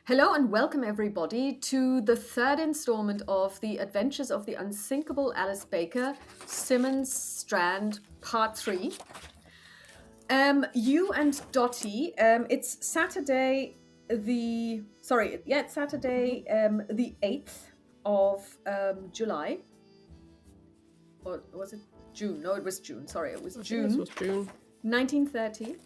Hello and welcome everybody to the third installment of the Adventures of the Unsinkable Alice Baker, Simmon, Strand, Part 3. You and Dottie, it's Saturday the 8th of July. Or was it June? No, it was June. Sorry, it was June. This was June. 1930.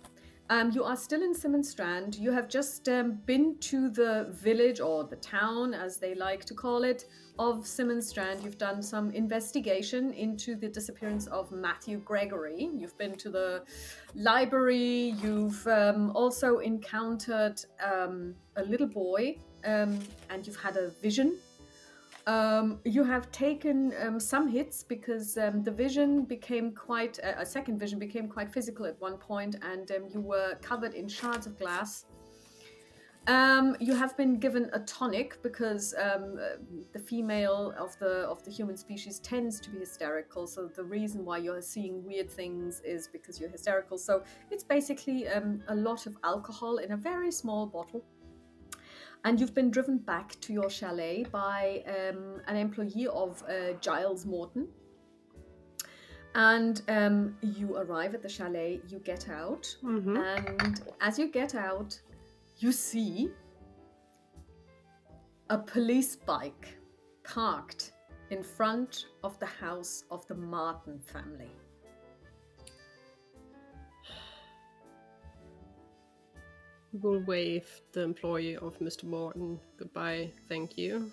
You are still in Simmon Strand. You have just been to the village, or the town as they like to call it, of Simmon Strand. You've done some investigation into the disappearance of Matthew Gregory. You've been to the library. You've also encountered a little boy, and you've had a vision. You have taken some hits because the vision became quite, a second vision became quite physical at one point, and you were covered in shards of glass. You have been given a tonic because the female of the human species tends to be hysterical. So the reason why you're seeing weird things is because you're hysterical. So it's basically a lot of alcohol in a very small bottle. And you've been driven back to your chalet by an employee of Giles Morton. And you arrive at the chalet, you get out, and as you get out, you see a police bike parked in front of the house of the Martin family. We will wave the employee of Mr. Morton goodbye, thank you.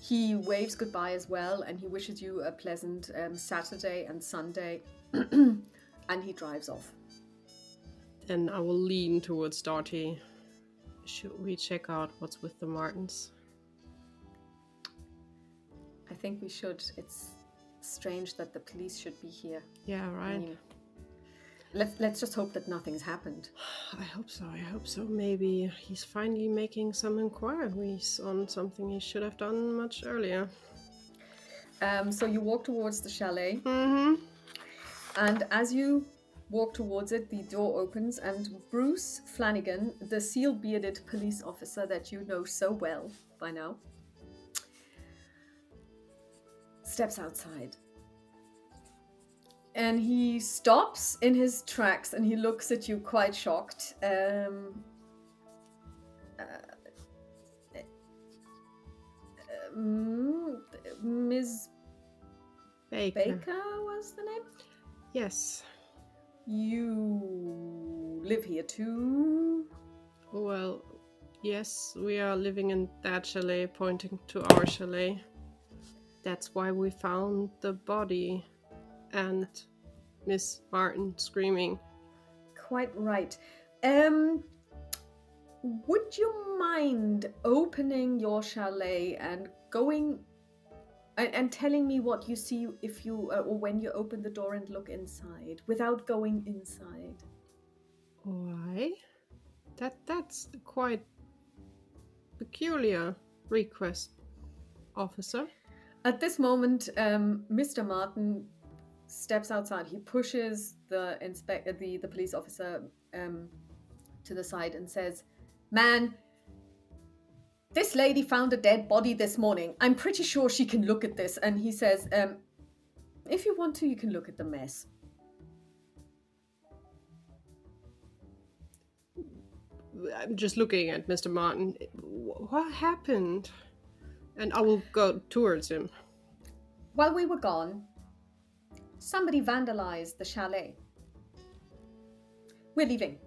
He waves goodbye as well, and he wishes you a pleasant Saturday and Sunday, and he drives off. Then I will lean towards Dottie. Should we check out what's with the Martins? I think we should. It's strange that the police should be here. Yeah, right. I mean, let's just hope that nothing's happened. I hope so. Maybe he's finally making some inquiries on something he should have done much earlier. So you walk towards the chalet. Mm-hmm. And as you walk towards it, the door opens, and Bruce Flanagan, the seal-bearded police officer that you know so well by now, steps outside. And he stops in his tracks and he looks at you quite shocked. Ms. Baker was the name? Yes. You live here too? Well, yes, we are living in that chalet, pointing to our chalet. That's why we found the body and Miss Martin screaming. Quite right. Would you mind opening your chalet and going and telling me what you see if you or when you open the door and look inside without going inside? Why? That's a quite peculiar request, officer. At this moment, Mr. Martin steps outside. He pushes the police officer to the side and says, "Man, this lady found a dead body this morning. I'm pretty sure she can look at this." And he says, "If you want to, you can look at the mess." I'm just looking at Mr. Martin. What happened? And I will go towards him. While we were gone, somebody vandalized the chalet. We're leaving.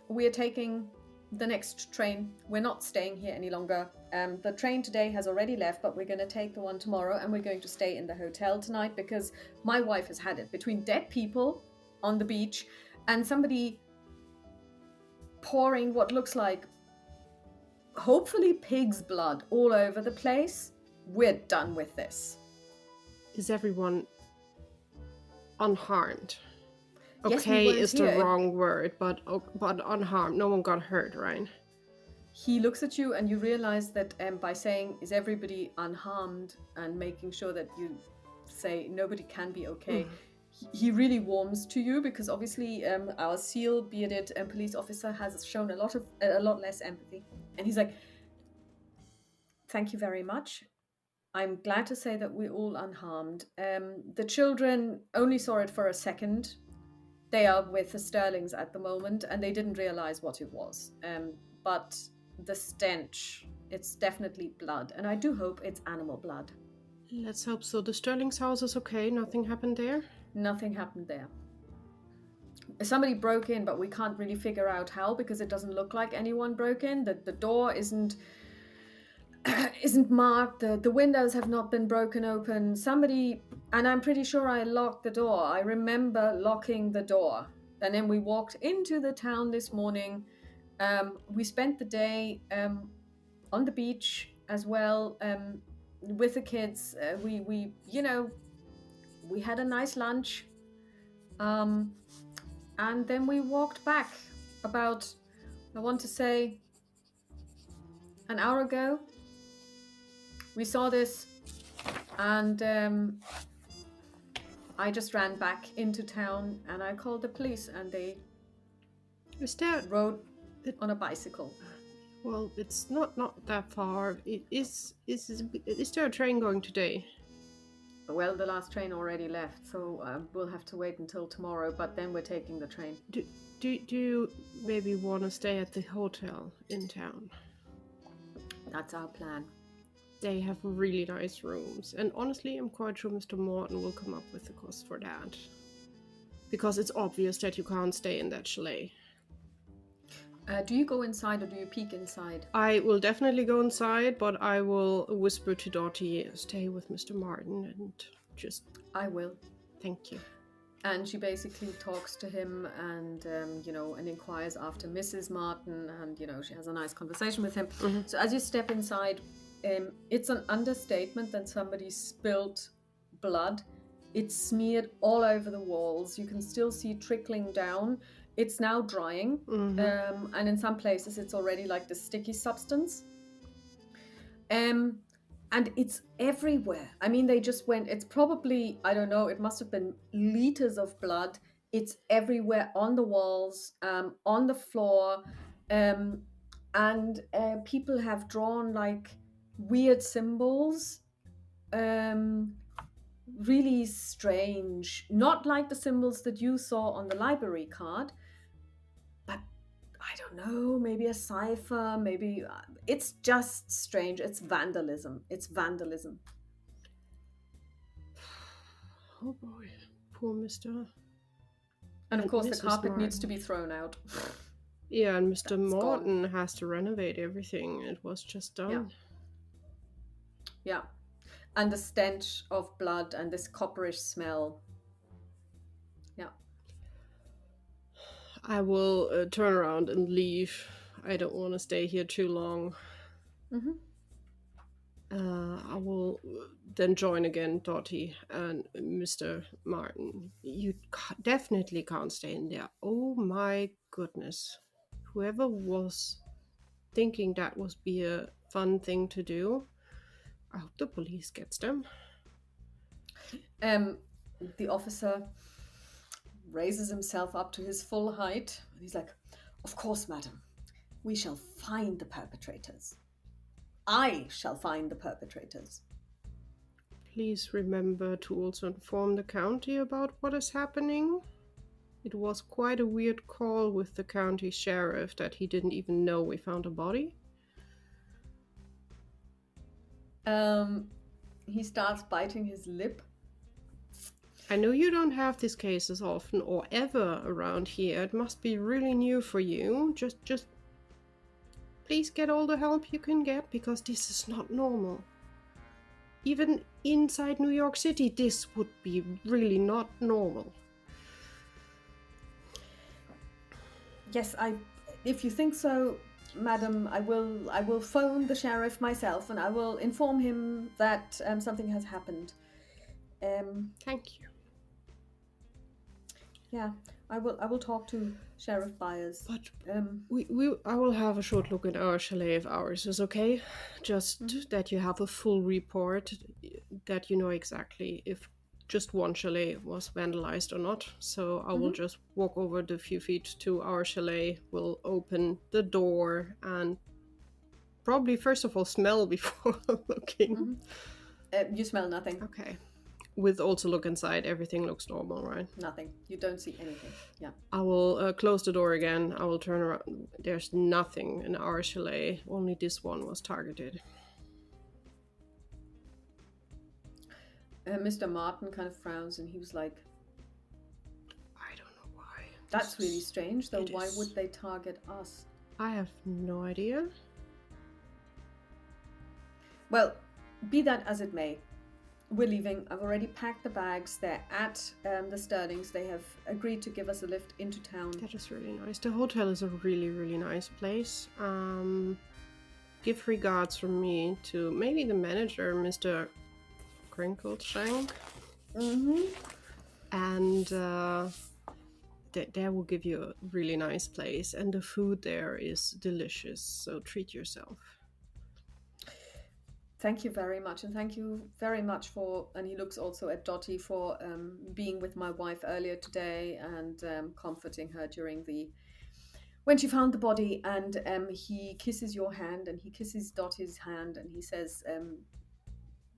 We are taking the next train. We're not staying here any longer. The train today has already left, but we're going to take the one tomorrow, and we're going to stay in the hotel tonight because my wife has had it between dead people on the beach and somebody pouring what looks like hopefully pig's blood all over the place. We're done with this. Is everyone unharmed? Yes, Okay, we weren't is here. the wrong word, but unharmed. No one got hurt, right? He looks at you and you realize that by saying, "Is everybody unharmed?" and making sure that you say nobody can be okay, he really warms to you because obviously our seal-bearded police officer has shown a lot less empathy. And he's like, thank you very much. I'm glad to say that we're all unharmed. The children only saw it for a second. They are with the Sterlings at the moment, and they didn't realize what it was. But the stench, it's definitely blood, and I do hope it's animal blood. Let's hope so. The Sterling's house is okay. Nothing happened there. Nothing happened there. Somebody broke in, but we can't really figure out how because it doesn't look like anyone broke in. The door isn't marked. The windows have not been broken open. Somebody, and I'm pretty sure I locked the door. I remember locking the door. And then we walked into the town this morning. We spent the day on the beach as well with the kids. We had a nice lunch. And then we walked back about, I want to say, an hour ago. We saw this, and I just ran back into town, and I called the police, and they rode on a bicycle. Well, it's not that far. Is there a train going today? Well, the last train already left, so we'll have to wait until tomorrow, but then we're taking the train. Do you maybe want to stay at the hotel in town? That's our plan. They have really nice rooms, and honestly, I'm quite sure Mr. Morton will come up with the cost for that. Because it's obvious that you can't stay in that chalet. Do you go inside or do you peek inside? I will definitely go inside, but I will whisper to Dottie, stay with Mr. Martin, and just... I will. Thank you. And she basically talks to him and, and inquires after Mrs. Martin, and, she has a nice conversation with him. Mm-hmm. So as you step inside, it's an understatement that somebody spilled blood. It's smeared all over the walls. You can still see trickling down. It's now drying, and in some places it's already like the sticky substance. And it's everywhere. I mean, they just went, it's probably, I don't know, it must have been liters of blood. It's everywhere on the walls, on the floor, and people have drawn like weird symbols, really strange, not like the symbols that you saw on the library card, but I don't know, maybe a cipher, maybe it's just strange. It's vandalism. Oh boy, poor Mr. And of course, Mrs. the carpet Martin needs to be thrown out. Yeah, and Mr. Morton has to renovate everything. It was just done. Yeah. And the stench of blood and this copperish smell. Yeah. I will turn around and leave. I don't want to stay here too long. Mm-hmm. I will then join again Dottie and Mr. Martin. You definitely can't stay in there. Oh my goodness. Whoever was thinking that would be a fun thing to do, I hope the police gets them. The officer raises himself up to his full height. And he's like, of course, madam, we shall find the perpetrators. I shall find the perpetrators. Please remember to also inform the county about what is happening. It was quite a weird call with the county sheriff that he didn't even know we found a body. He starts biting his lip. I know you don't have these cases often or ever around here. It must be really new for you. Just please get all the help you can get, because this is not normal. Even inside New York City, this would be really not normal. Yes, if you think so, madam, I will phone the sheriff myself, and I will inform him that something has happened. Thank you. Yeah, I will talk to Sheriff Byers. But I will have a short look at our chalet if ours is okay. Just that you have a full report, that you know exactly if just one chalet was vandalized or not. So I will just walk over the few feet to our chalet, will open the door, and probably first of all smell before looking. Mm-hmm. You smell nothing. Okay. With also look inside, everything looks normal, right? Nothing. You don't see anything. Yeah. I will close the door again. I will turn around. There's nothing in our chalet. Only this one was targeted. Mr. Martin kind of frowns and he was like, I don't know why. that's really strange, though. Why is. would they target us? I have no idea. Well, be that as it may, we're leaving. I've already packed the bags. They're at the Sterlings. They have agreed to give us a lift into town. That is really nice. The hotel is a really, really nice place. Give regards from me to maybe the manager, Mr. Crinkleshank. Mm-hmm. And they will give you a really nice place. And the food there is delicious. So treat yourself. Thank you very much, and thank you very much for, and he looks also at Dottie, for being with my wife earlier today and comforting her when she found the body. And he kisses your hand and he kisses Dottie's hand and he says,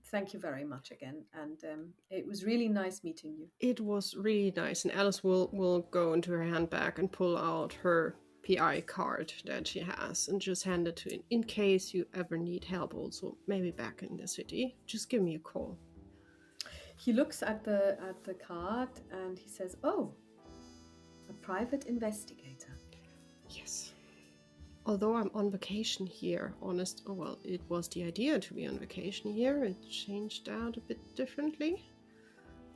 thank you very much again, and it was really nice meeting you. It was really nice, and Alice will go into her handbag and pull out her PI card that she has and just hand it to him in case you ever need help. Also, maybe back in the city, just give me a call. He looks at the card and he says, "Oh, a private investigator." Yes. Although I'm on vacation here, it was the idea to be on vacation here. It changed out a bit differently,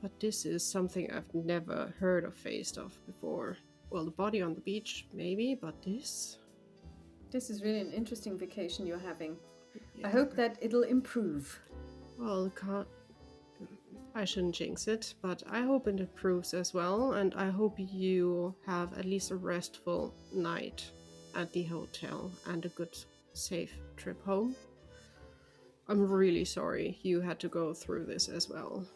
but this is something I've never heard of faced off before. Well, the body on the beach, maybe, but this is really an interesting vacation you're having. Yeah. I hope that it'll improve. Well, I shouldn't jinx it, but I hope it improves as well, and I hope you have at least a restful night at the hotel and a good, safe trip home. I'm really sorry you had to go through this as well.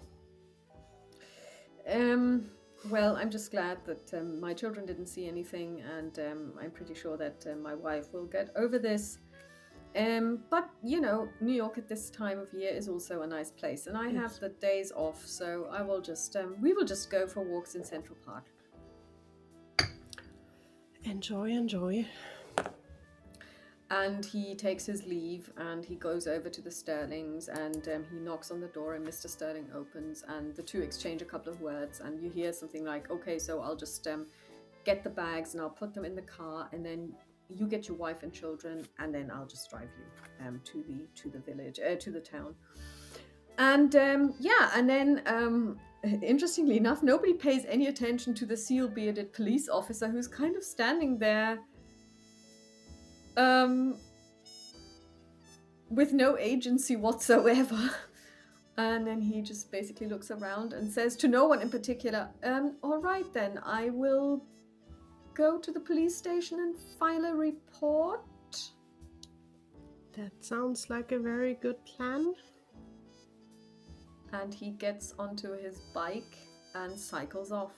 Well, I'm just glad that my children didn't see anything, and I'm pretty sure that my wife will get over this. But, you know, New York at this time of year is also a nice place, and I have the days off, so I will just, we will just go for walks in Central Park. Enjoy. And he takes his leave and he goes over to the Sterlings and he knocks on the door and Mr. Sterling opens and the two exchange a couple of words and you hear something like, okay, so I'll just get the bags and I'll put them in the car and then you get your wife and children and then I'll just drive you to the village, to the town. And and then interestingly enough, nobody pays any attention to the seal-bearded police officer who's kind of standing there with no agency whatsoever. And then he just basically looks around and says to no one in particular, all right then, I will go to the police station and file a report. That sounds like a very good plan. And he gets onto his bike and cycles off.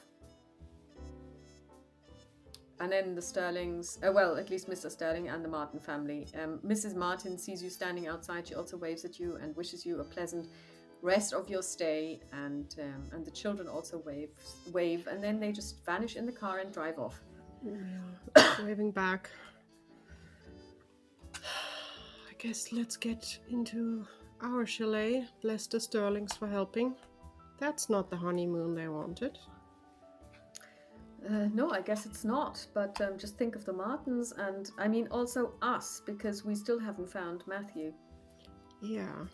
And then the Sterlings, well, at least Mr. Sterling and the Martin family. Mrs. Martin sees you standing outside. She also waves at you and wishes you a pleasant rest of your stay. And the children also wave. And then they just vanish in the car and drive off. Yeah, waving back. I guess let's get into our chalet. Bless the Sterlings for helping. That's not the honeymoon they wanted. No, I guess it's not. But just think of the Martins and, I mean, also us, because we still haven't found Matthew. Yeah.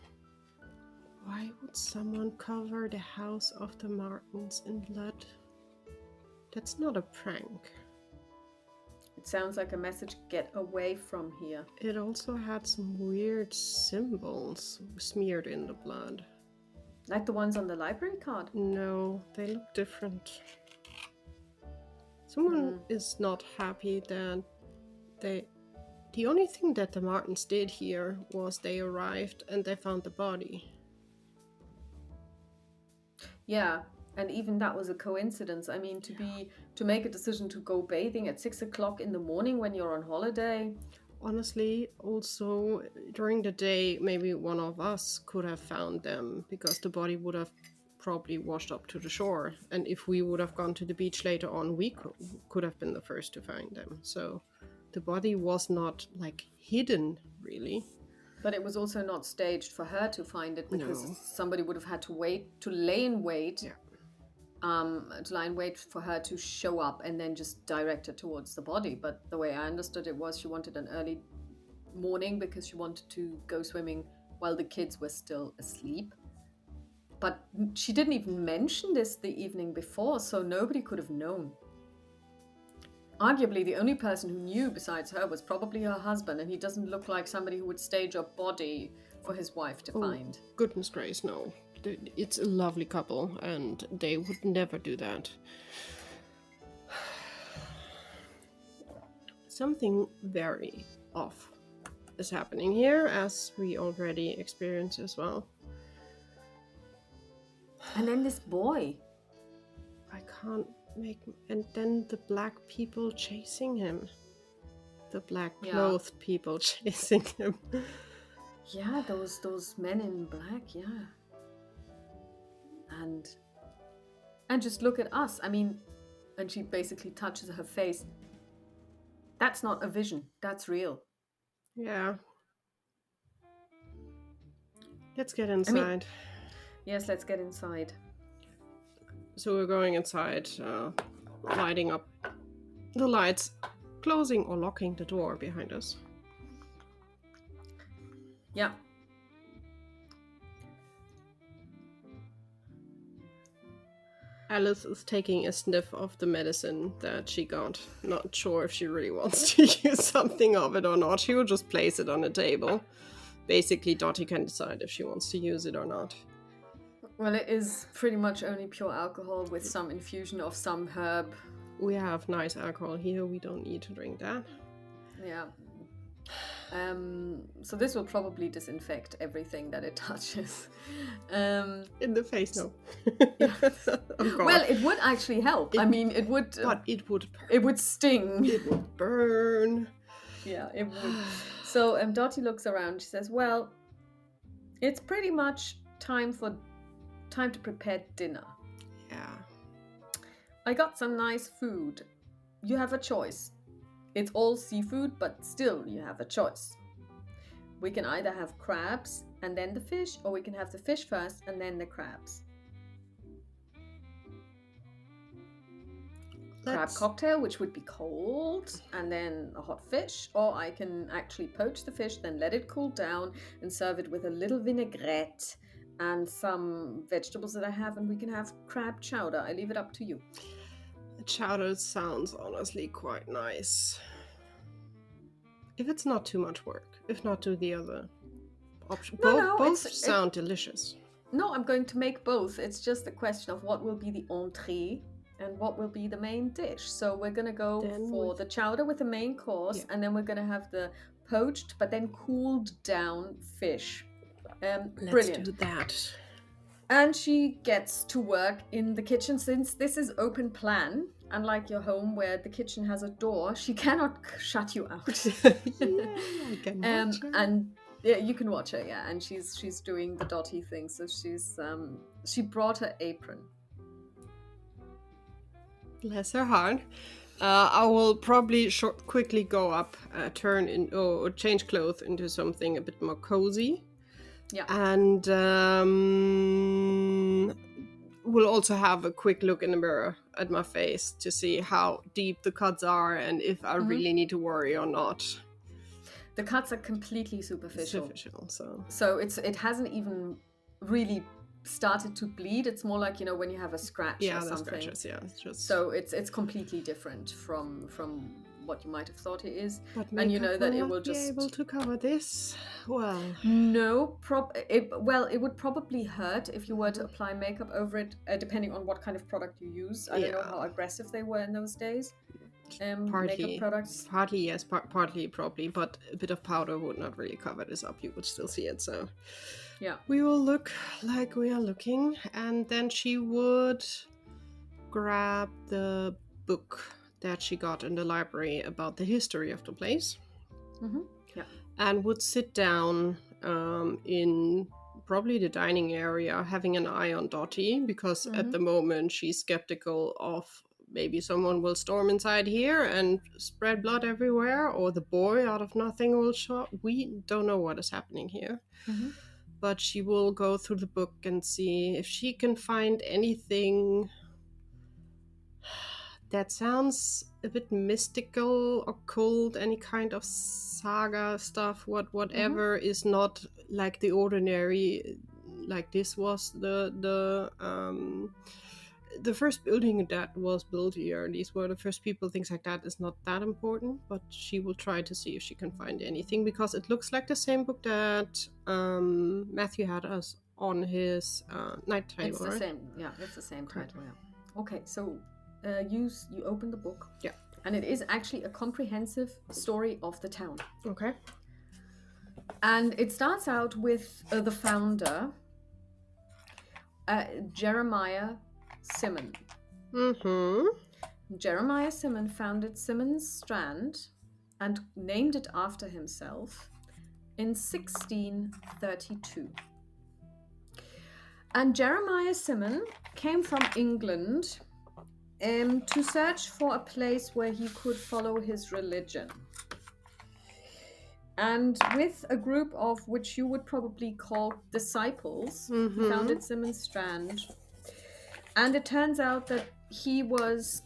Why would someone cover the house of the Martins in blood? That's not a prank. It sounds like a message, get away from here. It also had some weird symbols smeared in the blood. Like the ones on the library card? No, they look different. Someone is not happy that the only thing that the Martins did here was they arrived and they found the body. Yeah, and even that was a coincidence. I mean, to make a decision to go bathing at 6 o'clock in the morning when you're on holiday. honestly, also during the day, maybe one of us could have found them because the body would have probably washed up to the shore. And if we would have gone to the beach later on, we could have been the first to find them. So the body was not like hidden, really. But it was also not staged for her to find it because No. somebody would have had to wait, to lay in wait, Yeah. to lie in wait for her to show up and then just direct her towards the body. But the way I understood it was she wanted an early morning because she wanted to go swimming while the kids were still asleep. But she didn't even mention this the evening before, so nobody could have known. Arguably, the only person who knew besides her was probably her husband, and he doesn't look like somebody who would stage a body for his wife to find. Goodness gracious, no. It's a lovely couple, and they would never do that. Something very off is happening here, as we already experienced as well. And then this boy. I can't make... And then the black people chasing him. The black clothed people chasing him. Yeah, those men in black, yeah. And just look at us. I mean, and she basically touches her face. That's not a vision. That's real. Yeah. Let's get inside. Yes, let's get inside. So we're going inside, lighting up the lights, closing or locking the door behind us. Yeah. Alice is taking a sniff of the medicine that she got. Not sure if she really wants to use something of it or not. She will just place it on the table. Basically, Dottie can decide if she wants to use it or not. Well, it is pretty much only pure alcohol with some infusion of some herb. We have nice alcohol here. We don't need to drink that. Yeah. So this will probably disinfect everything that it touches. In the face, no. Oh, well, it would actually help. I mean, it would. But it would. It would sting. It would burn. Yeah, it would. So Dottie looks around. She says, "Well, it's pretty much time to prepare dinner. Yeah. I got some nice food. You have a choice. It's all seafood, but still you have a choice. We can either have crabs and then the fish, or we can have the fish first and then the crabs. Crab cocktail, which would be cold, and then a hot fish, or I can actually poach the fish, then let it cool down and serve it with a little vinaigrette and some vegetables that I have, and we can have crab chowder. I leave it up to you." Chowder sounds honestly quite nice. If it's not too much work. If not, do the other option. Both sound delicious. No, I'm going to make both. It's just a question of what will be the entree and what will be the main dish. So we're going to go for the chowder with the main course, and then we're going to have the poached but then cooled down fish. Brilliant. Let's do that. And she gets to work in the kitchen. Since this is open plan, unlike your home where the kitchen has a door, she cannot shut you out. Yeah, I can watch her. And yeah, you can watch her. Yeah, and she's doing the Dottie thing. So she brought her apron. Bless her heart. I will probably quickly go up, change clothes into something a bit more cozy. Yeah. And we'll also have a quick look in the mirror at my face to see how deep the cuts are and if I really need to worry or not. The cuts are completely superficial. So it hasn't even really started to bleed. It's more like, when you have a scratch or something. Scratches, yeah. So it's completely different from what you might have thought it is. But and you know that it will just be able to cover this. Well, no, it would probably hurt if you were to apply makeup over it, depending on what kind of product you use. I don't know how aggressive they were in those days. Makeup products. Partly yes, partly probably, but a bit of powder would not really cover this up. You would still see it. So yeah, we will look like we are looking, and then she would grab the book that she got in the library about the history of the place. Yeah. and would sit down in probably the dining area, having an eye on Dottie, because at the moment she's skeptical of maybe someone will storm inside here and spread blood everywhere, or the boy out of nothing will show up. We don't know what is happening here. But she will go through the book and see if she can find anything that sounds a bit mystical, occult, any kind of saga stuff, whatever is not like the ordinary. Like this was the first building that was built here. These were the first people. Things like that is not that important, but she will try to see if she can find anything, because it looks like the same book that Matthew had us on his night table. It's the right? same. Yeah, it's the same Correct. title. Yeah. Okay, so you open the book. Yeah. And it is actually a comprehensive story of the town. Okay. And it starts out with the founder, Jeremiah Simmon. Jeremiah Simmon founded Simmon's Strand and named it after himself in 1632. And Jeremiah Simmon came from England to search for a place where he could follow his religion. And with a group of which you would probably call disciples, he founded Simmon Strand. And it turns out that he was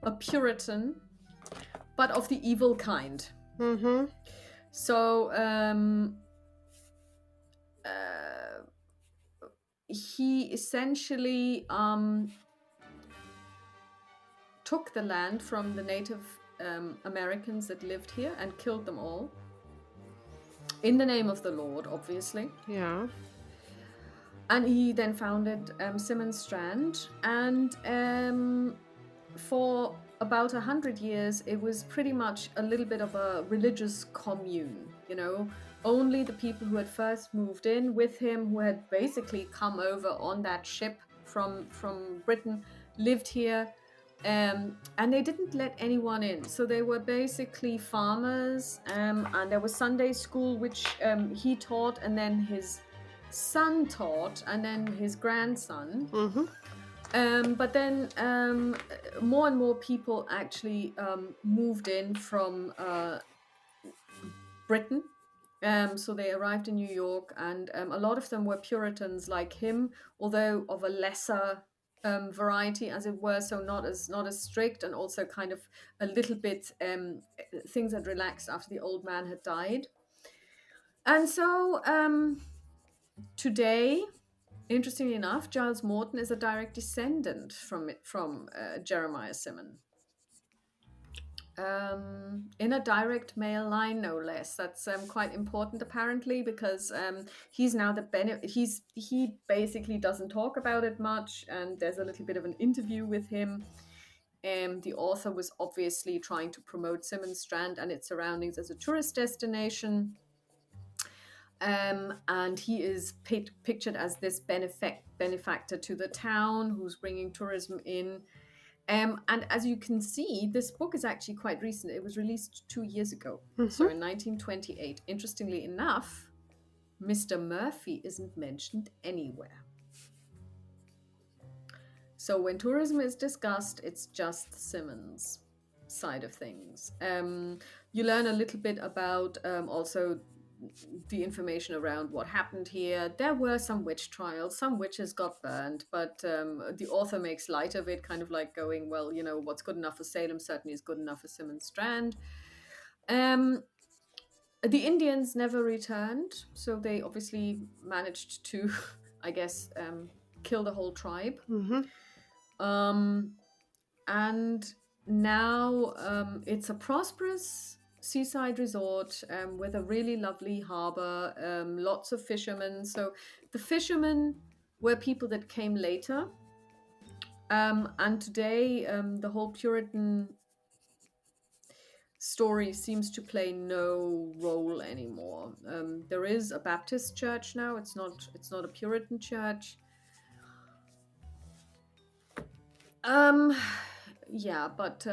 a Puritan, but of the evil kind. So he essentially took the land from the Native Americans that lived here and killed them all. In the name of the Lord, obviously. Yeah. And he then founded Simmon Strand. And for about 100 years, it was pretty much a little bit of a religious commune, you know. Only the people who had first moved in with him, who had basically come over on that ship from Britain, lived here. And they didn't let anyone in. So they were basically farmers, and there was Sunday school, which he taught, and then his son taught, and then his grandson. But then more and more people actually moved in from Britain. So they arrived in New York, and a lot of them were Puritans like him, although of a lesser variety, as it were, so not as strict, and also kind of a little bit things had relaxed after the old man had died. And so today, interestingly enough, Giles Morton is a direct descendant from Jeremiah Simmon. In a direct male line, no less. That's quite important, apparently, because he's now he basically doesn't talk about it much, and there's a little bit of an interview with him. The author was obviously trying to promote Simmon Strand and its surroundings as a tourist destination. And he is pictured as this benefactor to the town who's bringing tourism in. And as you can see, this book is actually quite recent. It was released 2 years ago, so in 1928. Interestingly enough, Mr. Murphy isn't mentioned anywhere. So when tourism is discussed, it's just Simmons' side of things. You learn a little bit about also the information around what happened here. There were some witch trials, some witches got burned, but the author makes light of it, kind of like going, well, you know, what's good enough for Salem certainly is good enough for Simmon Strand. The Indians never returned, so they obviously managed to, I guess, kill the whole tribe. And now it's a prosperous seaside resort with a really lovely harbor, lots of fishermen. So the fishermen were people that came later. And today the whole Puritan story seems to play no role anymore. There is a Baptist church now. It's not a Puritan church. Yeah, but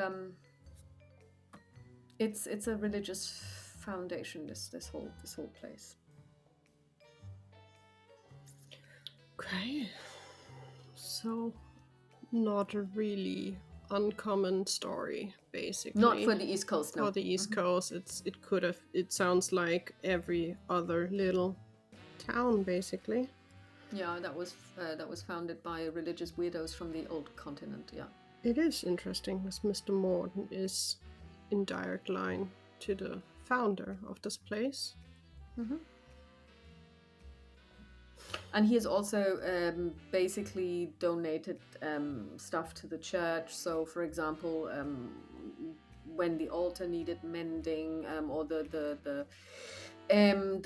it's a religious foundation. This whole place. Okay. So, not a really uncommon story, basically. Not for the East Coast, no. For the East Coast, it sounds like every other little town, basically. Yeah, that was founded by religious weirdos from the old continent. Yeah. It is interesting, as Mr. Morton is in direct line to the founder of this place. Mm-hmm. And he has also basically donated stuff to the church. So, for example, when the altar needed mending, or the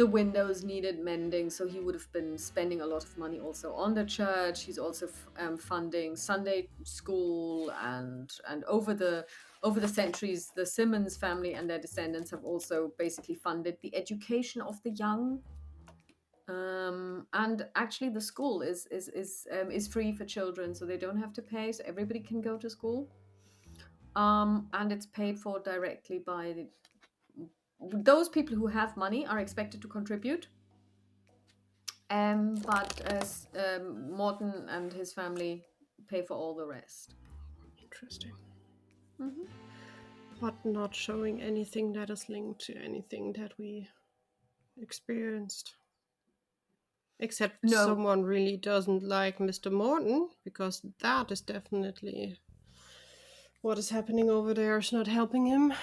windows needed mending, so he would have been spending a lot of money also on the church. He's also funding Sunday school, and over the centuries, the Simmons family and their descendants have also basically funded the education of the young. And actually, the school is free for children, so they don't have to pay. So everybody can go to school, and it's paid for directly by those people who have money are expected to contribute. But Morton and his family pay for all the rest. Interesting. Mm-hmm. But not showing anything that is linked to anything that we experienced. Except No. someone really doesn't like Mr. Morton, because that is definitely what is happening over there is not helping him.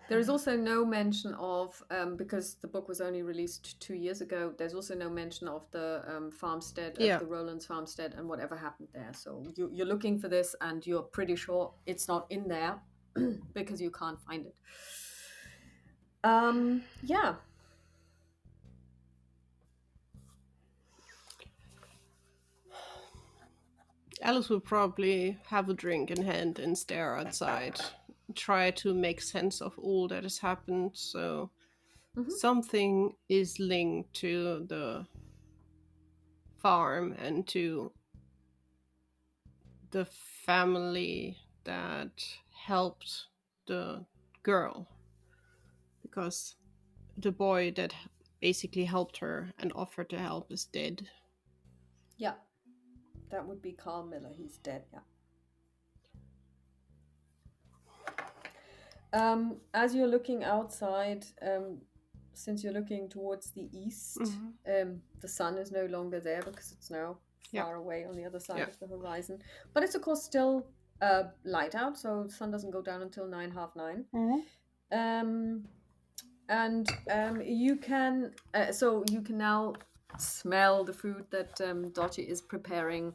There is also no mention of, because the book was only released 2 years ago, there's also no mention of the farmstead, Yeah. of the Rowlands farmstead and whatever happened there. So you're looking for this and you're pretty sure it's not in there because you can't find it. Yeah. Alice will probably have a drink in hand and stare outside, try to make sense of all that has happened. So something is linked to the farm and to the family that helped the girl, because the boy that basically helped her and offered to help is dead. Yeah. That would be Carl Miller. He's dead, yeah. As you're looking outside, since you're looking towards the east, the sun is no longer there because it's now far away on the other side of the horizon. But it's of course still light out, so the sun doesn't go down until 9, half 9. And you can now smell the food that Dottie is preparing.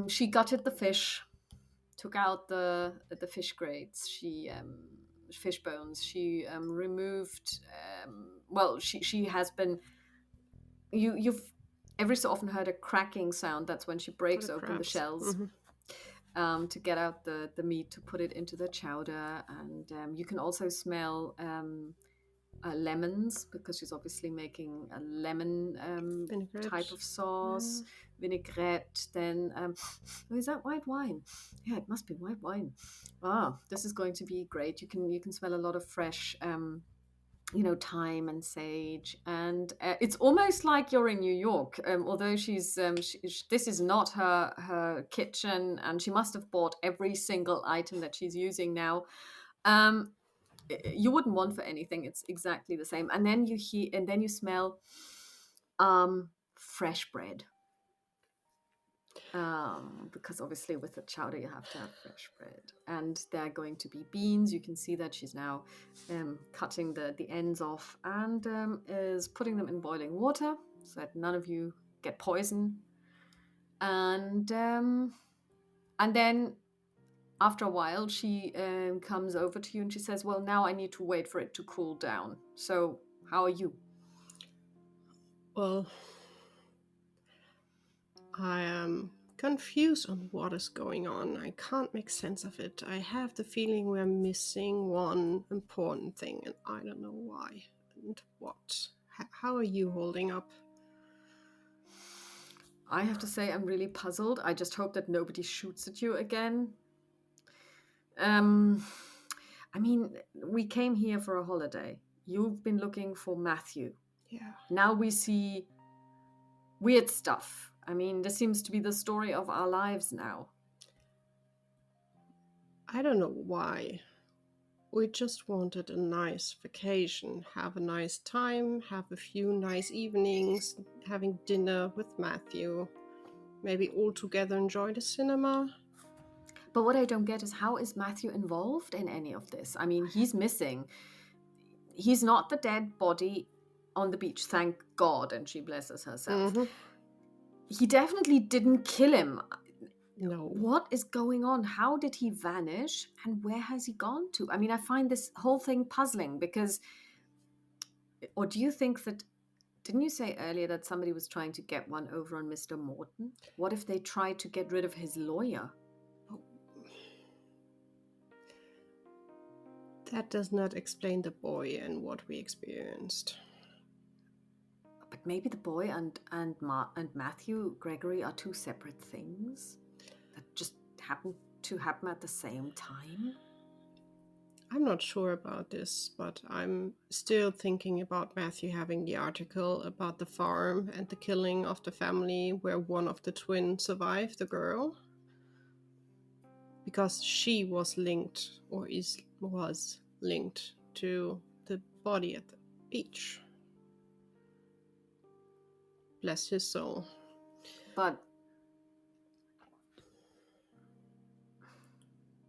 She gutted the fish, took out the fish grates. She fish bones. She removed. Well, she has been. You've every so often heard a cracking sound. That's when she breaks open the shells. To get out the meat, to put it into the chowder. And you can also smell lemons, because she's obviously making a lemon type of sauce, vinaigrette. Then is that white wine? Yeah, it must be white wine. This is going to be great. You can smell a lot of fresh thyme and sage, and it's almost like you're in New York. Although this is not her kitchen, and she must have bought every single item that she's using now. You wouldn't want for anything. It's exactly the same. And then you smell fresh bread. Because obviously with the chowder you have to have fresh bread. And there are going to be beans. You can see that she's now cutting the ends off and is putting them in boiling water so that none of you get poison. And then after a while, she comes over to you and she says, well, now I need to wait for it to cool down. So how are you? Well, I am confused on what is going on. I can't make sense of it. I have the feeling we're missing one important thing, and I don't know why and what. How are you holding up? I have to say I'm really puzzled. I just hope that nobody shoots at you again. I mean, we came here for a holiday. You've been looking for Matthew. Yeah. Now we see weird stuff. I mean, this seems to be the story of our lives now. I don't know why. We just wanted a nice vacation, have a nice time, have a few nice evenings, having dinner with Matthew. Maybe all together enjoy the cinema. But what I don't get is, how is Matthew involved in any of this? I mean, he's missing. He's not the dead body on the beach, thank God, and she blesses herself. Mhm. He definitely didn't kill him. No. What is going on? How did he vanish? And where has he gone to? I mean, I find this whole thing puzzling because, or do you think that, didn't you say earlier that somebody was trying to get one over on Mr. Morton? What if they tried to get rid of his lawyer? That does not explain the boy and what we experienced. But maybe the boy and Matthew Gregory are two separate things that just happen to happen at the same time. I'm not sure about this, but I'm still thinking about Matthew having the article about the farm and the killing of the family where one of the twins survived, the girl. Because she was linked, or was linked to the body at the beach. Bless his soul. But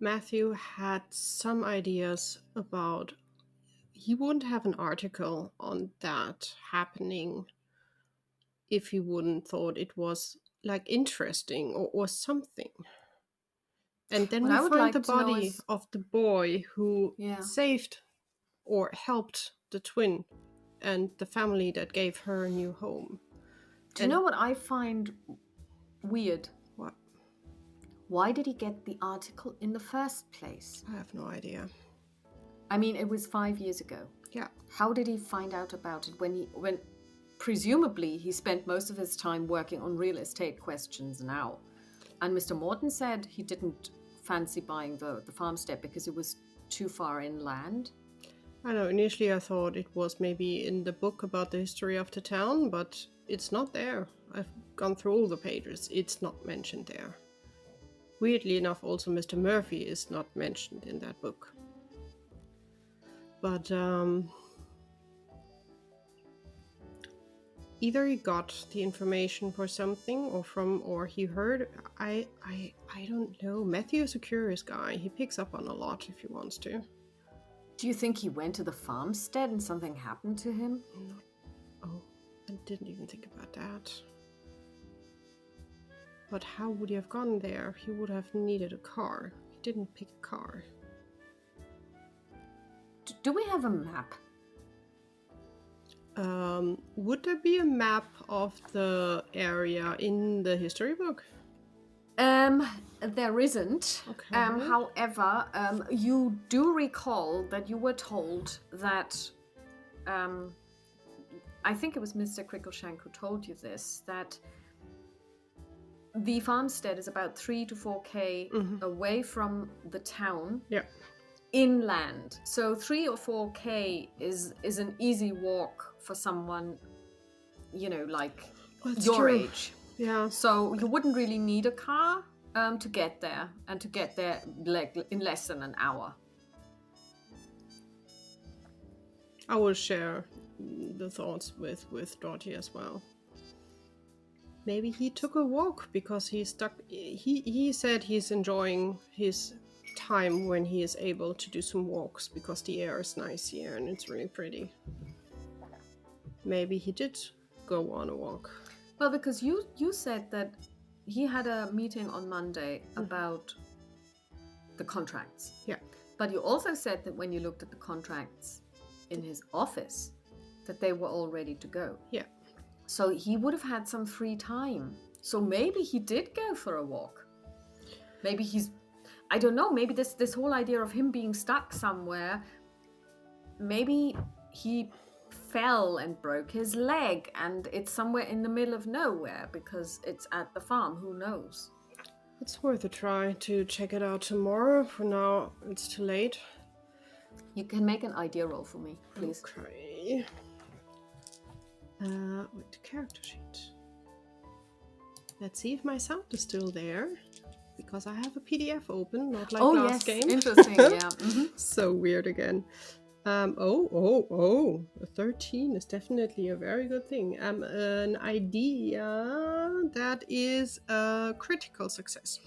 Matthew had some ideas about, he wouldn't have an article on that happening if he wouldn't thought it was like interesting or something. And then what we I would find like the to know body is, of the boy who yeah. saved or helped the twin and the family that gave her a new home. Do you know what I find weird? What? Why did he get the article in the first place? I have no idea. I mean, it was 5 years ago. Yeah. How did he find out about it when presumably he spent most of his time working on real estate questions now? And Mr. Morton said he didn't fancy buying the farmstead because it was too far inland. I know, initially I thought it was maybe in the book about the history of the town, but it's not there. I've gone through all the pages. It's not mentioned there. Weirdly enough, also Mr. Murphy is not mentioned in that book. But either he got the information for something or he heard. I don't know. Matthew is a curious guy. He picks up on a lot if he wants to. Do you think he went to the farmstead and something happened to him? Oh, I didn't even think about that. But how would he have gone there? He would have needed a car. He didn't pick a car. Do we have a map? Would there be a map of the area in the history book? There isn't. Okay. However, you do recall that you were told that, I think it was Mr. Crickleshank who told you this, that the farmstead is about 3 to 4K away from the town. Yeah. Inland. So 3 or 4K is an easy walk for someone, like That's your true. age. Yeah. So you wouldn't really need a car to get there, and to get there like in less than an hour. I will share the thoughts with Dottie as well. Maybe he took a walk because he's stuck. He said he's enjoying his time when he is able to do some walks because the air is nice here and it's really pretty. Maybe he did go on a walk. Well, because you said that he had a meeting on Monday about the contracts. Yeah. But you also said that when you looked at the contracts in his office, that they were all ready to go. Yeah. So he would have had some free time. So maybe he did go for a walk. Maybe I don't know, maybe this whole idea of him being stuck somewhere, maybe he fell and broke his leg and it's somewhere in the middle of nowhere because it's at the farm. Who knows? It's worth a try to check it out tomorrow. For now, it's too late. You can make an idea roll for me, please. Okay. With the character sheet. Let's see if my sound is still there. Because I have a PDF open, not like last game. Interesting, yeah. So weird again. A 13 is definitely a very good thing. An idea that is a critical success.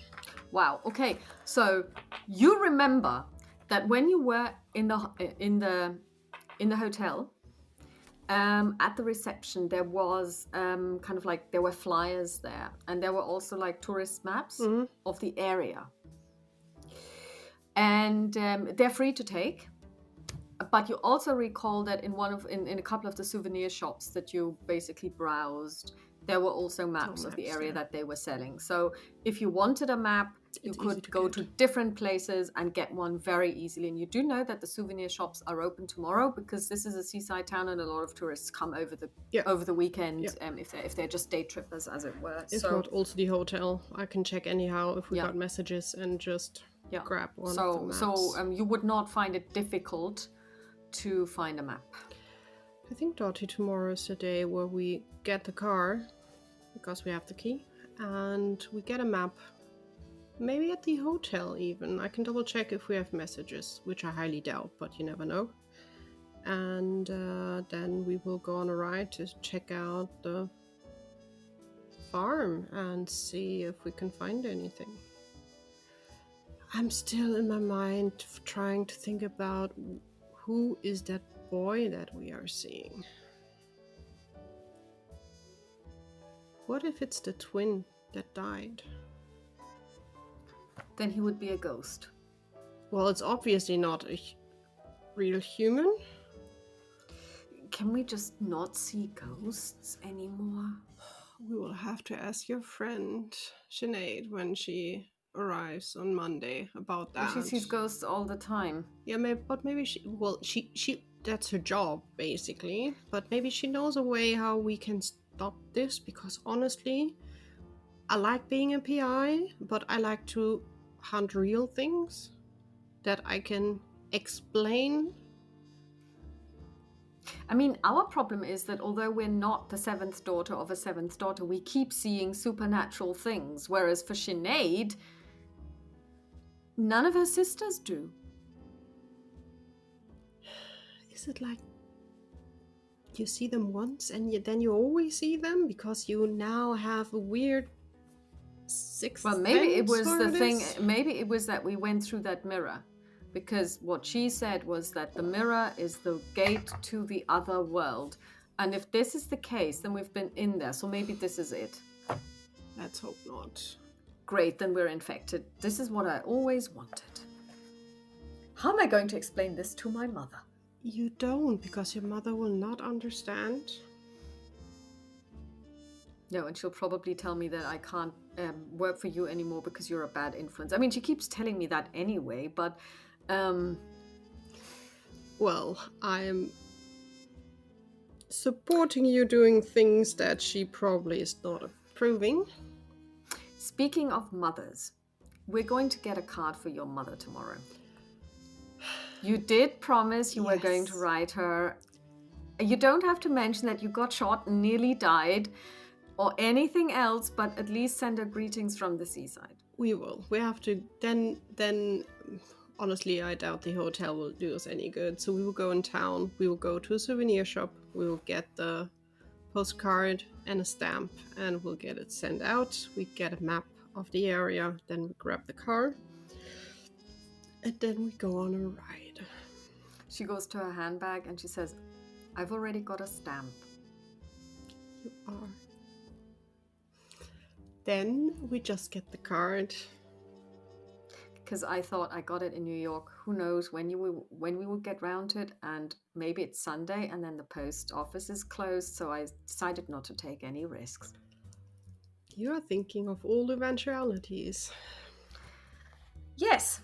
Wow. Okay. So you remember that when you were in the hotel, at the reception, there was kind of like there were flyers there, and there were also like tourist maps of the area, and they're free to take. But you also recall that in a couple of the souvenir shops that you basically browsed, there were also maps of the area that they were selling. So if you wanted a map, you could go to different places and get one very easily. And you do know that the souvenir shops are open tomorrow because this is a seaside town and a lot of tourists come over the weekend if they're just day trippers, as it were. If not, also the hotel. I can check anyhow if we got messages and just grab one of the maps. So you would not find it difficult to find a map. I think, Dottie, tomorrow is the day where we get the car, because we have the key, and we get a map. Maybe at the hotel even. I can double check if we have messages, which I highly doubt, but you never know. And then we will go on a ride to check out the farm and see if we can find anything. I'm still in my mind trying to think about who is that boy that we are seeing. What if it's the twin that died? Then he would be a ghost. Well, it's obviously not a real human. Can we just not see ghosts anymore? We will have to ask your friend Sinead when she arrives on Monday about that. She sees ghosts all the time. Yeah, maybe she that's her job basically. But maybe she knows a way how we can stop this, because honestly, I like being a PI, but I like to hunt real things that I can explain. I mean, our problem is that although we're not the seventh daughter of a seventh daughter, we keep seeing supernatural things, whereas for Sinead, none of her sisters do. Is it like you see them once and then you always see them because you now have a weird sixth sense? Well, maybe it was the thing. Maybe it was that we went through that mirror, because what she said was that the mirror is the gate to the other world, and if this is the case, then we've been in there. So maybe this is it. Let's hope not. Great, then we're infected. This is what I always wanted. How am I going to explain this to my mother? You don't, because your mother will not understand. No, and she'll probably tell me that I can't work for you anymore because you're a bad influence. I mean, she keeps telling me that anyway, but... Well, I'm supporting you doing things that she probably is not approving. Speaking of mothers, we're going to get a card for your mother tomorrow. You did promise you were going to write her. You don't have to mention that you got shot and nearly died or anything else, but at least send her greetings from the seaside. We will. We have to. Then honestly, I doubt the hotel will do us any good. So we will go in town. We will go to a souvenir shop. We will get the postcard and a stamp, and we'll get it sent out. We get a map of the area. Then we grab the car, and then we go on a ride. She goes to her handbag and she says, "I've already got a stamp." You are. Then we just get the card. Because I thought I got it in New York. Who knows when we will get round to it, and maybe it's Sunday and then the post office is closed, so I decided not to take any risks. You're thinking of all eventualities. Yes.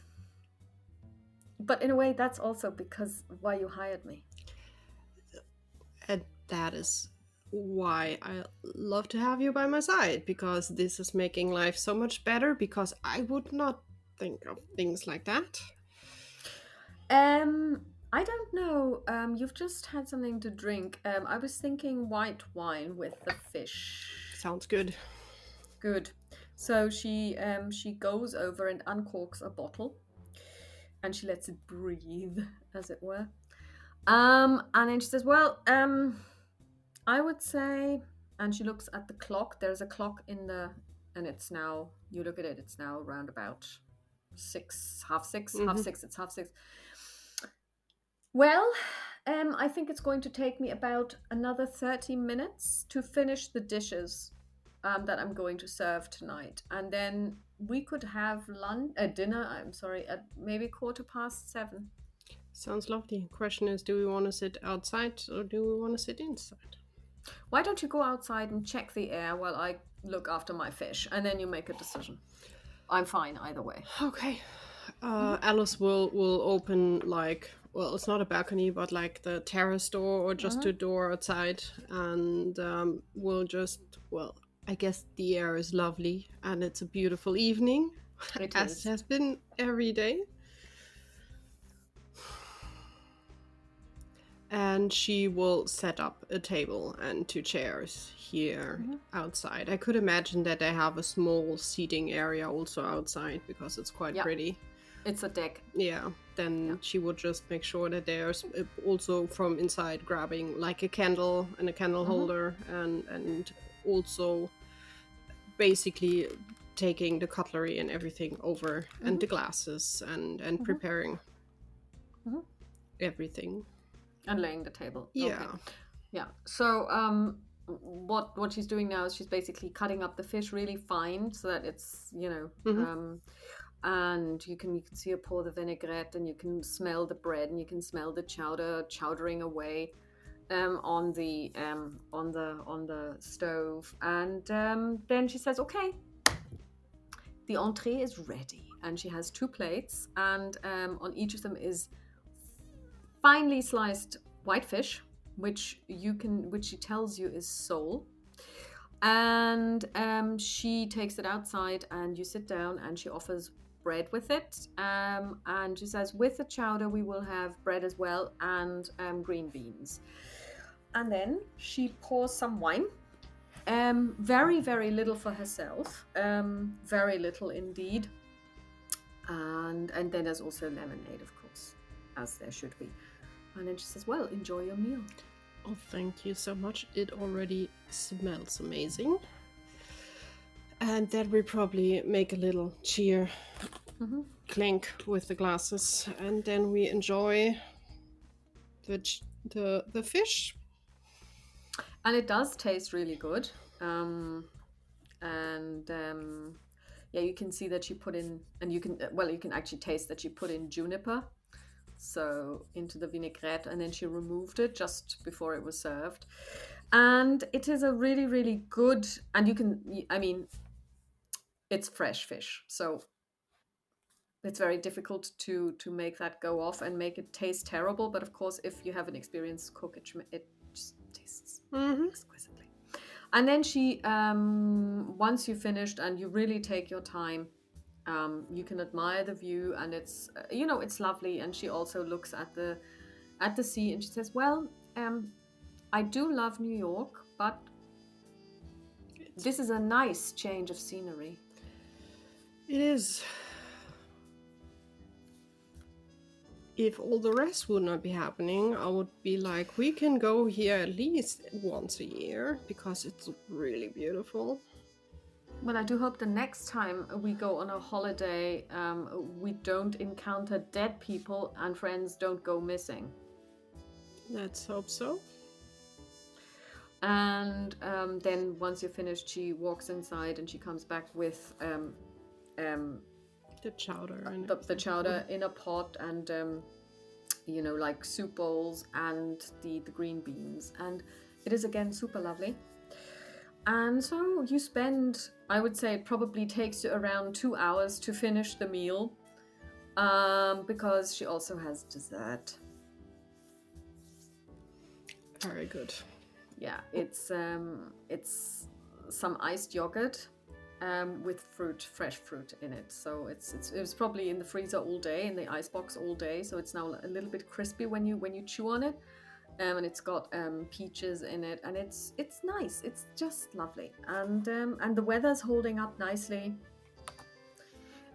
But in a way, that's also because why you hired me. And that is why I love to have you by my side, because this is making life so much better, because I would not think of things like that. I don't know. You've just had something to drink. I was thinking white wine with the fish. Sounds good. Good. So she goes over and uncorks a bottle, and she lets it breathe, as it were. And then she says, "Well, I would say," and she looks at the clock. There's a clock in the, and it's now. You look at it. It's now around about 6, half 6, half Mm-hmm. 6. It's half 6. Well, I think it's going to take me about another 30 minutes to finish the dishes that I'm going to serve tonight. And then we could have dinner, I'm sorry, at maybe 7:15. Sounds lovely. Question is, do we want to sit outside or do we want to sit inside? Why don't you go outside and check the air while I look after my fish, and then you make a decision. I'm fine either way. Okay. Alice will open like, well, it's not a balcony, but like the terrace door or just a door outside, and we'll just, well, I guess the air is lovely and it's a beautiful evening, It as is. it has been every day. And she will set up a table and 2 chairs here outside. I could imagine that they have a small seating area also outside because it's quite Yeah. pretty. It's a deck. Yeah, then she would just make sure that there's also from inside grabbing like a candle and a candle holder, and also basically taking the cutlery and everything over and the glasses and preparing everything. And laying the table. Yeah. Okay. Yeah. So what she's doing now is she's basically cutting up the fish really fine so that it's, and you can see her pour the vinaigrette, and you can smell the bread, and you can smell the chowdering away on the stove. And then she says, okay, the entree is ready, and she has 2 plates, and on each of them is finely sliced whitefish, which she tells you is sole. And she takes it outside, and you sit down, and she offers bread with it. And she says, with the chowder, we will have bread as well, and green beans. And then she pours some wine. Very, very little for herself. Very little indeed. And then there's also lemonade, of course, as there should be. And then she says, well, enjoy your meal. Oh, thank you so much. It already smells amazing. And then we probably make a little cheer, clink with the glasses, and then we enjoy the fish. And it does taste really good. Yeah, you can see that she put in, and you can actually taste that she put in juniper, so into the vinaigrette, and then she removed it just before it was served. And it is a really, really good, and it's fresh fish, so it's very difficult to make that go off and make it taste terrible. But of course, if you have an experienced cook, it just tastes exquisitely. And then she, once you finished and you really take your time, you can admire the view, and it's it's lovely. And she also looks at the sea, and she says, well, I do love New York, but this is a nice change of scenery. It is. If all the rest would not be happening, I would be like, we can go here at least once a year because it's really beautiful. Well, I do hope the next time we go on a holiday, we don't encounter dead people and friends don't go missing. Let's hope so. And then once you're finished, she walks inside and she comes back with the chowder. The chowder in a pot, and like soup bowls, and the green beans. And it is again super lovely. And so you spend, I would say it probably takes you around 2 hours to finish the meal, because she also has dessert. Very good. Yeah, it's some iced yogurt with fresh fruit in it. So it was probably in the freezer all day, in the icebox all day. So it's now a little bit crispy when you chew on it. And it's got peaches in it, and it's nice. It's just lovely, and the weather's holding up nicely.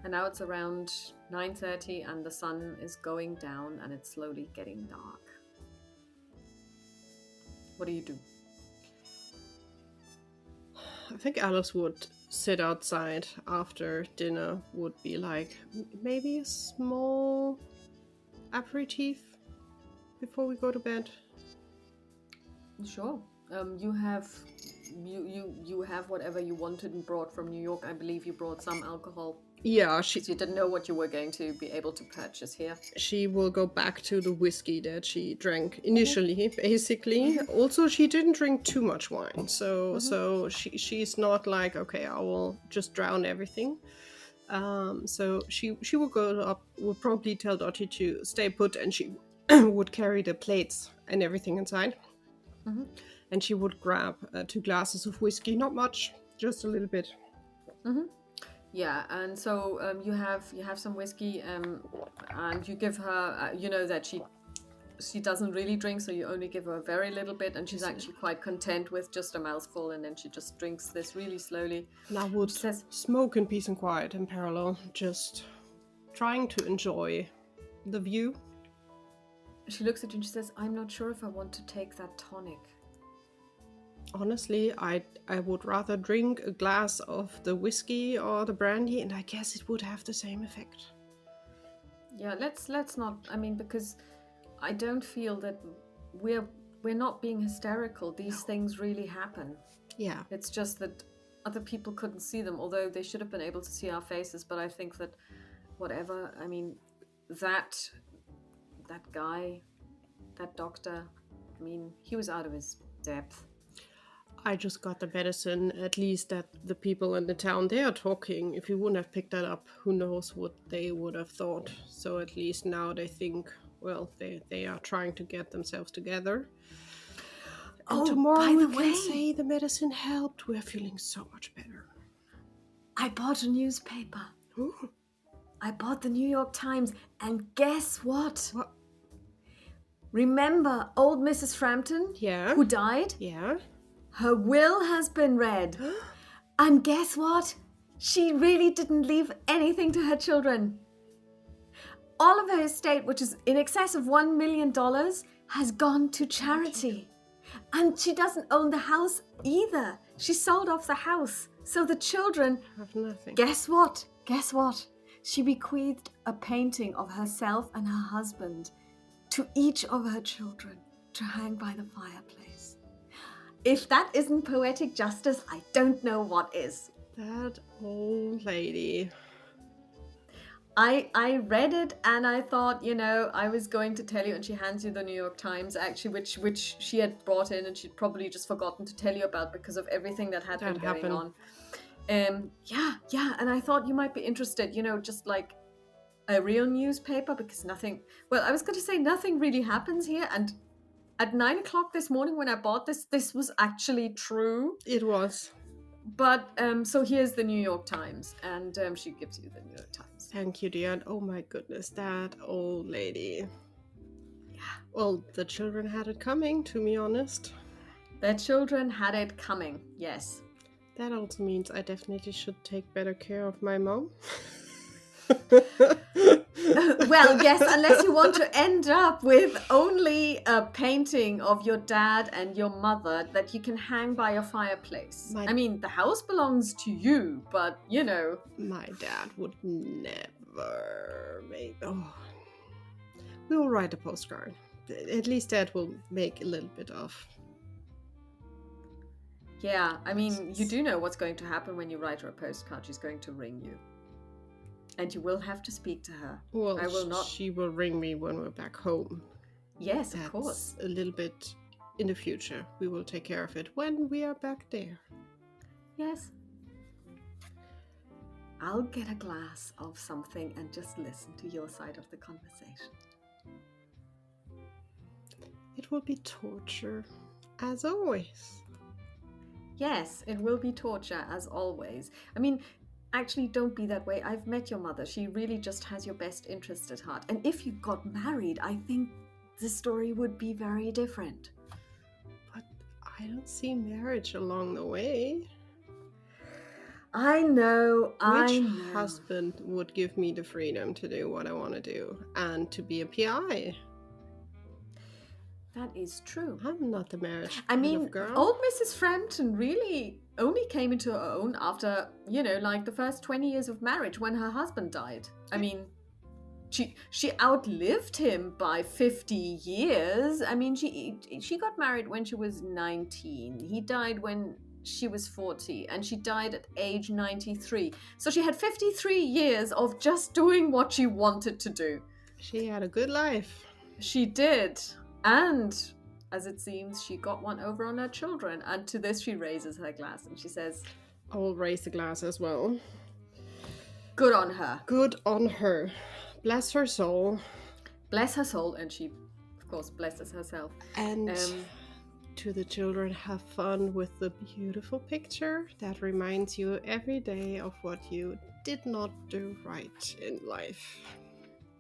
And now it's around 9:30, and the sun is going down, and it's slowly getting dark. What do you do? I think Alice would sit outside after dinner, would be like maybe a small aperitif before we go to bed. Sure. You have whatever you wanted and brought from New York. I believe you brought some alcohol. Yeah, You didn't know what you were going to be able to purchase here. She will go back to the whiskey that she drank initially, basically. Also, she didn't drink too much wine, so she's not like, okay, I will just drown everything. So she will go up, will probably tell Dottie to stay put, and she would carry the plates and everything inside. And she would grab 2 glasses of whiskey, not much, just a little bit. Yeah, and so you have some whiskey, and you give her. You know that she doesn't really drink, so you only give her a very little bit, and she's actually quite content with just a mouthful, and then she just drinks this really slowly. And I would smoke in peace and quiet in parallel, just trying to enjoy the view. She looks at you and she says, "I'm not sure if I want to take that tonic." Honestly, I would rather drink a glass of the whiskey or the brandy, and I guess it would have the same effect. Yeah, let's not. I mean, because I don't feel that we're not being hysterical. These things really happen. Yeah. It's just that other people couldn't see them, although they should have been able to see our faces. But I think that whatever. I mean, that guy, that doctor. I mean, he was out of his depth. I just got the medicine, at least that the people in the town, they are talking. If you wouldn't have picked that up, who knows what they would have thought. So at least now they think, well, they are trying to get themselves together. And tomorrow we can say the medicine helped. We're feeling so much better. I bought a newspaper. Ooh. I bought the New York Times, and guess what? What? Remember old Mrs. Frampton? Yeah. Who died? Yeah. Her will has been read. And guess what? She really didn't leave anything to her children. All of her estate, which is in excess of $1 million, has gone to charity. And she doesn't own the house either. She sold off the house. So the children have nothing. Guess what? Guess what? She bequeathed a painting of herself and her husband to each of her children to hang by the fireplace. If that isn't poetic justice, I don't know what is. That old lady. I read it and I thought, I was going to tell you, and she hands you the New York Times, actually, which she had brought in and she'd probably just forgotten to tell you about because of everything that had been going on. Yeah, and I thought you might be interested, just like a real newspaper, because nothing really happens here. And at 9 o'clock this morning when I bought this was actually true. It was. But so here's the New York Times, and she gives you the New York Times. Thank you, dear. And oh my goodness, that old lady. Yeah. Well, the children had it coming, to be honest. Their children had it coming, yes. That also means I definitely should take better care of my mom. Well, yes, unless you want to end up with only a painting of your dad and your mother that you can hang by your fireplace. I mean, the house belongs to you, but, My dad would never make... Oh. We will write a postcard. At least that will make a little bit of... Yeah, I mean, you do know what's going to happen when you write her a postcard. She's going to ring you. And you will have to speak to her. Well, I will not. She will ring me when we're back home. Yes, of course. A little bit in the future. We will take care of it when we are back there. Yes. I'll get a glass of something and just listen to your side of the conversation. It will be torture, as always. Yes, it will be torture as always. I mean, actually, don't be that way. I've met your mother. She really just has your best interest at heart. And if you got married, I think the story would be very different. But I don't see marriage along the way. I know, I Which know. husband would give me the freedom to do what I want to do and to be a PI? That is true. I'm not the marriage I kind of mean, girl. old Mrs. Frampton really only came into her own after, like the first 20 years of marriage when her husband died. I mean, she outlived him by 50 years. I mean, she got married when she was 19. He died when she was 40 and she died at age 93. So she had 53 years of just doing what she wanted to do. She had a good life. She did. And as it seems, she got one over on her children. And to this, she raises her glass and she says, I will raise the glass as well. good on her. Good on her. Bless her soul. Bless her soul. And she, of course, blesses herself. And to the children, have fun with the beautiful picture that reminds you every day of what you did not do right in life.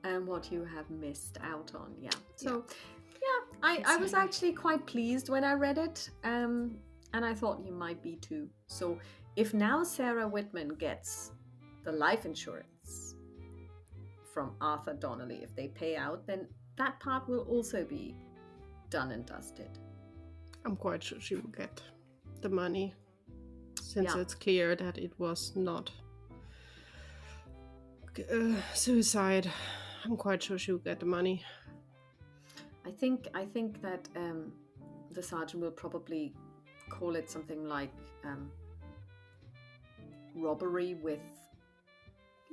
And what you have missed out on. Yeah. So, I was actually quite pleased when I read it. And I thought you might be too. So if now Sarah Whitman gets the life insurance from Arthur Donnelly, if they pay out, then that part will also be done and dusted. I'm quite sure she will get the money, since it's clear that it was not suicide. I'm quite sure she will get the money. I think that the sergeant will probably call it something like robbery with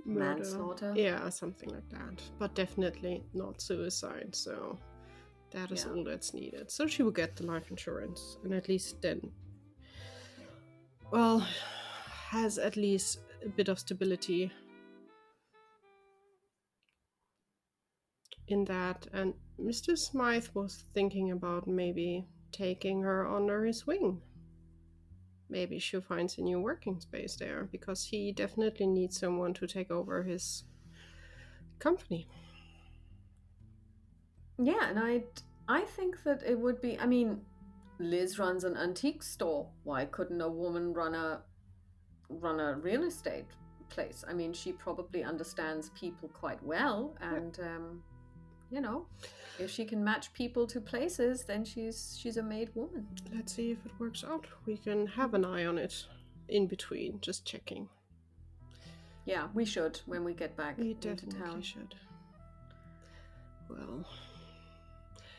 Murder. manslaughter. Yeah, something like that. But definitely not suicide, so that is all that's needed. So she will get the life insurance, and at least then, well, has at least a bit of stability in that. And Mr. Smythe was thinking about maybe taking her under his wing. Maybe she finds a new working space there, because he definitely needs someone to take over his company. Yeah, and I think that it would be. I mean, Liz runs an antique store. Why couldn't a woman run a real estate place? I mean, she probably understands people quite well, and if she can match people to places, then she's a made woman. Let's see if it works out. We can have an eye on it in between, just checking. Yeah, we should when we get back We into definitely town. should. Well.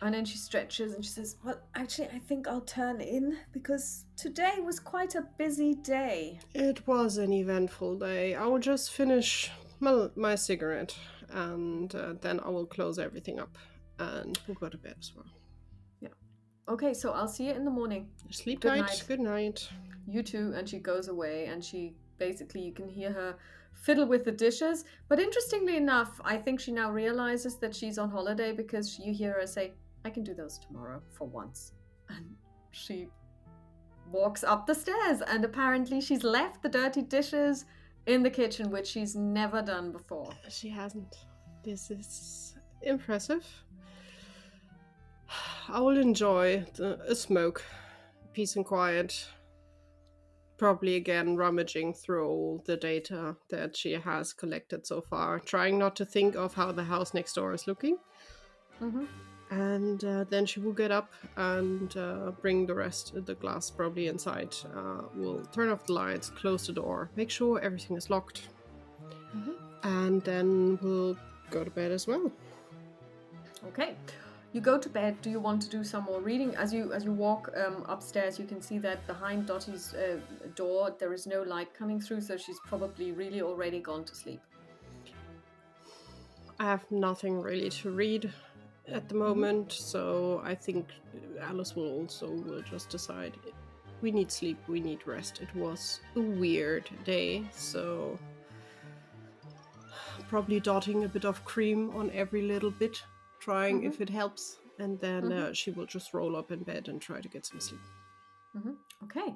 And then she stretches and she says, well, actually, I think I'll turn in because today was quite a busy day. It was an eventful day. I will just finish my cigarette, and then I will close everything up and we'll go to bed as well. Yeah. Okay, so I'll see you in the morning. Sleep Good tight. night. Good night. You too. And she goes away and she basically, you can hear her fiddle with the dishes. But interestingly enough, I think she now realizes that she's on holiday because you hear her say, I can do those tomorrow for once. And she walks up the stairs and apparently she's left the dirty dishes in the kitchen, which she's never done before. She hasn't. This is impressive. I will enjoy a smoke, peace and quiet. Probably again rummaging through all the data that she has collected so far, trying not to think of how the house next door is looking. Mm-hmm. And then she will get up and bring the rest of the glass probably inside. We'll turn off the lights, close the door, make sure everything is locked. Mm-hmm. And then we'll go to bed as well. Okay. You go to bed. Do you want to do some more reading? As you walk upstairs, you can see that behind Dottie's door there is no light coming through, so she's probably really already gone to sleep. I have nothing really to read at the moment, so I think Alice will just decide we need sleep, we need rest. It was a weird day, so probably dotting a bit of cream on every little bit, trying if it helps, and then she will just roll up in bed and try to get some sleep. Okay.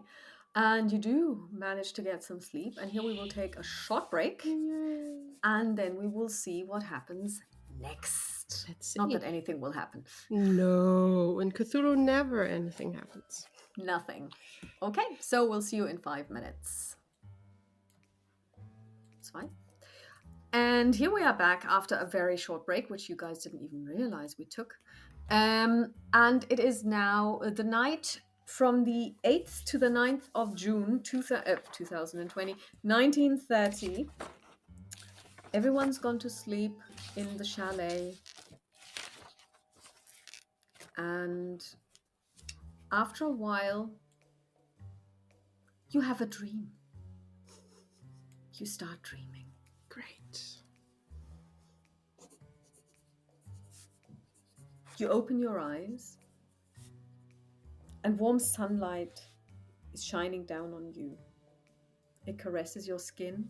And you do manage to get some sleep. And here we will take a short break. Yay. And then we will see what happens next. Let's Not see. that anything will happen. No, in Cthulhu never anything happens. Nothing. Okay, so we'll see you in 5 minutes. It's fine. And here we are back after a very short break, which you guys didn't even realize we took. And it is now the night from the 8th to the 9th of June 2020, 1930. Everyone's gone to sleep in the chalet. And after a while, you have a dream. You start dreaming. Great. You open your eyes, and warm sunlight is shining down on you. It caresses your skin.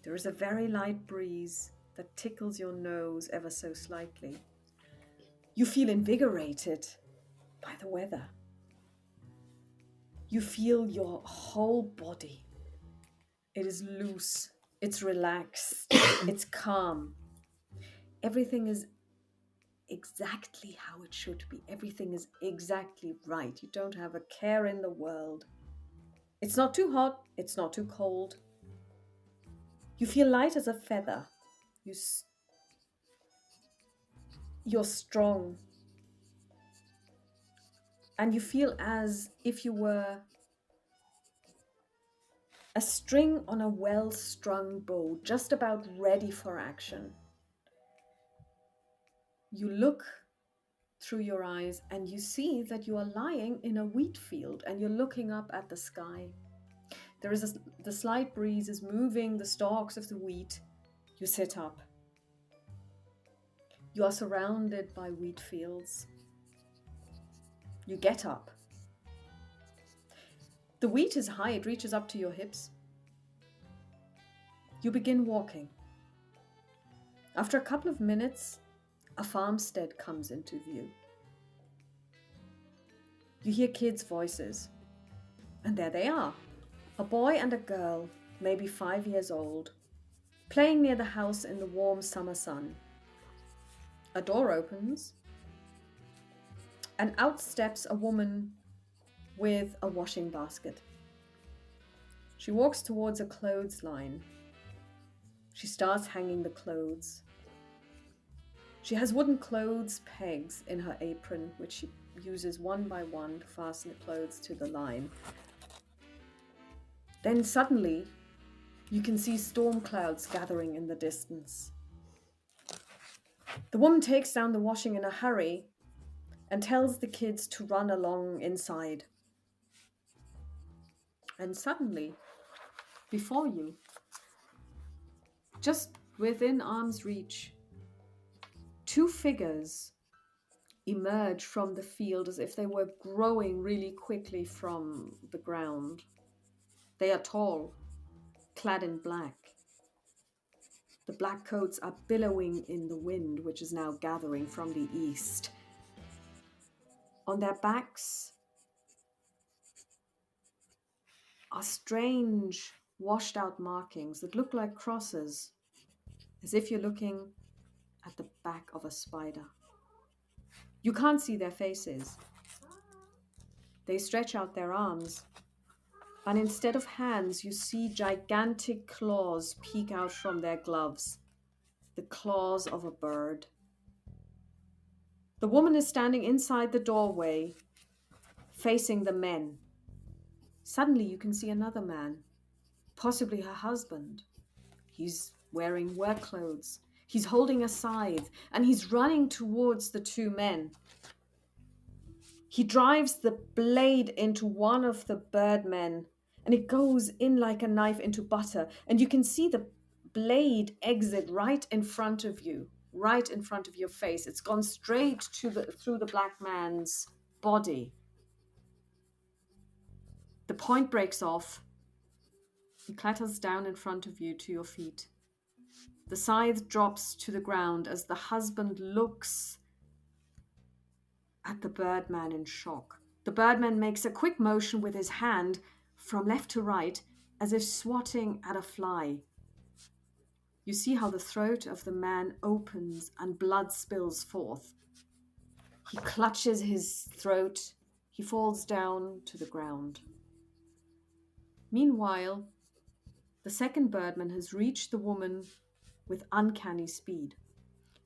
There is a very light breeze that tickles your nose ever so slightly. You feel invigorated by the weather. You feel your whole body. It is loose, it's relaxed, it's calm. Everything is exactly how it should be. Everything is exactly right. You don't have a care in the world. It's not too hot, it's not too cold. You feel light as a feather. You're strong. And you feel as if you were a string on a well-strung bow, just about ready for action. You look through your eyes and you see that you are lying in a wheat field and you're looking up at the sky. The slight breeze is moving the stalks of the wheat. You sit up. You are surrounded by wheat fields. You get up. The wheat is high, it reaches up to your hips. You begin walking. After a couple of minutes, a farmstead comes into view. You hear kids' voices, and there they are, a boy and a girl, maybe 5 years old, playing near the house in the warm summer sun. A door opens, and out steps a woman with a washing basket. She walks towards a clothesline. She starts hanging the clothes. She has wooden clothes pegs in her apron, which she uses one by one to fasten the clothes to the line. Then suddenly, you can see storm clouds gathering in the distance. The woman takes down the washing in a hurry and tells the kids to run along inside. And suddenly, before you, just within arm's reach, two figures emerge from the field as if they were growing really quickly from the ground. They are tall, clad in black. The black coats are billowing in the wind, which is now gathering from the east. On their backs are strange, washed-out markings that look like crosses, as if you're looking at the back of a spider. You can't see their faces. They stretch out their arms, and instead of hands, you see gigantic claws peek out from their gloves, the claws of a bird. The woman is standing inside the doorway, facing the men. Suddenly, you can see another man, possibly her husband. He's wearing work clothes. He's holding a scythe, and he's running towards the two men. He drives the blade into one of the birdmen, and it goes in like a knife into butter. And you can see the blade exit right in front of you, right in front of your face. It's gone straight through the black man's body. The point breaks off. He clatters down in front of you to your feet. The scythe drops to the ground as the husband looks at the birdman in shock. The birdman makes a quick motion with his hand from left to right, as if swatting at a fly. You see how the throat of the man opens and blood spills forth. He clutches his throat. He falls down to the ground. Meanwhile, the second birdman has reached the woman with uncanny speed.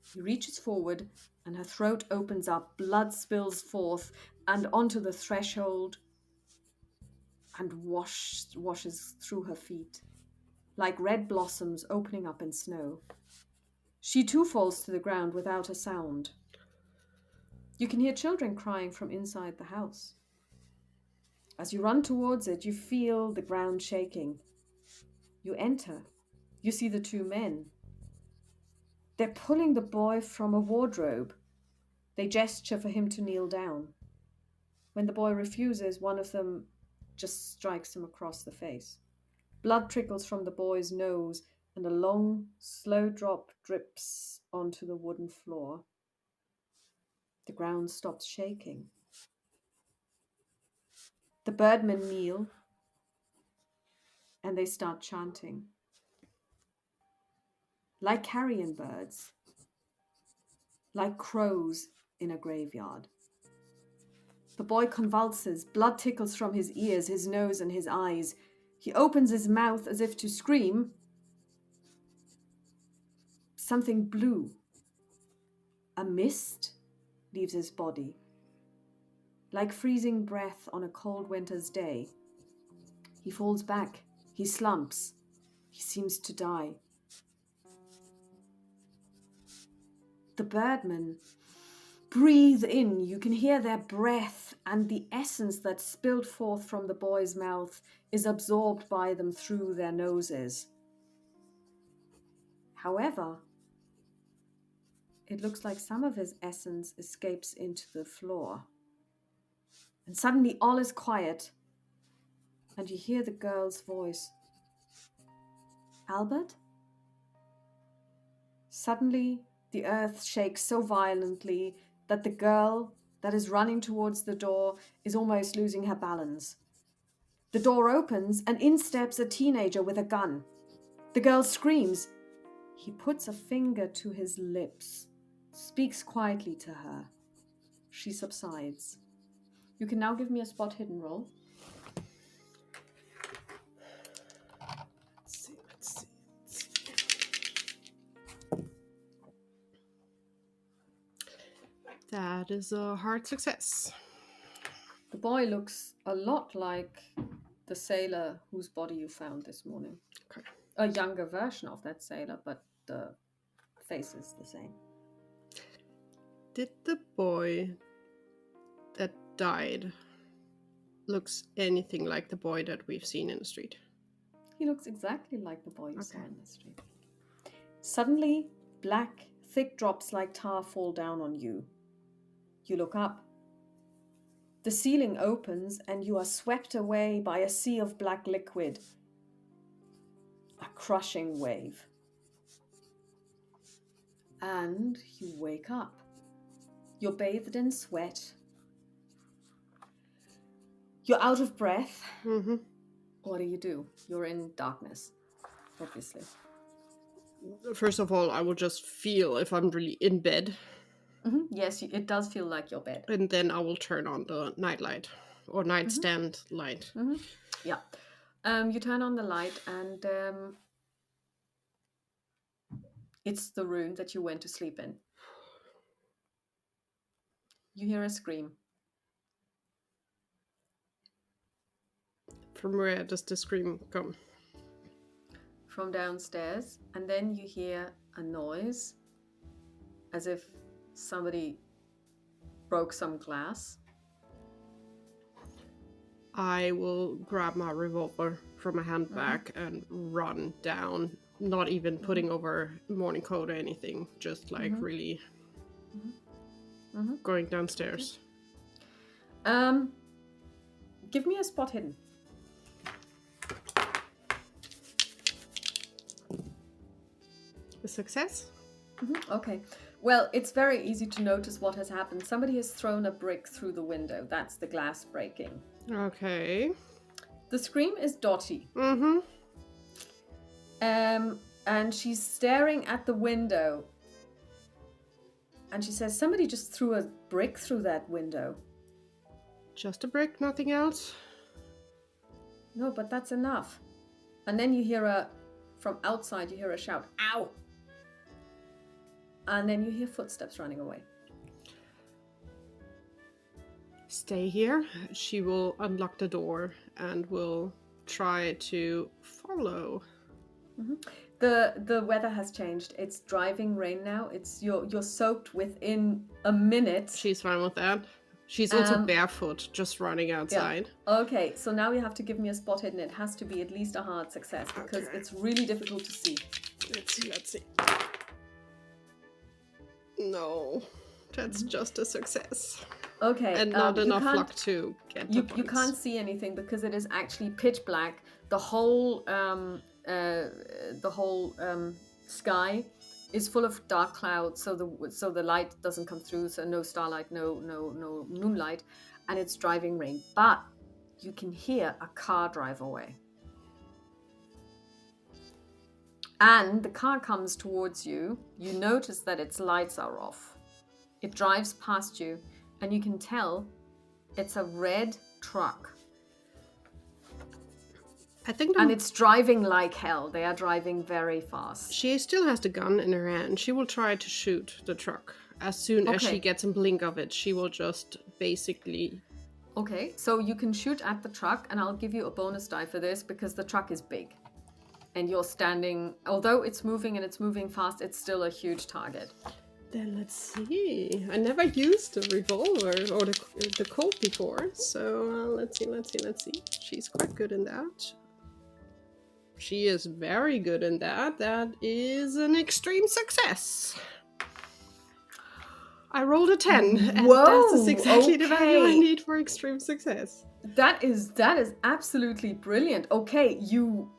He reaches forward and her throat opens up, blood spills forth and onto the threshold and washes through her feet, like red blossoms opening up in snow. She too falls to the ground without a sound. You can hear children crying from inside the house. As you run towards it, you feel the ground shaking. You enter. You see the two men. They're pulling the boy from a wardrobe. They gesture for him to kneel down. When the boy refuses, one of them just strikes him across the face. Blood trickles from the boy's nose, and a long, slow drop drips onto the wooden floor. The ground stops shaking. The birdmen kneel, and they start chanting. Like carrion birds, like crows in a graveyard. The boy convulses, blood tickles from his ears, his nose, and his eyes. He opens his mouth as if to scream. Something blue, a mist, leaves his body. Like freezing breath on a cold winter's day. He falls back, he slumps, he seems to die. The birdmen breathe in. You can hear their breath, and the essence that spilled forth from the boy's mouth is absorbed by them through their noses. However, it looks like some of his essence escapes into the floor. And suddenly all is quiet, and you hear the girl's voice. Albert? Suddenly, the earth shakes so violently that the girl that is running towards the door is almost losing her balance. The door opens, and in steps a teenager with a gun. The girl screams. He puts a finger to his lips, speaks quietly to her. She subsides. You can now give me a spot hidden roll. Let's see. That is a hard success. The boy looks a lot like the sailor whose body you found this morning. Okay. A younger version of that sailor, but the face is the same. Did the boy that died looks anything like the boy that we've seen in the street? He looks exactly like the boy you saw Okay. in the street. Suddenly, black, thick drops like tar fall down on you. You look up. The ceiling opens and you are swept away by a sea of black liquid. A crushing wave. And you wake up. You're bathed in sweat. You're out of breath. Mm-hmm. What do? You're in darkness, obviously. First of all, I will just feel if I'm really in bed. Mm-hmm. Yes, it does feel like your bed. And then I will turn on the nightlight or nightstand light. Mm-hmm. Yeah. You turn on the light and it's the room that you went to sleep in. You hear a scream. From where does the scream come? From downstairs, and then you hear a noise as if somebody broke some glass. I will grab my revolver from my handbag and run down, not even putting over morning coat or anything, just like really going downstairs. Give me a spot hidden. A success? Okay. Well, it's very easy to notice what has happened. Somebody has thrown a brick through the window. That's the glass breaking. Okay. The scream is Dottie. Mm-hmm. And she's staring at the window. And she says, somebody just threw a brick through that window. Just a brick, nothing else? No, but that's enough. And then you hear from outside, you hear a shout, ow! And then you hear footsteps running away. Stay here. She will unlock the door and will try to follow. Mm-hmm. The weather has changed. It's driving rain now. You're soaked within a minute. She's fine with that. She's also barefoot, just running outside. Yeah. Okay, so now you have to give me a spot hidden. It has to be at least a hard success because it's really difficult to see. Let's see. No, that's just a success. Okay. And not enough luck to get the points. You can't see anything because it is actually pitch black. The whole sky is full of dark clouds, so the light doesn't come through. So no starlight, no moonlight, and it's driving rain. But you can hear a car drive away, and the car comes towards you. You notice that its lights are off. It drives past you, and you can tell it's a red truck. I think and it's driving like hell. They are driving very fast. She still has the gun in her hand. She will try to shoot the truck. As soon as she gets a blink of it, she will just basically... Okay, so you can shoot at the truck, and I'll give you a bonus die for this, because the truck is big. And you're standing... Although it's moving and it's moving fast, it's still a huge target. Then let's see. I never used a revolver or the CoC before, so let's see. She's quite good in that. She is very good in that. That is an extreme success. I rolled a 10, and that's exactly the value I need for extreme success. That is absolutely brilliant. Okay, you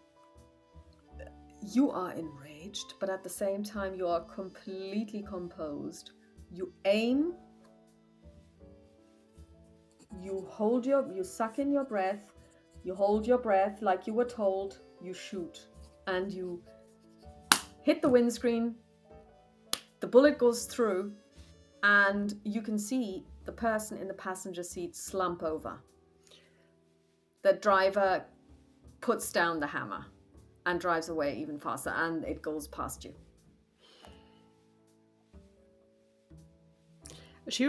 are enraged, but at the same time you are completely composed. You aim, you suck in your breath, you hold your breath like you were told, you shoot, and you hit the windscreen, the bullet goes through, and you can see the person in the passenger seat slump over. The driver puts down the hammer and drives away even faster, and it goes past you. She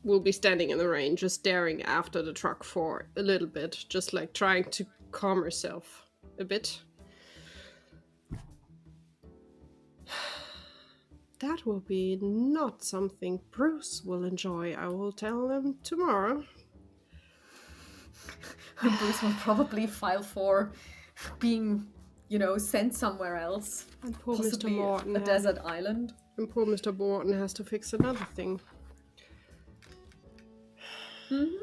will be standing in the rain, just staring after the truck for a little bit, just like trying to calm herself a bit. That will be not something Bruce will enjoy. I will tell him tomorrow. Bruce will probably file for being, sent somewhere else. And poor possibly Mr. Morton. A desert island. And poor Mr. Morton has to fix another thing. Mm-hmm.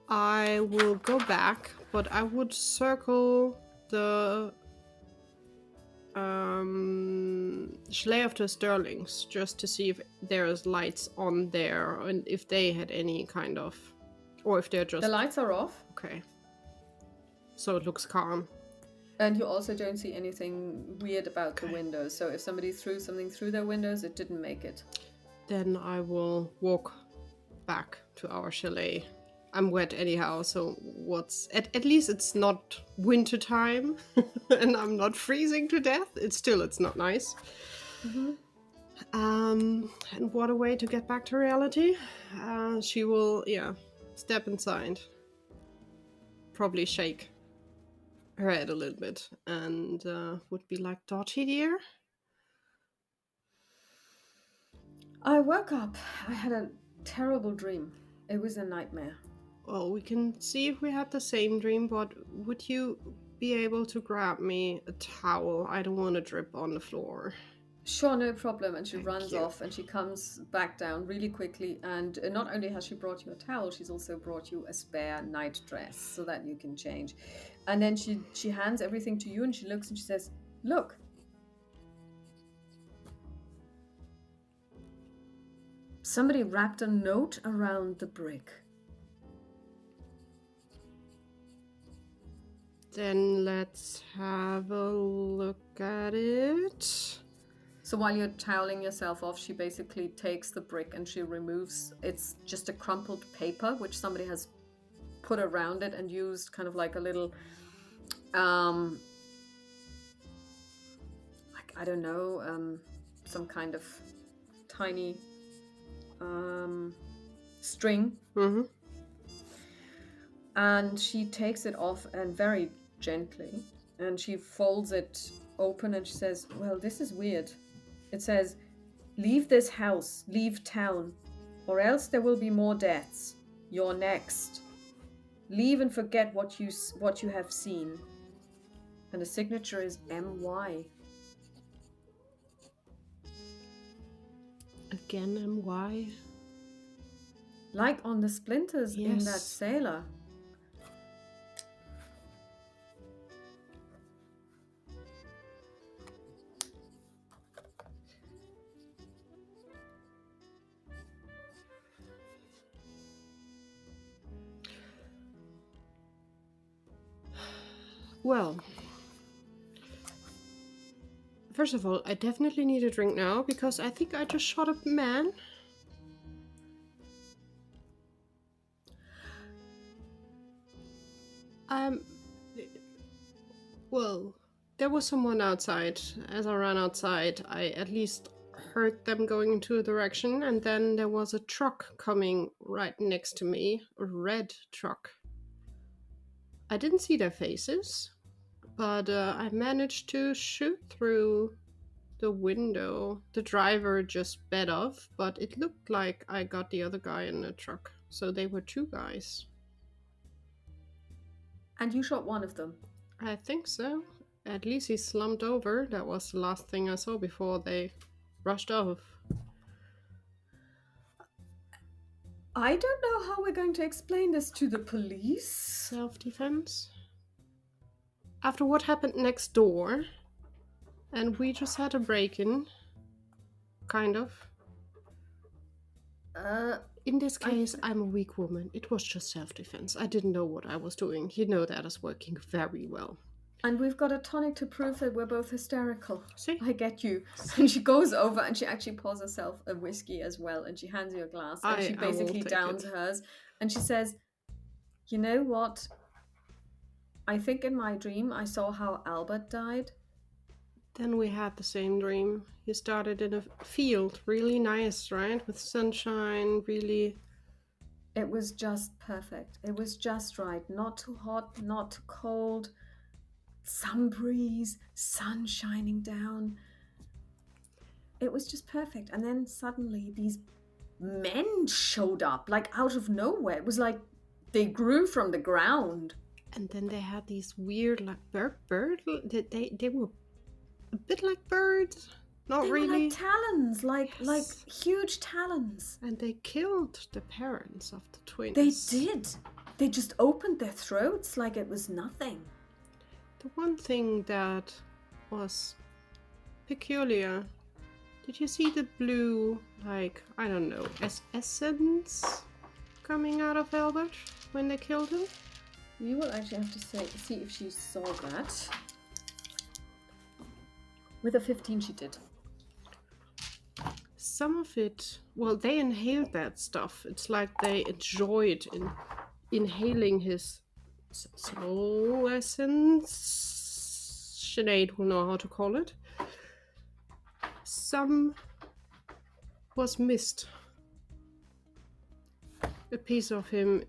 I will go back, but I would circle the Chalet of the Sterlings just to see if there's lights on there and if they had any kind of, or if they're just... The lights are off. Okay. So it looks calm. And you also don't see anything weird about the windows. So if somebody threw something through their windows, it didn't make it. Then I will walk back to our chalet. I'm wet anyhow, so at least it's not winter time and I'm not freezing to death. It's not nice. Mm-hmm. And what a way to get back to reality. She will, step inside. Probably shake her head a little bit and would be like, Dottie dear? I woke up. I had a terrible dream. It was a nightmare. Well, we can see if we had the same dream, but would you be able to grab me a towel? I don't want to drip on the floor. Sure, no problem. And she Thank runs you. off and she comes back down really quickly. And not only has she brought you a towel, she's also brought you a spare night dress so that you can change. And then she hands everything to you and she looks and she says, look. Somebody wrapped a note around the brick. Then let's have a look at it. So while you're toweling yourself off, she basically takes the brick and she removes, it's just a crumpled paper which somebody has put around it and used kind of like a little, like, I don't know, some kind of tiny string. Mm-hmm. And she takes it off and very gently, and she folds it open and she says, well, this is weird. It says, leave this house, leave town, or else there will be more deaths. You're next. Leave and forget what you have seen. And the signature is MY. Again, MY. Like on the splinters in that Yes. sailor. Well, first of all, I definitely need a drink now because I think I just shot a man. Well, there was someone outside. As I ran outside, I at least heard them going into a direction, and then there was a truck coming right next to me, a red truck. I didn't see their faces, but I managed to shoot through the window. The driver just sped off, but it looked like I got the other guy in the truck. So they were two guys. And you shot one of them. I think so. At least he slumped over. That was the last thing I saw before they rushed off. I don't know how we're going to explain this to the police. Self-defense? After what happened next door, and we just had a break-in, kind of. In this case, I'm a weak woman. It was just self-defense. I didn't know what I was doing. You know that is working very well. And we've got a tonic to prove that we're both hysterical. See? I get you. And she goes over and she actually pours herself a whiskey as well. And she hands you a glass. And she basically downs hers. And she says, you know what? I think in my dream I saw how Albert died. Then we had the same dream. He started in a field. Really nice, right? With sunshine, really... It was just perfect. It was just right. Not too hot, not too cold. Some breeze, sun shining down. It was just perfect. And then suddenly these men showed up, like out of nowhere. It was like they grew from the ground. And then they had these weird, like, bird. They were a bit like birds. Not really. They were like talons, like huge talons. And they killed the parents of the twins. They did. They just opened their throats like it was nothing. The one thing that was peculiar, did you see the blue, like, I don't know, essence coming out of Albert when they killed him? You will actually have to see if she saw that. With a 15 she did. Some of it, well, they inhaled that stuff. It's like they enjoyed inhaling his soul essence. Sinead will know how to call it. Some was missed. A piece of him,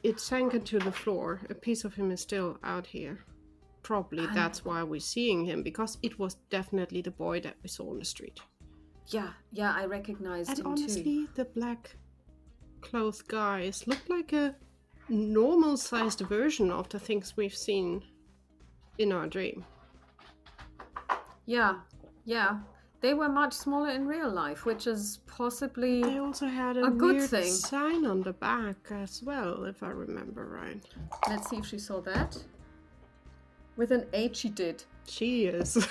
it sank into the floor. A piece of him is still out here. Probably that's why we're seeing him, because it was definitely the boy that we saw on the street. Yeah, I recognized him too. And honestly, the black clothed guys look like a normal-sized version of the things we've seen in our dream. Yeah. They were much smaller in real life, which is possibly They also had a good weird thing. sign on the back as well, if I remember right. Let's see if she saw that. With an 8 she did. She is.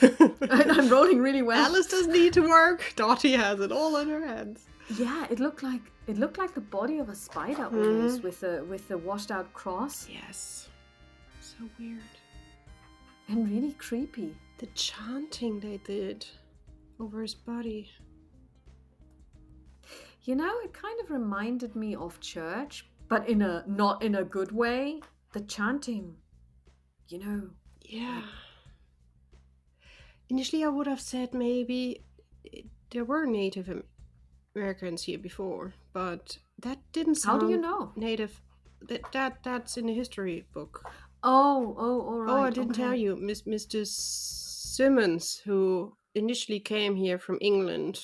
I'm rolling really well. Alice doesn't need to work. Dottie has it all in her hands. Yeah, it looked like the body of a spider almost, with the washed out cross, Yes. So weird. and really creepy. The chanting they did over his body. It kind of reminded me of church, but not in a good way. The chanting, you know. Yeah. Initially, I would have said maybe there were Native Americans here before, but that didn't How do you sound know? native. That's in the history book. All Oh, I right, didn't tell okay. you, Mr. Simmons, who initially came here from England,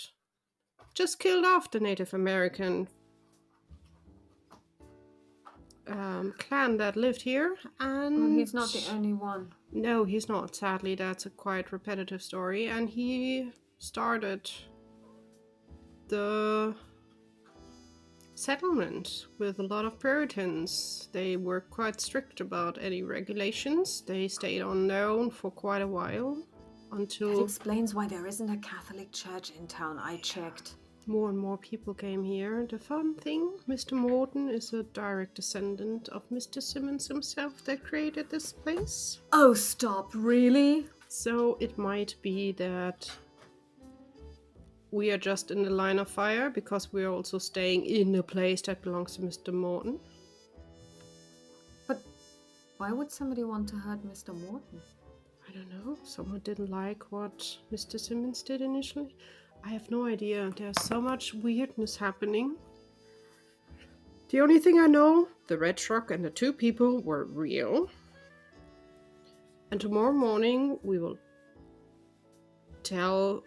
just killed off the Native American clan that lived here, Well, and he's not the only one. no, he's not. Sadly, that's a quite repetitive story, and he started the settlement with a lot of Puritans. They were quite strict about any regulations. They stayed on their own for quite a while That until explains why there isn't a Catholic church in town. I checked. more and more people came here. The fun thing, Mr. Morton is a direct descendant of Mr. Simmons himself that created this place. Oh, stop, really? So it might be that we are just in the line of fire because we are also staying in a place that belongs to Mr. Morton. But why would somebody want to hurt Mr. Morton? I don't know. Someone didn't like what Mr. Simmons did initially. I have no idea. There's so much weirdness happening. The only thing I know, the red truck and the two people were real. And tomorrow morning we will tell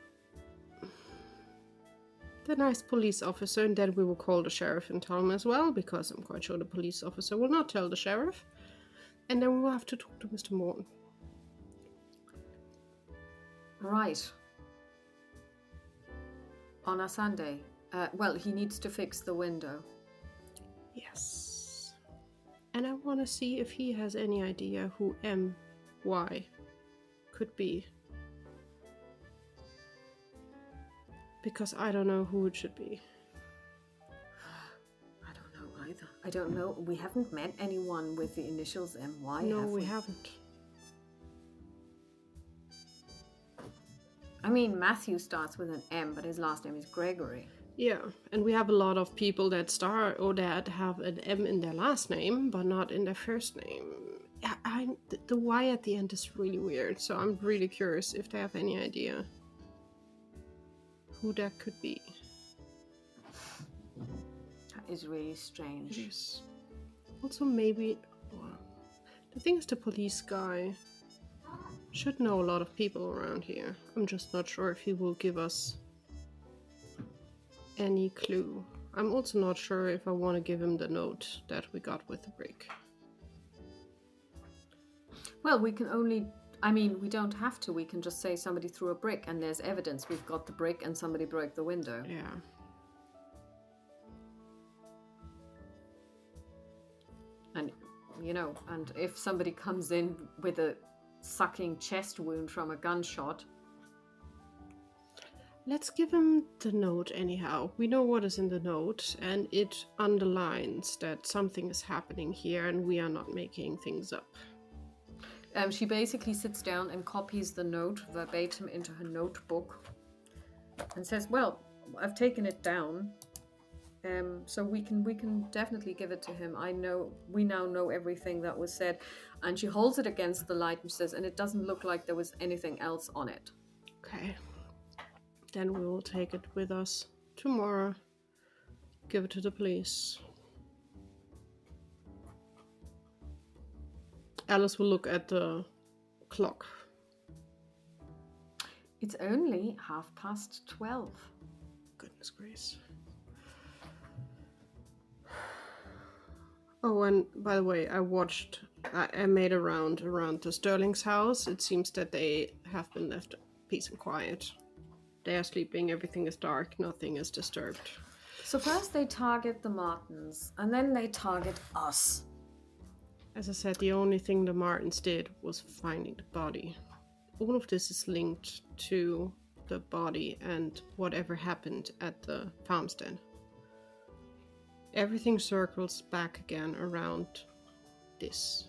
the nice police officer, and then we will call the sheriff and tell him as well, because I'm quite sure the police officer will not tell the sheriff. And then we will have to talk to Mr. Morton. Right. On a Sunday. Well, he needs to fix the window. Yes. And I want to see if he has any idea who M.Y. could be. Because I don't know who it should be. I don't know either. I don't know. We haven't met anyone with the initials MY, No, have we haven't. I mean, Matthew starts with an M, but his last name is Gregory. Yeah, and we have a lot of people that start or that have an M in their last name, but not in their first name. The Y at the end is really weird, so I'm really curious if they have any idea who that could be. That is really strange. Yes. Also, maybe. Well, the thing is, the police guy should know a lot of people around here. I'm just not sure if he will give us any clue. I'm also not sure if I want to give him the note that we got with the brick. Well, we don't have to. We can just say somebody threw a brick and there's evidence. We've got the brick and somebody broke the window. Yeah. And if somebody comes in with a sucking chest wound from a gunshot. Let's give him the note anyhow. We know what is in the note, and it underlines that something is happening here and we are not making things up. She basically sits down and copies the note verbatim into her notebook and says, well, I've taken it down. So we can definitely give it to him. We now know everything that was said. And she holds it against the light and says, and it doesn't look like there was anything else on it. Okay. Then we will take it with us tomorrow. Give it to the police. Alice will look at the clock. It's only 12:30. Goodness grace. Oh, and by the way, I made a round around the Sterling's house. It seems that they have been left peace and quiet. They are sleeping, everything is dark, nothing is disturbed. So first they target the Martins, and then they target us. As I said, the only thing the Martins did was finding the body. All of this is linked to the body and whatever happened at the farmstead. Everything circles back again around this.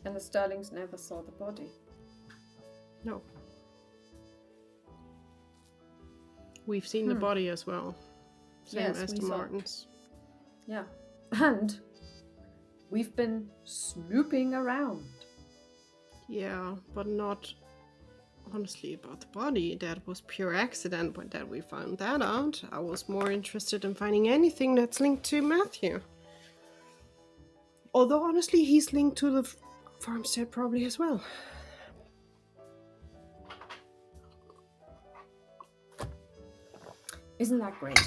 And the Sterlings never saw the body. No. We've seen the body as well. Same Yes, as we the saw. Martins. Yeah. And we've been snooping around. Yeah, but not honestly about the body. That was pure accident when that we found that out. I was more interested in finding anything that's linked to Matthew. Although honestly, he's linked to the farmstead probably as well. Isn't that great?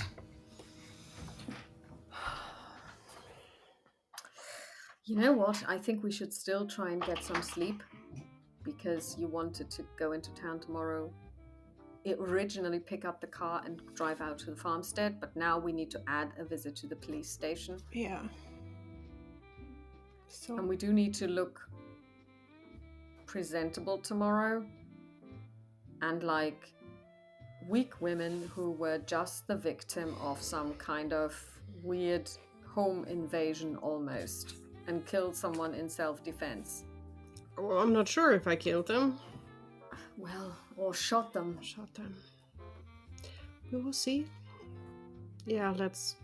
You know what? I think we should still try and get some sleep because you wanted to go into town tomorrow. Originally pick up the car and drive out to the farmstead, but now we need to add a visit to the police station. Yeah. So And we do need to look presentable tomorrow. And like weak women who were just the victim of some kind of weird home invasion almost and killed someone in self-defense. well, I'm not sure if I killed them. Well, or shot them. Shot them. We will see. Yeah, let's.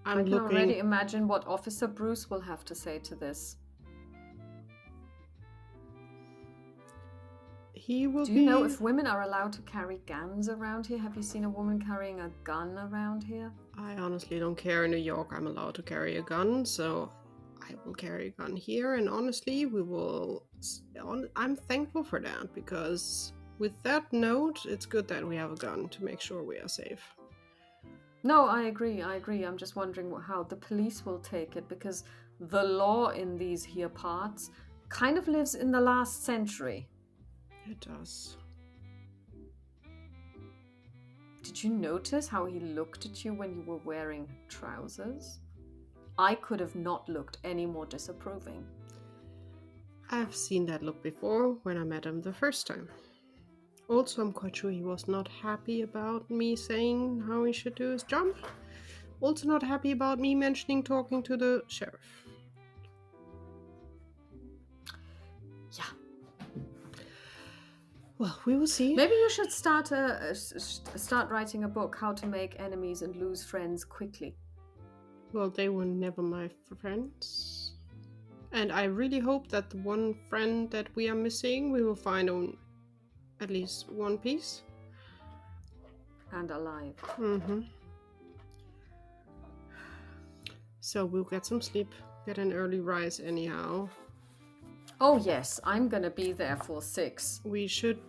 I can already imagine what Officer Bruce will have to say to this. He will Do you know if women are allowed to carry guns around here? Have you seen a woman carrying a gun around here? I honestly don't care. In New York, I'm allowed to carry a gun, so I will carry a gun here. And honestly, we will. I'm thankful for that because with that note, it's good that we have a gun to make sure we are safe. No, I agree. I'm just wondering how the police will take it because the law in these here parts kind of lives in the last century. It does. Did you notice how he looked at you when you were wearing trousers? I could have not looked any more disapproving. I've seen that look before when I met him the first time. Also, I'm quite sure he was not happy about me saying how he should do his job. Also not happy about me mentioning talking to the sheriff. Yeah. Well, we will see. Maybe you should start writing a book, How to Make Enemies and Lose Friends Quickly. Well, they were never my friends. And I really hope that the one friend that we are missing, we will find on at least one piece. And alive. Mm-hmm. So we'll get some sleep, get an early rise anyhow. Oh yes, I'm gonna be there for 6. We should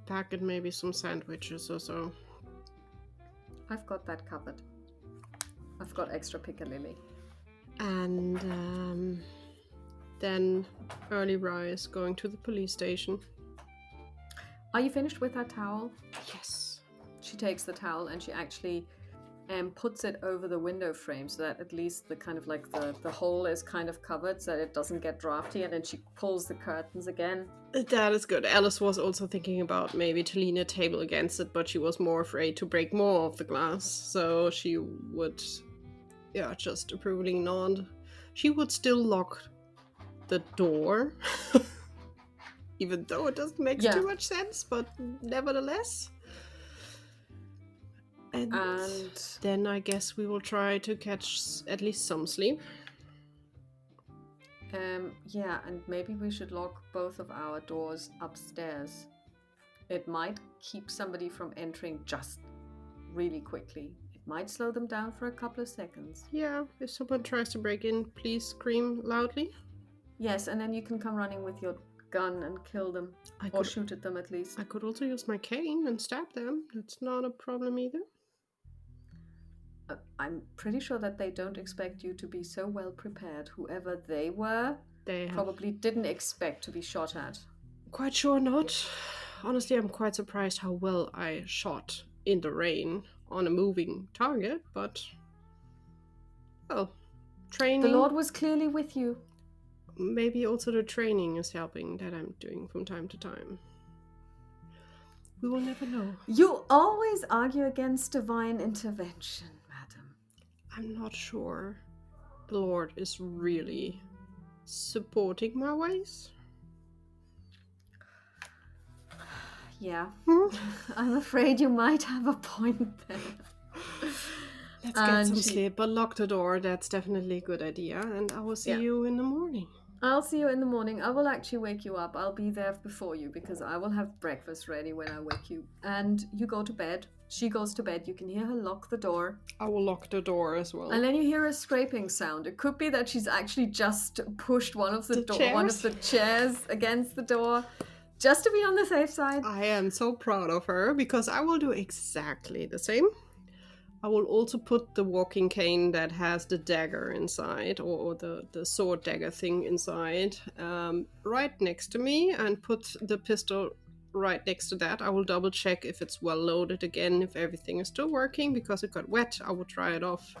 pack in maybe some sandwiches or so. I've got that covered. I've got extra piccalilli. And then early rise, going to the police station. Are you finished with that towel? Yes. She takes the towel and she actually puts it over the window frame so that at least the kind of like the hole is kind of covered so that it doesn't get drafty, and then she pulls the curtains again. That is good. Alice was also thinking about maybe to lean a table against it, but she was more afraid to break more of the glass, so she would, just approvingly nod. She would still lock the door, even though it doesn't make too much sense, but nevertheless. And then I guess we will try to catch at least some sleep. And maybe we should lock both of our doors upstairs. It might keep somebody from entering just really quickly. It might slow them down for a couple of seconds. Yeah, if someone tries to break in, please scream loudly. Yes, and then you can come running with your gun and kill them. Or shoot at them at least. I could also use my cane and stab them. That's not a problem either. I'm pretty sure that they don't expect you to be so well prepared. Whoever they were, probably didn't expect to be shot at. Quite sure not. Honestly, I'm quite surprised how well I shot in the rain on a moving target, but... well, training... The Lord was clearly with you. Maybe also the training is helping that I'm doing from time to time. We will never know. You always argue against divine intervention, madam. I'm not sure the Lord is really supporting my ways. Yeah, Hmm? I'm afraid you might have a point there. Let's get some sleep, but lock the door. That's definitely a good idea. And I will see you in the morning. I'll see you in the morning. I will actually wake you up. I'll be there before you because I will have breakfast ready when I wake you. And you go to bed. She goes to bed. You can hear her lock the door. I will lock the door as well. And then you hear a scraping sound. It could be that she's actually just pushed one of the chairs against the door. Just to be on the safe side. I am so proud of her because I will do exactly the same. I will also put the walking cane that has the dagger inside, or the sword dagger thing inside, right next to me, and put the pistol right next to that. I will double check if it's well loaded again, if everything is still working, because it got wet. I will try it off.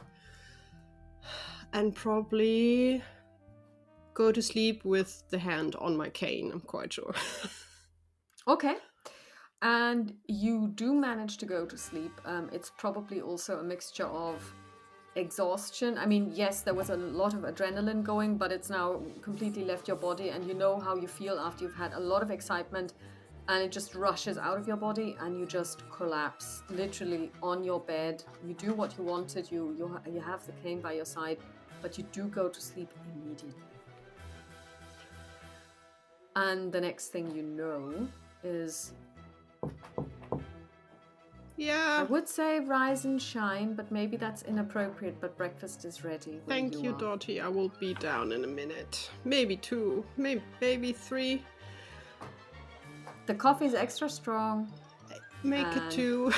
And probably go to sleep with the hand on my cane, I'm quite sure. Okay. And you do manage to go to sleep. It's probably also a mixture of exhaustion. I mean, yes, there was a lot of adrenaline going, but it's now completely left your body, and you know how you feel after you've had a lot of excitement and it just rushes out of your body and you just collapse literally on your bed. You do what you wanted. You have the cane by your side, but you do go to sleep immediately. And the next thing you know is... Yeah. I would say rise and shine, but maybe that's inappropriate, but breakfast is ready. Thank you, Dottie. I will be down in a minute. Maybe 2, maybe 3. The coffee's extra strong. Make it 2.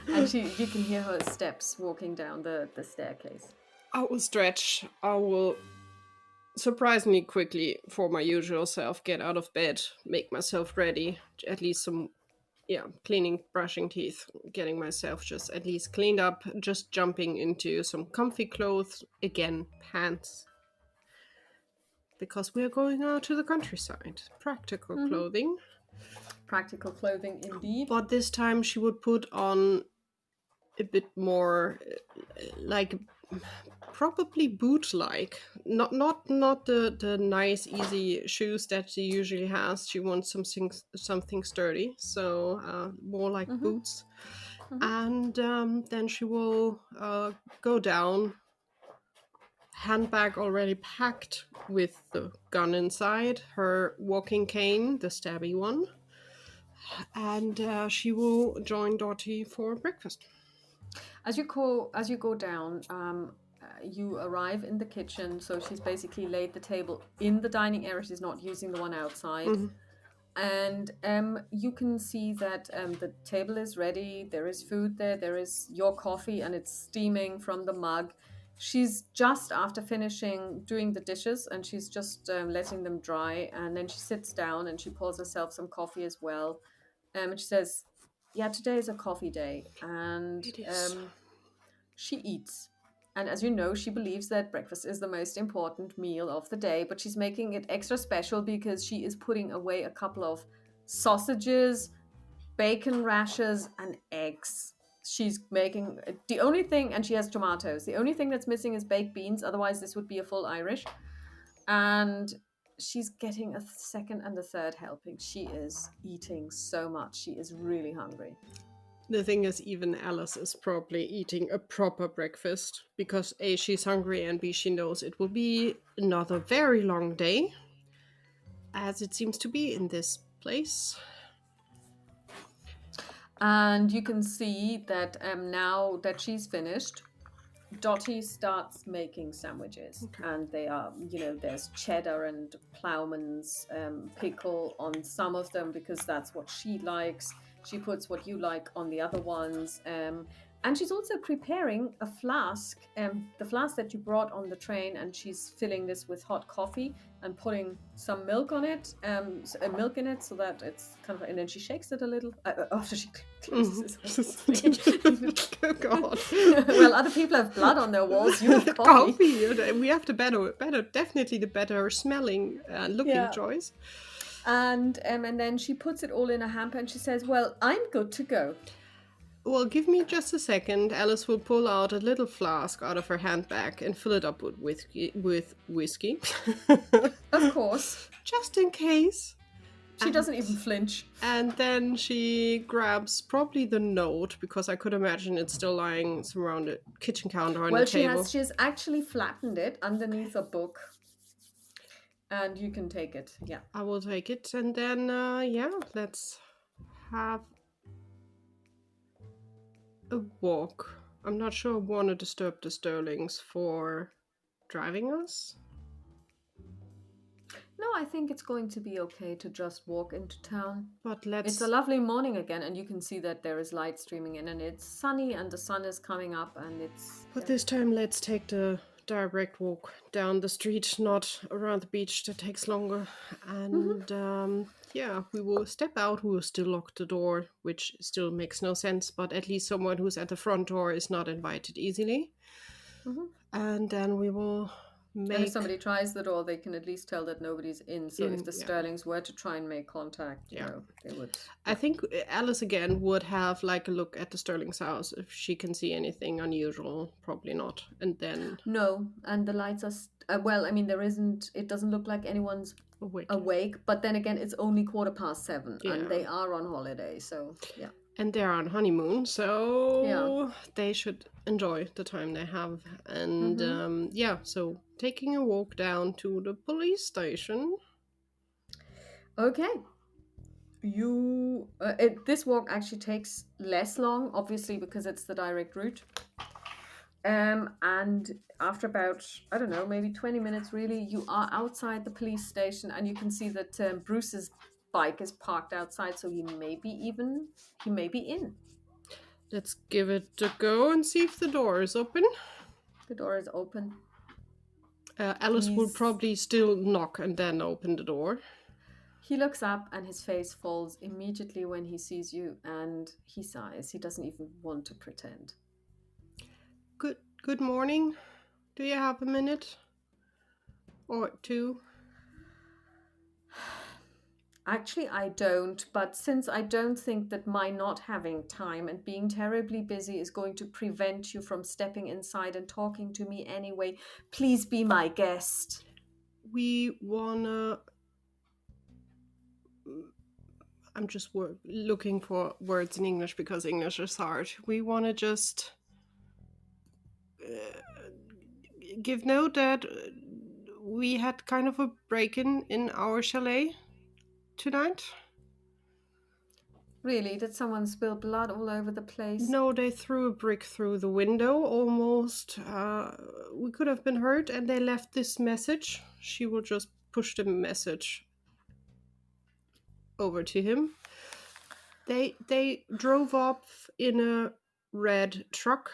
And you can hear her steps walking down the staircase. I will stretch. I will surprisingly quickly, for my usual self, get out of bed, make myself ready, at least some cleaning, brushing teeth, getting myself just at least cleaned up, just jumping into some comfy clothes, again, pants, because we're going out to the countryside. Practical clothing. Practical clothing indeed. But this time she would put on a bit more like probably boot-like, not the nice easy shoes that she usually has. She wants something sturdy, so more like boots. And then she will go down, handbag already packed with the gun inside, her walking cane, the stabby one, and she will join Dottie for breakfast. As you go down, you arrive in the kitchen. So she's basically laid the table in the dining area. She's not using the one outside. And you can see that the table is ready. There is food there. There is your coffee, and it's steaming from the mug. She's just after finishing doing the dishes, and she's just letting them dry. And then she sits down and she pours herself some coffee as well. And she says, yeah, today is a coffee day. And she eats. And as you know, she believes that breakfast is the most important meal of the day, but she's making it extra special because she is putting away a couple of sausages, bacon rashers, and eggs. She's making the only thing, and she has tomatoes. The only thing that's missing is baked beans. Otherwise, this would be a full Irish. And she's getting a second and a third helping. She is eating so much. She is really hungry. The thing is, even Alice is probably eating a proper breakfast because A, she's hungry, and B, she knows it will be another very long day, as it seems to be in this place. And you can see that now that she's finished, Dottie starts making sandwiches. And they are, there's cheddar and ploughman's pickle on some of them because that's what she likes. She puts what you like on the other ones. And she's also preparing a flask, the flask that you brought on the train, and she's filling this with hot coffee and putting some milk on it, milk in it, so that it's kind of, and then she shakes it a little after she closes it. Oh, God. Well, other people have blood on their walls. You have coffee. We have the better, definitely the better smelling, looking choice. And then she puts it all in a hamper and she says, "Well, I'm good to go." Well, give me just a second. Alice will pull out a little flask out of her handbag and fill it up with whiskey. Of course. Just in case. She doesn't even flinch. And then she grabs probably the note, because I could imagine it's still lying around the kitchen counter on Well, the table. she has actually flattened it underneath a book. And you can take it. Yeah. I will take it, and then let's have a walk. I'm not sure I want to disturb the Sterlings for driving us. No, I think it's going to be okay to just walk into town. But It's a lovely morning again, and you can see that there is light streaming in, and it's sunny, and the sun is coming up, and it's... But this time, let's take the direct walk down the street, not around the beach. That takes longer. And we will step out. We will still lock the door, which still makes no sense, but at least someone who's at the front door is not invited easily. And then we will And if somebody tries the door, they can at least tell that nobody's in. So if the Sterlings were to try and make contact, you know, they would. I think Alice again would have like a look at the Sterling's house if she can see anything unusual. Probably not. And then no, and the lights are well. I mean, there isn't. It doesn't look like anyone's awake. But then again, it's only 7:15, and they are on holiday. So yeah. And they're on honeymoon, so they should enjoy the time they have. And so taking a walk down to the police station. Okay. This walk actually takes less long, obviously, because it's the direct route. And after about, I don't know, maybe 20 minutes, really, you are outside the police station, and you can see that Bruce's bike is parked outside, so he may be in. Let's give it a go and see if the door is open. The door is open. Alice will probably still knock and then open the door. He looks up and his face falls immediately when he sees you, and he sighs. He doesn't even want to pretend. Good morning. Do you have a minute? Or two? Actually, I don't, but since I don't think that my not having time and being terribly busy is going to prevent you from stepping inside and talking to me anyway, please be my guest. We wanna... I'm just looking for words in English because English is hard. We wanna just give note that we had kind of a break-in in our chalet tonight. Really? Did someone spill blood all over the place? No, they threw a brick through the window almost. We could have been hurt, and they left this message. She will just push the message over to him. They drove off in a red truck,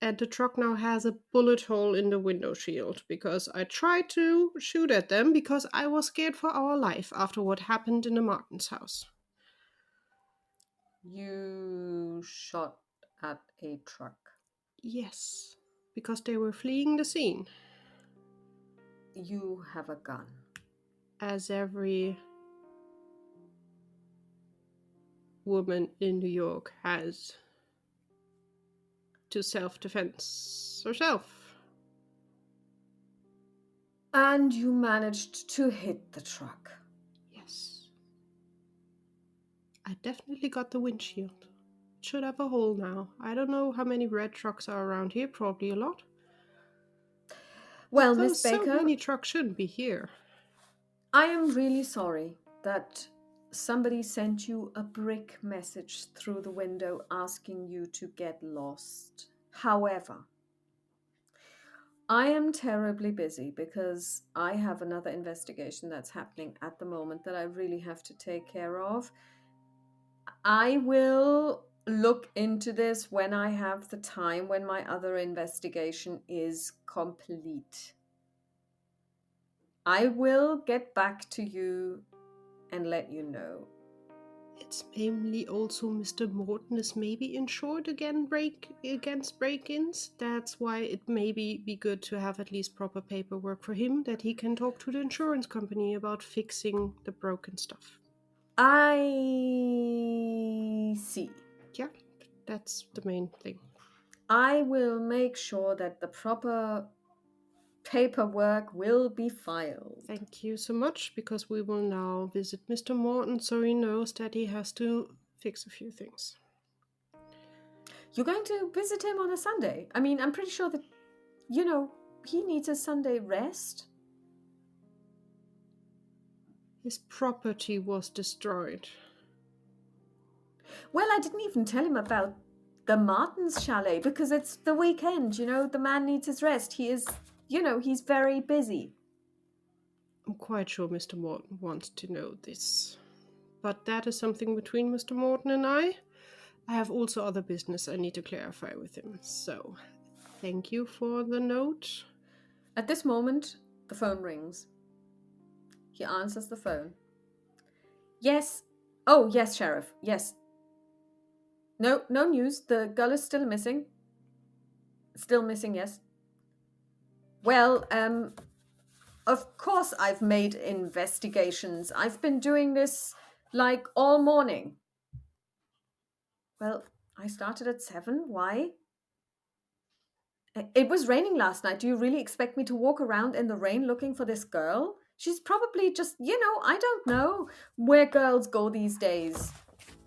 and the truck now has a bullet hole in the window shield because I tried to shoot at them because I was scared for our life after what happened in the Martin's house. You shot at a truck? Yes, because they were fleeing the scene. You have a gun? As every woman in New York has, to self-defense herself. And you managed to hit the truck? Yes. I definitely got the windshield. It should have a hole now. I don't know how many red trucks are around here, probably a lot. Well, Miss Baker... So many trucks shouldn't be here. I am really sorry that somebody sent you a brick message through the window asking you to get lost. However, I am terribly busy because I have another investigation that's happening at the moment that I really have to take care of. I will look into this when I have the time, when my other investigation is complete. I will get back to you and let you know. It's mainly also Mr. Morton is maybe insured against break-ins. That's why it maybe be good to have at least proper paperwork for him that he can talk to the insurance company about fixing the broken stuff. I see. Yeah, that's the main thing. I will make sure that the proper paperwork will be filed. Thank you so much, because we will now visit Mr. Morton so he knows that he has to fix a few things. You're going to visit him on a Sunday. I mean, I'm pretty sure that, he needs a Sunday rest. His property was destroyed. Well, I didn't even tell him about the Martins chalet because it's the weekend, the man needs his rest. He is, he's very busy. I'm quite sure Mr. Morton wants to know this. But that is something between Mr. Morton and I. I have also other business I need to clarify with him. So, thank you for the note. At this moment, the phone rings. He answers the phone. Yes. Oh, yes, Sheriff. Yes. No news. The girl is still missing. Still missing, yes. Well, of course I've made investigations. I've been doing this, all morning. Well, I started at 7. Why? It was raining last night. Do you really expect me to walk around in the rain looking for this girl? She's probably just, I don't know where girls go these days.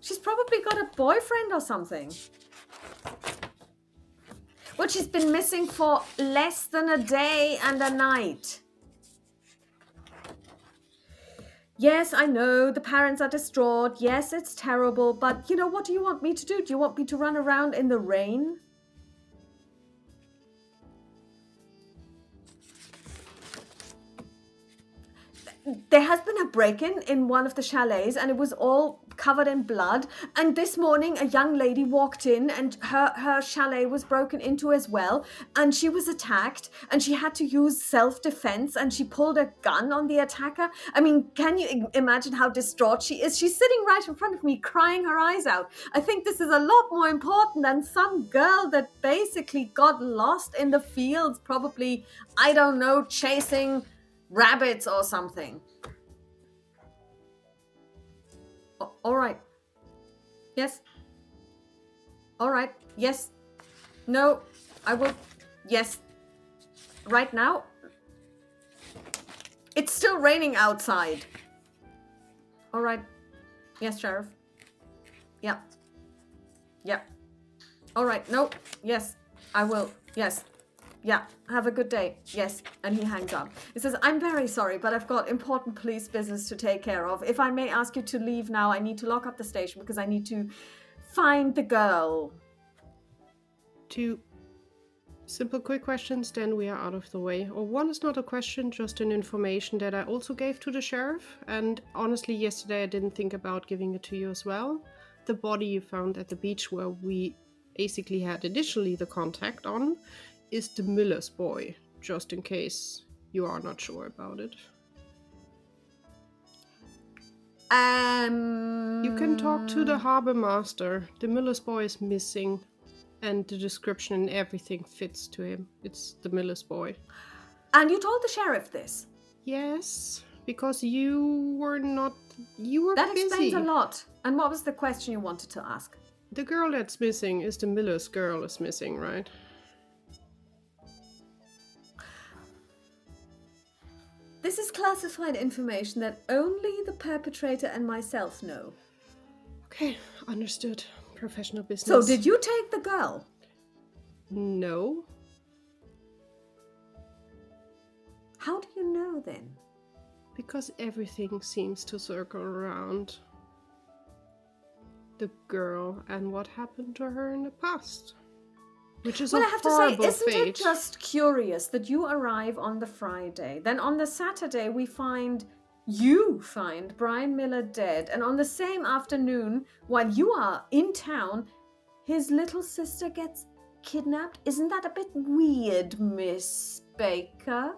She's probably got a boyfriend or something. Well, she's been missing for less than a day and a night. Yes, I know, the parents are distraught. Yes, it's terrible, but what do you want me to do? Do you want me to run around in the rain? There has been a break-in in one of the chalets and it was all covered in blood. And this morning a young lady walked in and her chalet was broken into as well. And she was attacked and she had to use self-defense and she pulled a gun on the attacker. I mean, can you imagine how distraught she is? She's sitting right in front of me crying her eyes out. I think this is a lot more important than some girl that basically got lost in the fields, probably, I don't know, chasing rabbits or something. All right. Yes. All right. Yes. No, I will. Yes. Right now? It's still raining outside. All right. Yes, Sheriff. Yeah. Yeah. All right. No. Yes, I will. Yes. Yeah, have a good day. Yes. And he hangs up. He says, I'm very sorry, but I've got important police business to take care of. If I may ask you to leave now, I need to lock up the station because I need to find the girl. 2 simple quick questions, then we are out of the way. Or one is not a question, just an information that I also gave to the sheriff. And honestly, yesterday I didn't think about giving it to you as well. The body you found at the beach where we basically had initially the contact on is the miller's boy, just in case you are not sure about it. You can talk to the harbor master. The miller's boy is missing, and the description and everything fits to him. It's the miller's boy. And you told the sheriff this? Yes, because you were busy. That explains a lot. And what was the question you wanted to ask? The girl that's missing is the miller's girl is missing, right? This is classified information that only the perpetrator and myself know. Okay, understood. Professional business. So did you take the girl? No. How do you know then? Because everything seems to circle around the girl and what happened to her in the past. Which is well, a I have to horrible say, isn't fate. it just curious that you arrive on the Friday, then on the Saturday you find Brian Miller dead, and on the same afternoon, while you are in town, his little sister gets kidnapped? Isn't that a bit weird, Miss Baker?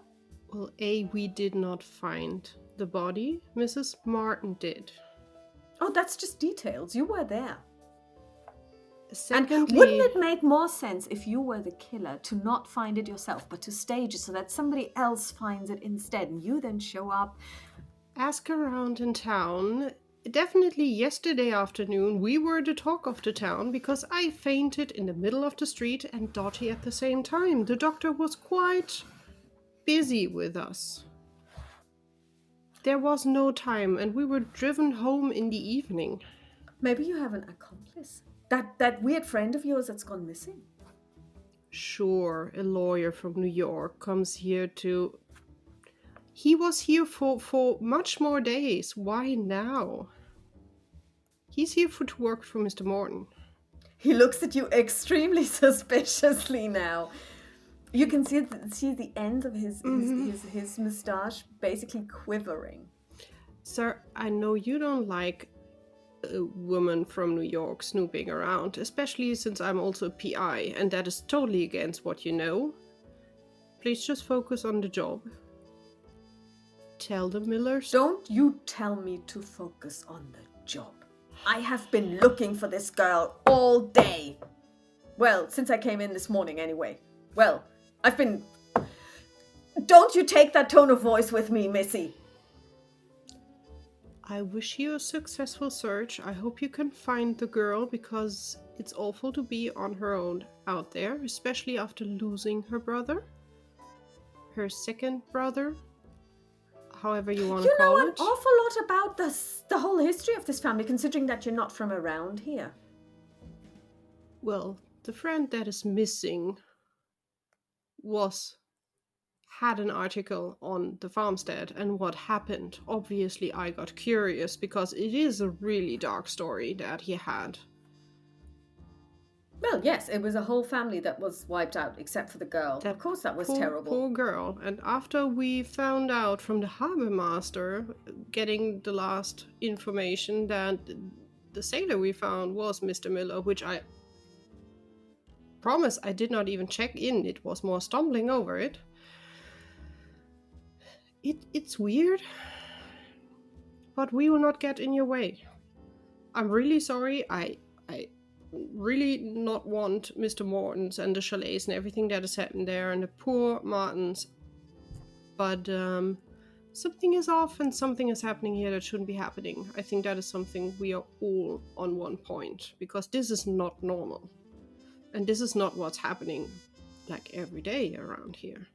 Well, we did not find the body. Mrs. Martin did. Oh, that's just details. You were there. And wouldn't Secondly, it make more sense if you were the killer to not find it yourself, but to stage it so that somebody else finds it instead, and you then show up? ask around in town. Definitely yesterday afternoon, we were the talk of the town because I fainted in the middle of the street and Dottie at the same time. The doctor was quite busy with us. There was no time, and we were driven home in the evening. Maybe you have an accomplice. That weird friend of yours that's gone missing. Sure, a lawyer from New York comes here to. He was here for much more days. Why now? He's here to work for Mr. Morton. He looks at you extremely suspiciously now. You can see the end of his moustache basically quivering. Sir, I know you don't like a woman from New York snooping around, especially since I'm also a PI, and that is totally against what you know. Please just focus on the job. Tell the Millers. Don't you tell me to focus on the job. I have been looking for this girl all day. Well, since I came in this morning anyway. Well, I've been... Don't you take that tone of voice with me, Missy. I wish you a successful search. I hope you can find the girl because it's awful to be on her own out there, especially after losing her brother. Her second brother. However you want to You call know an it. awful lot about the whole history of this family, considering that you're not from around here. Well, the friend that is missing had an article on the farmstead and what happened. Obviously, I got curious because it is a really dark story that he had. Well, yes, it was a whole family that was wiped out, except for the girl. Of course, that was terrible. Poor girl. And after we found out from the harbor master, getting the last information that the sailor we found was Mr. Miller, which I promise I did not even check in. It was more stumbling over it. It's weird, but we will not get in your way. I'm really sorry. I really not want Mr. Morton's and the chalets and everything that has happened there and the poor Martins. But something is off and something is happening here that shouldn't be happening. I think that is something we are all on one point because this is not normal. And this is not what's happening like every day around here.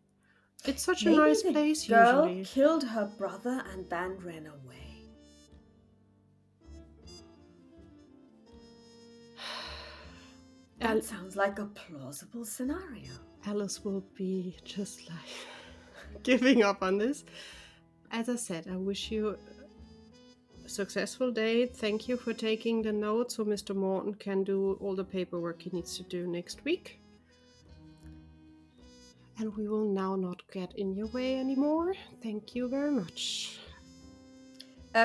It's such a nice place girl usually. Killed her brother and then ran away. That sounds like a plausible scenario. Alice will be just like giving up on this. As I said, I wish you a successful day. Thank you for taking the notes so Mr. Morton can do all the paperwork he needs to do next week. And we will now not get in your way anymore. Thank you very much.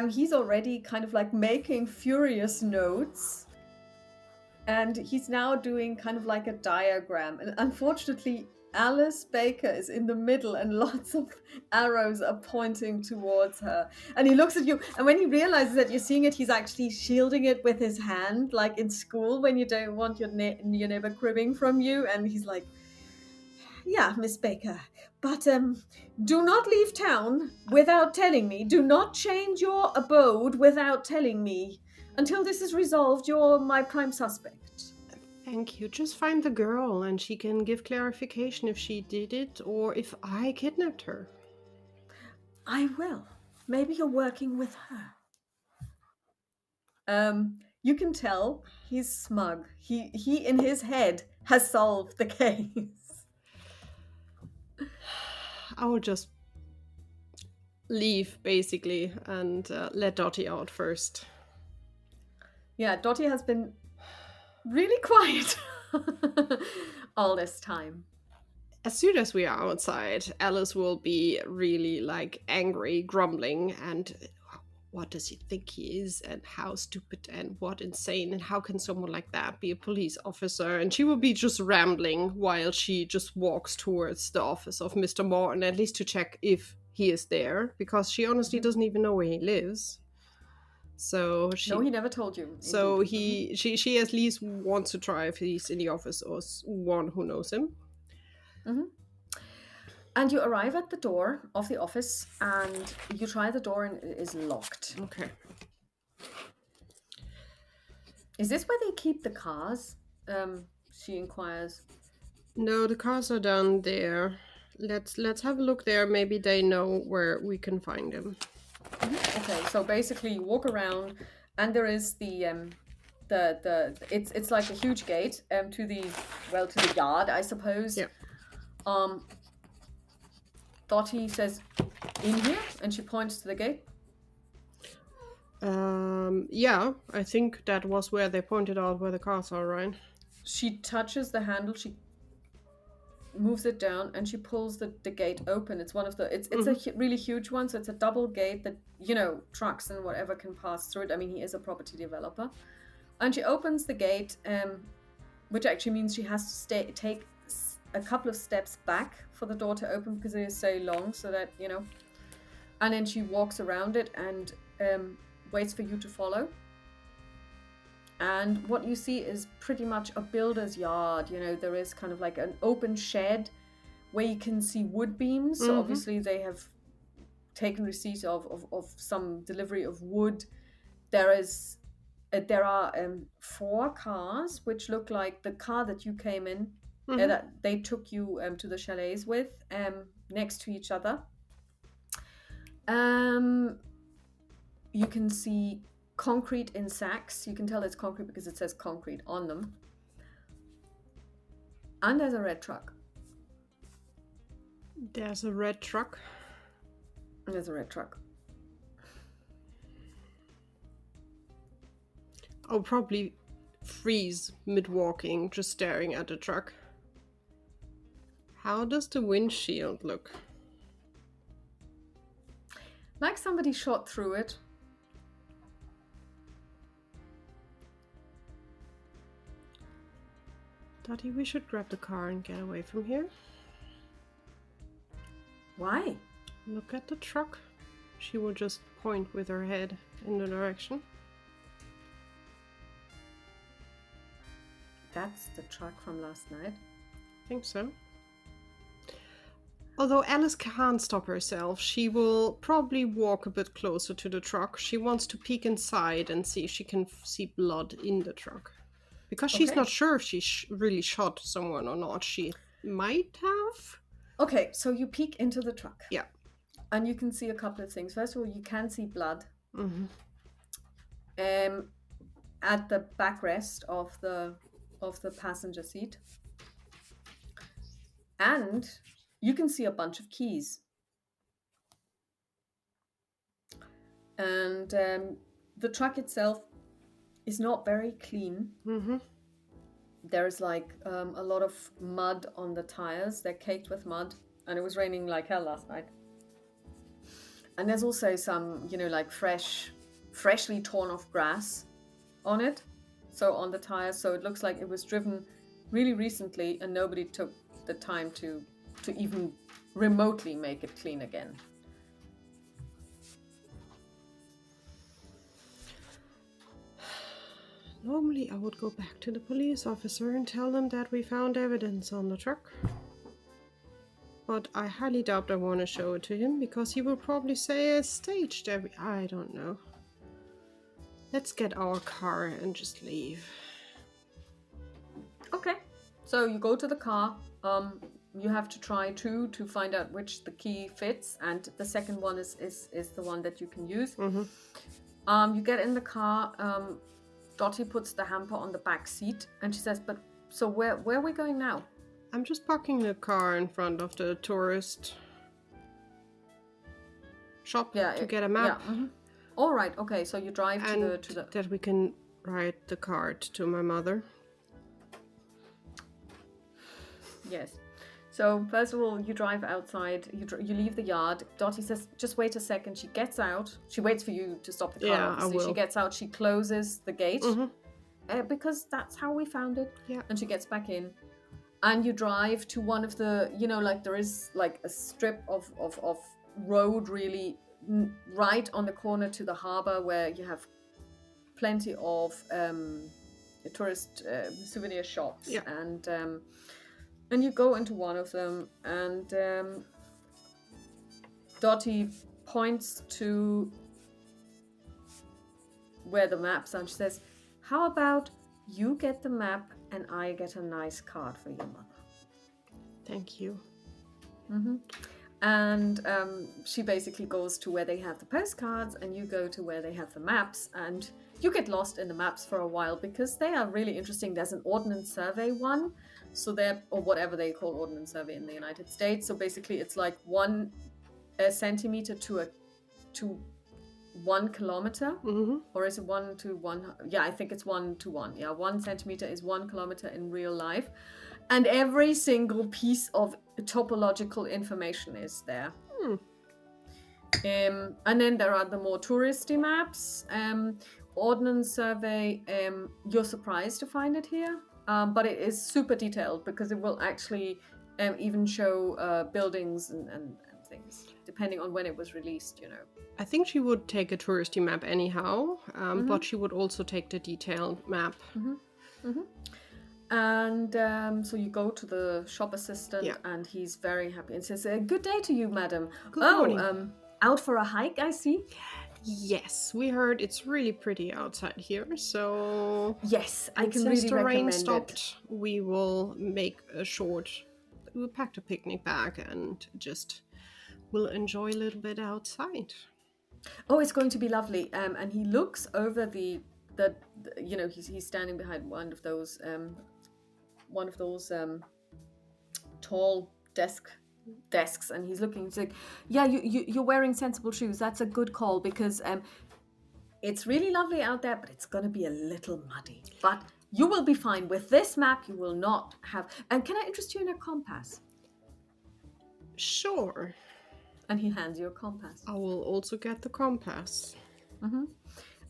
He's already kind of like making furious notes. And he's now doing kind of like a diagram. And unfortunately, Alice Baker is in the middle and lots of arrows are pointing towards her. And he looks at you, and when he realizes that you're seeing it, he's actually shielding it with his hand, like in school when you don't want your neighbor cribbing from you. And he's like, yeah, Miss Baker, but do not leave town without telling me. Do not change your abode without telling me. Until this is resolved, you're my prime suspect. Thank you. Just find the girl and she can give clarification if she did it or if I kidnapped her. I will. Maybe you're working with her. You can tell he's smug. He in his head has solved the case. I will just leave, basically, and let Dottie out first. Yeah, Dottie has been really quiet all this time. As soon as we are outside, Alice will be really, like, angry, grumbling, and what does he think he is, and how stupid, and what insane, and how can someone like that be a police officer? And she will be just rambling while she just walks towards the office of Mr. Morton, at least to check if he is there, because she honestly doesn't even know where he lives. So No, he never told you. so Indeed. she at least wants to try if he's in the office or one who knows him. Hmm. And you arrive at the door of the office, and you try the door, and it is locked. Okay. Is this where they keep the cars? She inquires. No, the cars are down there. Let's have a look there. Maybe they know where we can find them. Okay, so basically you walk around, and there is it's like a huge gate to the yard, I suppose. Yeah. Dottie says, "In here," and she points to the gate. Yeah, I think that was where they pointed out where the cars are, right? She touches the handle. She moves it down, and she pulls the gate open. It's one of the it's a really huge one, so it's a double gate that trucks and whatever can pass through it. I mean, he is a property developer, and she opens the gate, which actually means she has to take a couple of steps back for the door to open because it is so long, so that and then she walks around it and waits for you to follow. And what you see is pretty much a builder's yard. There is kind of like an open shed where you can see wood beams. So obviously they have taken receipt of some delivery of wood. There are 4 cars, which look like the car that you came in, that they took you to the chalets with, next to each other. You can see concrete in sacks. You can tell it's concrete because it says concrete on them. And there's a red truck. There's a red truck. There's a red truck. I'll probably freeze mid-walking, just staring at the truck. How does the windshield look? Like somebody shot through it. Dottie, we should grab the car and get away from here. Why? Look at the truck. She will just point with her head in the direction. That's the truck from last night. I think so. Although Alice can't stop herself, she will probably walk a bit closer to the truck. She wants to peek inside and see if she can see blood in the truck. Because she's not sure if she really shot someone or not. She might have. Okay, so you peek into the truck. Yeah. And you can see a couple of things. First of all, you can see blood. At the backrest of the passenger seat. And you can see a bunch of keys. And the truck itself is not very clean. There's like a lot of mud on the tires. They're caked with mud, and it was raining like hell last night. And there's also some, like freshly torn off grass on it, so on the tires. So it looks like it was driven really recently, and nobody took the time to even remotely make it clean again. Normally I would go back to the police officer and tell them that we found evidence on the truck. But I highly doubt I want to show it to him because he will probably say it's staged I don't know. Let's get our car and just leave. Okay. So you go to the car. You have to try 2 to find out which the key fits, and the second one is the one that you can use. You get in the car. Dottie puts the hamper on the back seat, and she says, "But so where are we going now?" I'm just parking the car in front of the tourist shop to get a map. Yeah. All right. Okay. So you drive and to the that we can ride the cart to my mother. Yes. So first of all, you drive outside. You leave the yard. Dottie says, "Just wait a second." She gets out. She waits for you to stop the car. Yeah, I will. She gets out. She closes the gate because that's how we found it. Yeah. And she gets back in, and you drive to one of the, like there is like a strip of road really right on the corner to the harbor where you have plenty of tourist souvenir shops, Yeah. and you go into one of them, and Dottie points to where the maps are, and she says, "How about you get the map and I get a nice card for your mother?" Thank you. Mm-hmm. And she basically goes to where they have the postcards, and you go to where they have the maps, and you get lost in the maps for a while because they are really interesting. There's an ordnance survey one, so they're, or whatever they call ordnance survey in the United States. So basically, it's like 1 centimeter to 1 kilometer, or is it 1 to 1? Yeah, I think it's 1 to 1. Yeah, 1 centimeter is 1 kilometer in real life. And every single piece of topological information is there. And then there are the more touristy maps. Ordnance survey, you're surprised to find it here, but it is super detailed because it will actually even show buildings and things, depending on when it was released, you know. I think she would take a touristy map anyhow, but she would also take the detailed map. And so you go to the shop assistant, and he's very happy and says, "Good day to you, madam. Good morning. Out for a hike, I see." Yes, we heard it's really pretty outside here, so... Yes, I can since really the rain recommend stopped, we will make a short... We packed a picnic bag and just will enjoy a little bit outside. Oh, it's going to be lovely. And he looks over the you know, he's standing behind one of those tall desks, and he's looking. He's like, "Yeah, you're wearing sensible shoes. That's a good call because it's really lovely out there, but it's going to be a little muddy. But you will be fine with this map. You will not have. And can I interest you in a compass?" Sure. And he hands you a compass. I will also get the compass.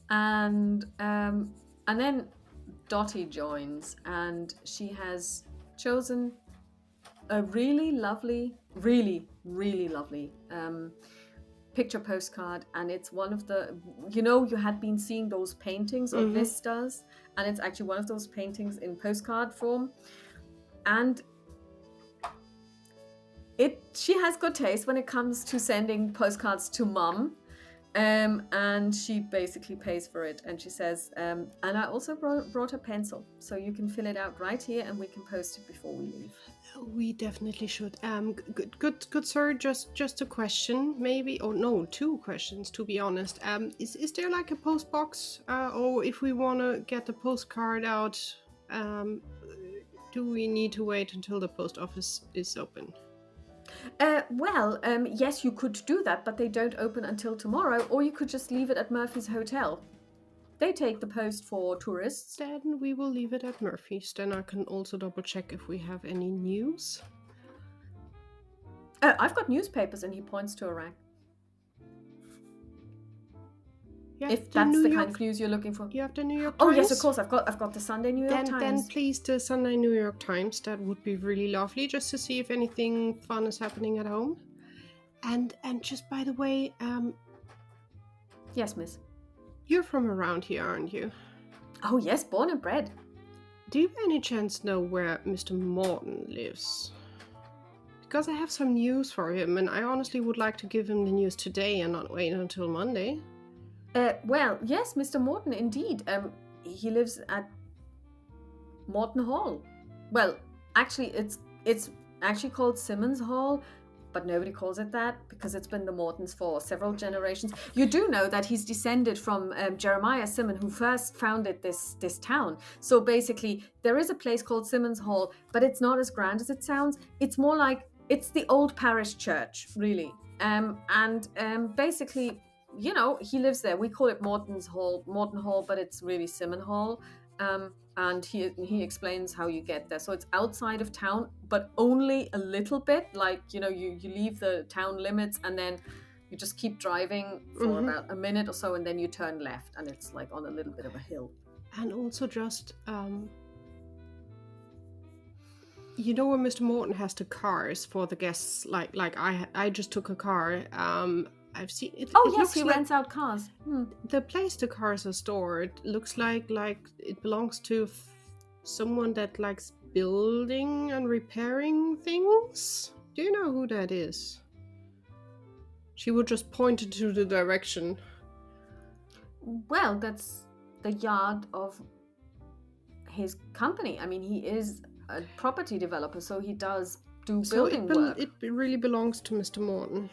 And then Dottie joins, and she has chosen a really lovely picture postcard, and it's one of the, you know, you had been seeing those paintings of vistas, and it's actually one of those paintings in postcard form, and she has good taste when it comes to sending postcards to mum. And she basically pays for it, and she says, and I also brought a pencil, so you can fill it out right here, and we can post it before we leave. We definitely should. Good sir. Just a question, maybe. Oh no, 2 questions to be honest. Is there like a post box, or if we want to get the postcard out, do we need to wait until the post office is open? Yes, you could do that, but they don't open until tomorrow, or you could just leave it at Murphy's Hotel. They take the post for tourists. Then we will leave it at Murphy's. Then I can also double check if we have any news. I've got newspapers, and he points to a rack. Yeah, if that's the kind of news you're looking for. You have the New York Times? Times? Oh yes, of course. I've got the Sunday New York Times. Then please the Sunday New York Times. That would be really lovely, just to see if anything fun is happening at home. And just by the way, yes, miss. You're from around here, aren't you? Oh yes, born and bred. Do you by any chance know where Mr. Morton lives? Because I have some news for him, and I honestly would like to give him the news today and not wait until Monday. Well, yes, Mr. Morton, indeed. He lives at Morton Hall. Well, actually, it's actually called Simmons Hall, but nobody calls it that because it's been the Mortons for several generations. You do know that he's descended from Jeremiah Simmon, who first founded this town. So basically, there is a place called Simmons Hall, but it's not as grand as it sounds. It's more like, it's the old parish church, really. Basically, you know, he lives there. We call it Morton Hall, but it's really Simmon Hall. And he explains how you get there. So it's outside of town, but only a little bit. Like, you know, you leave the town limits, and then you just keep driving for about a minute or so, and then you turn left, and it's like on a little bit of a hill. And also just, you know, when Mr. Morton has the cars for the guests, like I just took a car, I've seen it. Oh, It yes, looks he like rents out cars. the place the cars are stored looks like it belongs to someone that likes building and repairing things. Do you know who that is? She would just point into the direction. Well, that's the yard of his company. I mean, he is a property developer, so he does do So building work. it really belongs to Mr. Morton.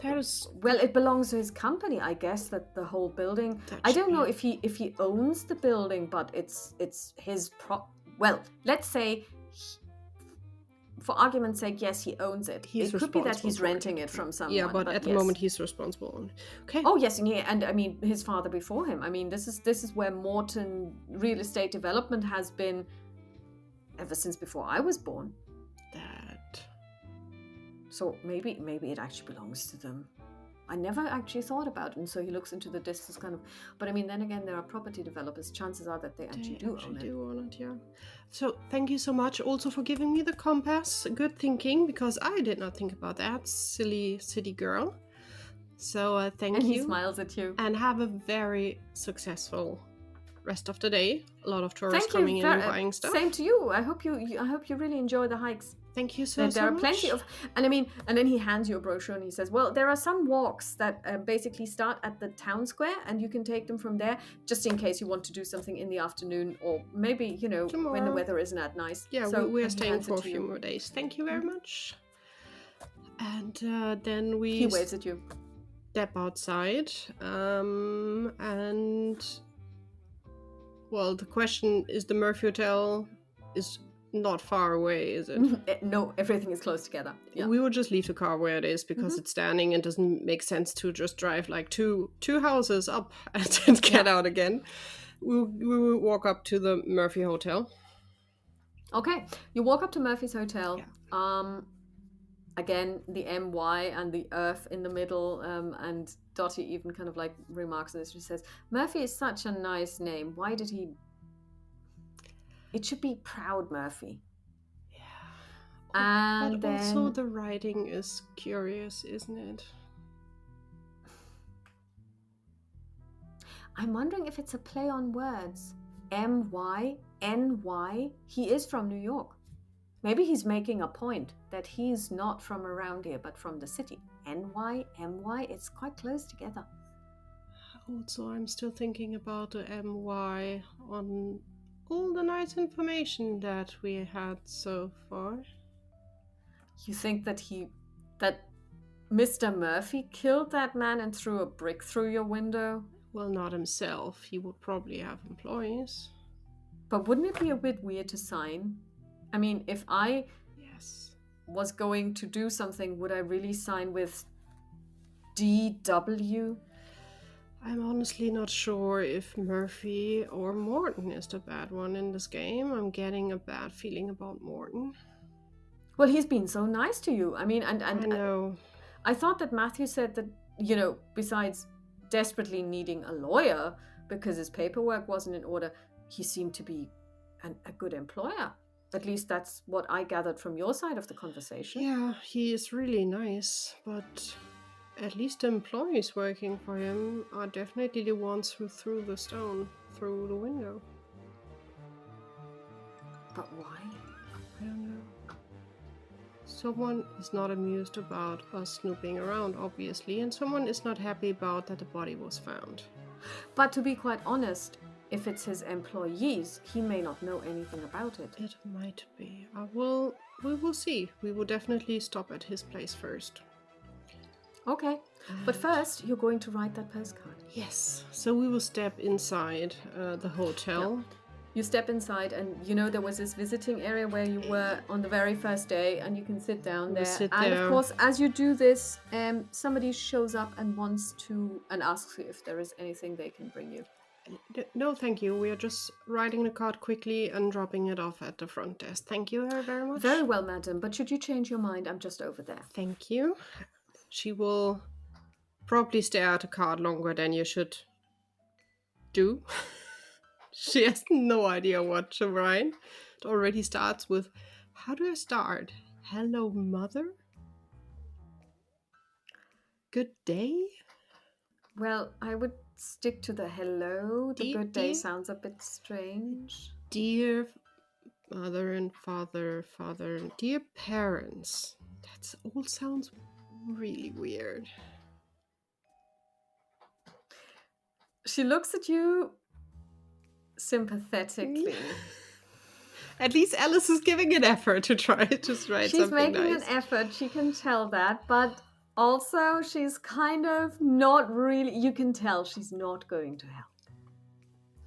That is Well, it belongs to his company, I guess. That the whole building. that I should don't know be- if he owns the building, but it's his Well, let's say, for argument's sake, yes, he owns it. he's It could be that responsible he's for it. renting it from someone. Yeah, but at the yes. moment he's responsible. Okay. Oh yes, and I mean his father before him. I mean this is where Morton real estate development has been ever since before I was born. That. So maybe it actually belongs to them. I never actually thought about it, and so he looks into the distance kind of. But I mean, then again, there are property developers. Chances are that they actually do own it. own it, yeah. So thank you so much also for giving me the compass. Good thinking, because I did not think about that, silly city girl. So thank you. And he smiles at you. And have a very successful rest of the day. A lot of tourists Thank you. coming in and buying stuff. Same to you. I hope you really enjoy the hikes. Thank you so There are much. plenty of, and I mean, and then he hands you a brochure and he says, well, there are some walks that basically start at the town square, and you can take them from there, just in case you want to do something in the afternoon, or maybe, when the Tomorrow. weather isn't that nice. Yeah, so we are and he staying hands it for a to few you. more days. Thank you very much. And then we He waves at you. step outside. And well, the question is, the Murphy Hotel is not far away, is it? No, everything is close together. Yeah. We will just leave the car where it is, because it's standing and doesn't make sense to just drive like two houses up and get out again. We will walk up to the Murphy Hotel. Okay, you walk up to Murphy's Hotel. Yeah. Again, the MY and the Earth in the middle, and Dottie even kind of like remarks on this. She says, Murphy is such a nice name. Why did he... It should be Proud Murphy. Yeah. And but then... also the writing is curious, isn't it? I'm wondering if it's a play on words. MY, NY. He is from New York. Maybe he's making a point that he's not from around here, but from the city. NY, MY, it's quite close together. Also, I'm still thinking about the MY on all the nice information that we had so far. You think that Mr. Murphy killed that man and threw a brick through your window? Well, not himself. He would probably have employees. But wouldn't it be a bit weird to sign? I mean, if I was going to do something, would I really sign with DW? I'm honestly not sure if Murphy or Morton is the bad one in this game. I'm getting a bad feeling about Morton. Well, he's been so nice to you. I mean, and I know. I thought that Matthew said that, besides desperately needing a lawyer because his paperwork wasn't in order, he seemed to be a good employer. At least that's what I gathered from your side of the conversation. Yeah, he is really nice, but at least the employees working for him are definitely the ones who threw the stone through the window. But why? I don't know. Someone is not amused about us snooping around, obviously, and someone is not happy about that the body was found. But to be quite honest, if it's his employees, he may not know anything about it. It might be. We will see. We will definitely stop at his place first. Okay, but first you're going to write that postcard. Yes, so we will step inside the hotel. Yeah. You step inside, and there was this visiting area where you were on the very first day, and you can sit down there. And of course, as you do this, somebody shows up and asks you if there is anything they can bring you. No, thank you. We are just writing the card quickly and dropping it off at the front desk. Thank you very much. Very well, madam. But should you change your mind, I'm just over there. Thank you. She will probably stare at the card longer than you should do. She has no idea what to write. It already starts with, how do I start? Hello, mother? good day? Well, I would stick to the hello. The good day Dear, sounds a bit strange. dear mother and father and dear parents. That all sounds really weird. She looks at you sympathetically. At least Alice is giving an effort to try to write She's something making nice. an effort, she can tell that, but also she's kind of not really, you can tell she's not going to help.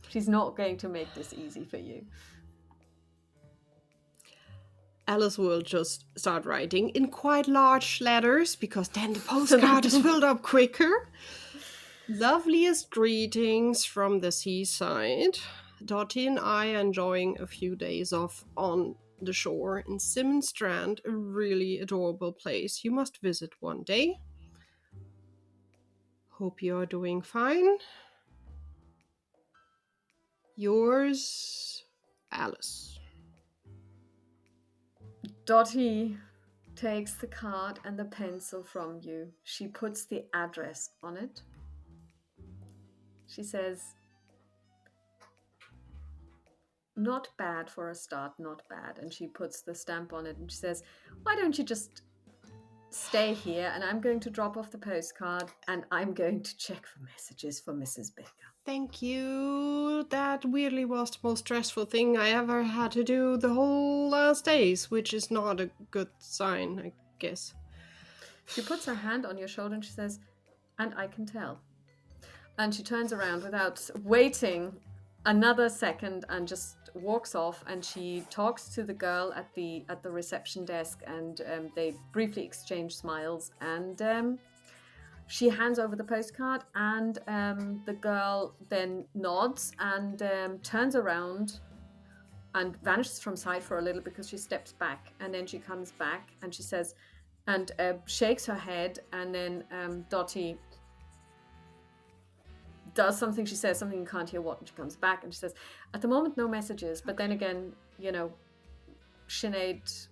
She's not going to make this easy for you. Alice will just start writing in quite large letters because then the postcard is filled up quicker. Loveliest greetings from the seaside. Dottie and I are enjoying a few days off on the shore in Simmon Strand, a really adorable place you must visit one day. Hope you are doing fine. Yours, Alice. Dottie takes the card and the pencil from you. She puts the address on it. She says, not bad for a start, not bad. And she puts the stamp on it and she says, why don't you just stay here and I'm going to drop off the postcard and I'm going to check for messages for Mrs. Baker. Thank you. That weirdly was the most stressful thing I ever had to do the whole last days, which is not a good sign, I guess. She puts her hand on your shoulder and she says, and I can tell. And she turns around without waiting another second and just walks off, and she talks to the girl at the reception desk, and they briefly exchange smiles, and she hands over the postcard, and the girl then nods and turns around and vanishes from sight for a little because she steps back, and then she comes back and she says, and shakes her head, and then Dottie does something, she says something, you can't hear what, and she comes back and she says, at the moment no messages, but then again, you know, Sinead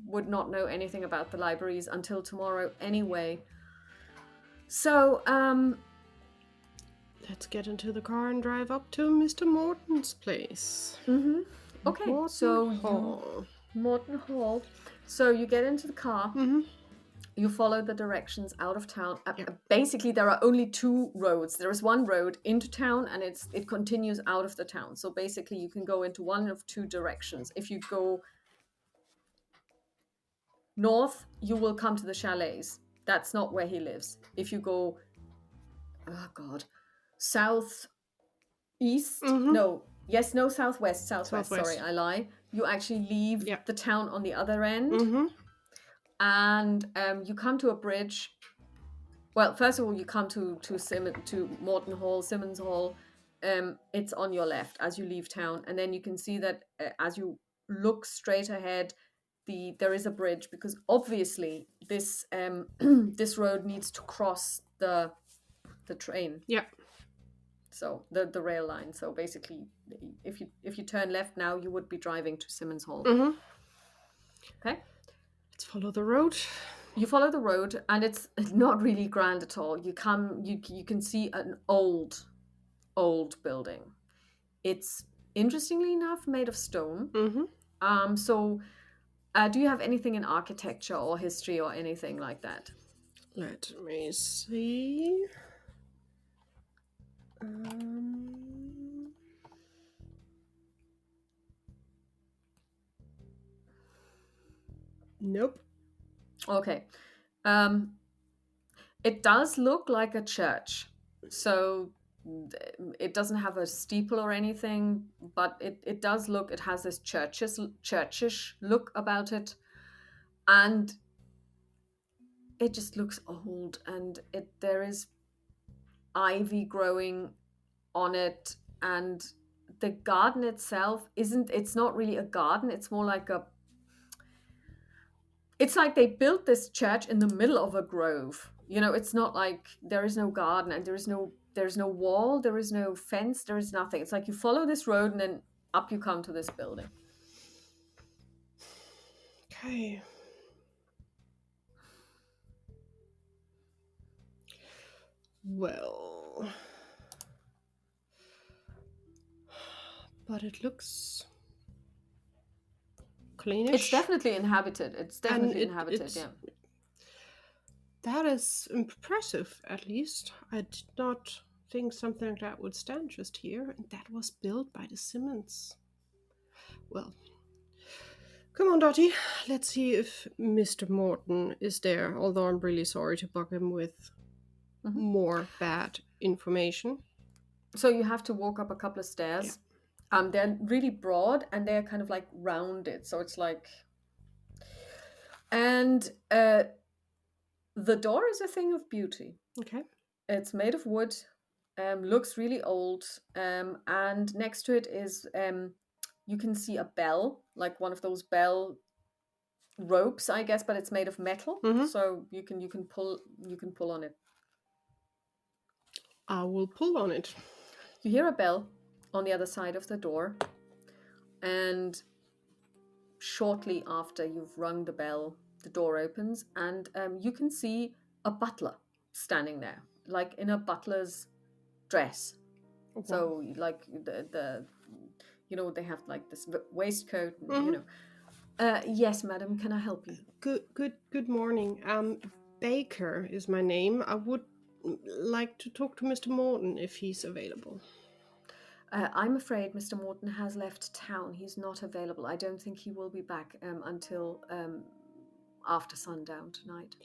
would not know anything about the libraries until tomorrow anyway. So, let's get into the car and drive up to Mr. Morton's place. Mm-hmm. Okay, Morton so Hall. Morton Hall. So you get into the car. Mm-hmm. You follow the directions out of town. Yeah. Basically, there are only two roads. There is one road into town, and it continues out of the town. So basically, you can go into one of two directions. If you go north, you will come to the chalets. That's not where he lives. If you go, southeast. Mm-hmm. Southwest. Sorry, I lie. You actually leave the town on the other end. Mm-hmm. And you come to a bridge. Well, first of all, you come to Morton Hall, Simmons Hall. It's on your left as you leave town, and then you can see that as you look straight ahead, there is a bridge, because obviously this this road needs to cross the train. Yeah. So the rail line. So basically, if you turn left now, you would be driving to Simmons Hall. Mm-hmm. Okay. Let's follow the road. You follow the road, and it's not really grand at all. You can see an old building. It's interestingly enough made of stone. Mm-hmm. So do you have anything in architecture or history or anything like that? Let me see. Nope. Okay. It does look like a church. So it doesn't have a steeple or anything, but it does look, it has this churchish look about it. And it just looks old, and there is ivy growing on it, and the garden itself it's not really a garden, it's more like it's like they built this church in the middle of a grove. You know, it's not like there is no garden, and there's no wall, there is no fence, there is nothing. It's like you follow this road and then up you come to this building. Okay. Well, but it looks cleanish. It's definitely inhabited. It's And definitely inhabited, it's yeah. that is impressive. At least I did not think something like that would stand just here, and that was built by the Simmons. Well, come on, Dottie. Let's see if Mr. Morton is there. Although I'm really sorry to bug him with Mhm. more bad information. So you have to walk up a couple of Yeah. stairs. They're really broad and they're kind of like rounded. So it's like, and the door is a thing of beauty. Okay. It's made of wood, looks really old, and next to it is you can see a bell, like one of those bell ropes, I guess, but it's made of metal, Mm-hmm. so you can pull on it. I will pull on it. You hear a bell on the other side of the door, and shortly after you've rung the bell, the door opens, and you can see a butler standing there, like in a butler's dress. Wow. So, like the they have like this waistcoat, and, Mhm. Yes, madam, can I help you? Good morning. Baker is my name. I would like to talk to Mr. Morton if he's available. I'm afraid Mr. Morton has left town. He's not available. I don't think he will be back until after sundown tonight.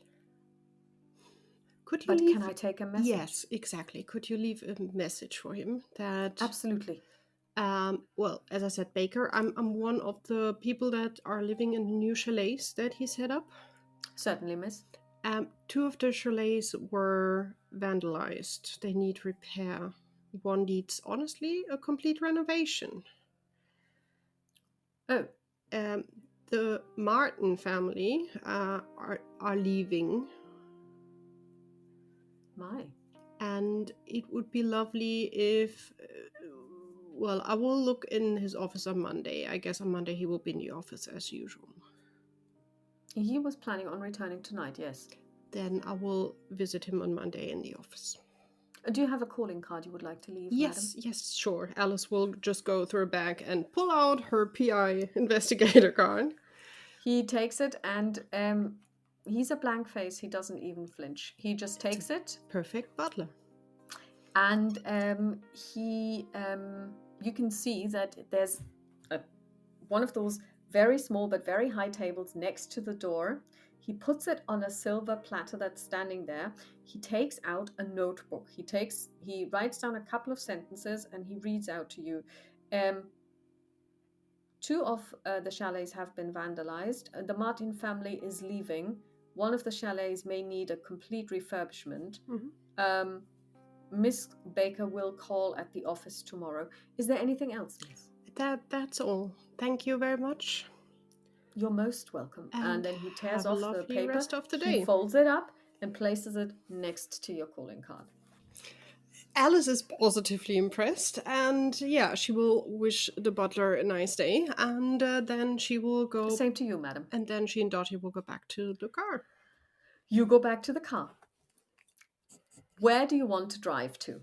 Could you But leave? can I take a message? Yes, exactly. Could you leave a message for him? That Absolutely. well, as I said, Baker, I'm one of the people that are living in the new chalets that he set up. Certainly, miss. Two of the chalets were vandalized. They need repair. One needs, honestly, a complete renovation. Oh, The Martin family are leaving, my. and it would be lovely if. Well, I will look in his office on Monday. I guess on Monday he will be in the office as usual. He was planning on returning tonight, yes. Then I will visit him on Monday in the office. Do you have a calling card you would like to leave, Yes, madam? yes, sure. Alice will just go through her bag and pull out her PI investigator card. He takes it and he's a blank face. He doesn't even flinch. He just takes it Perfect butler. and you can see that there's one of those very small but very high tables next to the door. He puts it on a silver platter that's standing there. He takes out a notebook. He writes down a couple of sentences and he reads out to you. Two of the chalets have been vandalized. The Martin family is leaving. One of the chalets may need a complete refurbishment. Mm-hmm. Miss Baker will call at the office tomorrow. Is there anything else, miss? That's all. Thank you very much. You're most welcome. And then he tears have a off the lovely paper. rest of the He day. folds it up and places it next to your calling card. Alice is positively impressed, and yeah, she will wish the butler a nice day, and then she will go. Same to you, madam. And then she and Dottie will go back to the car. You go back to the car. Where do you want to drive to?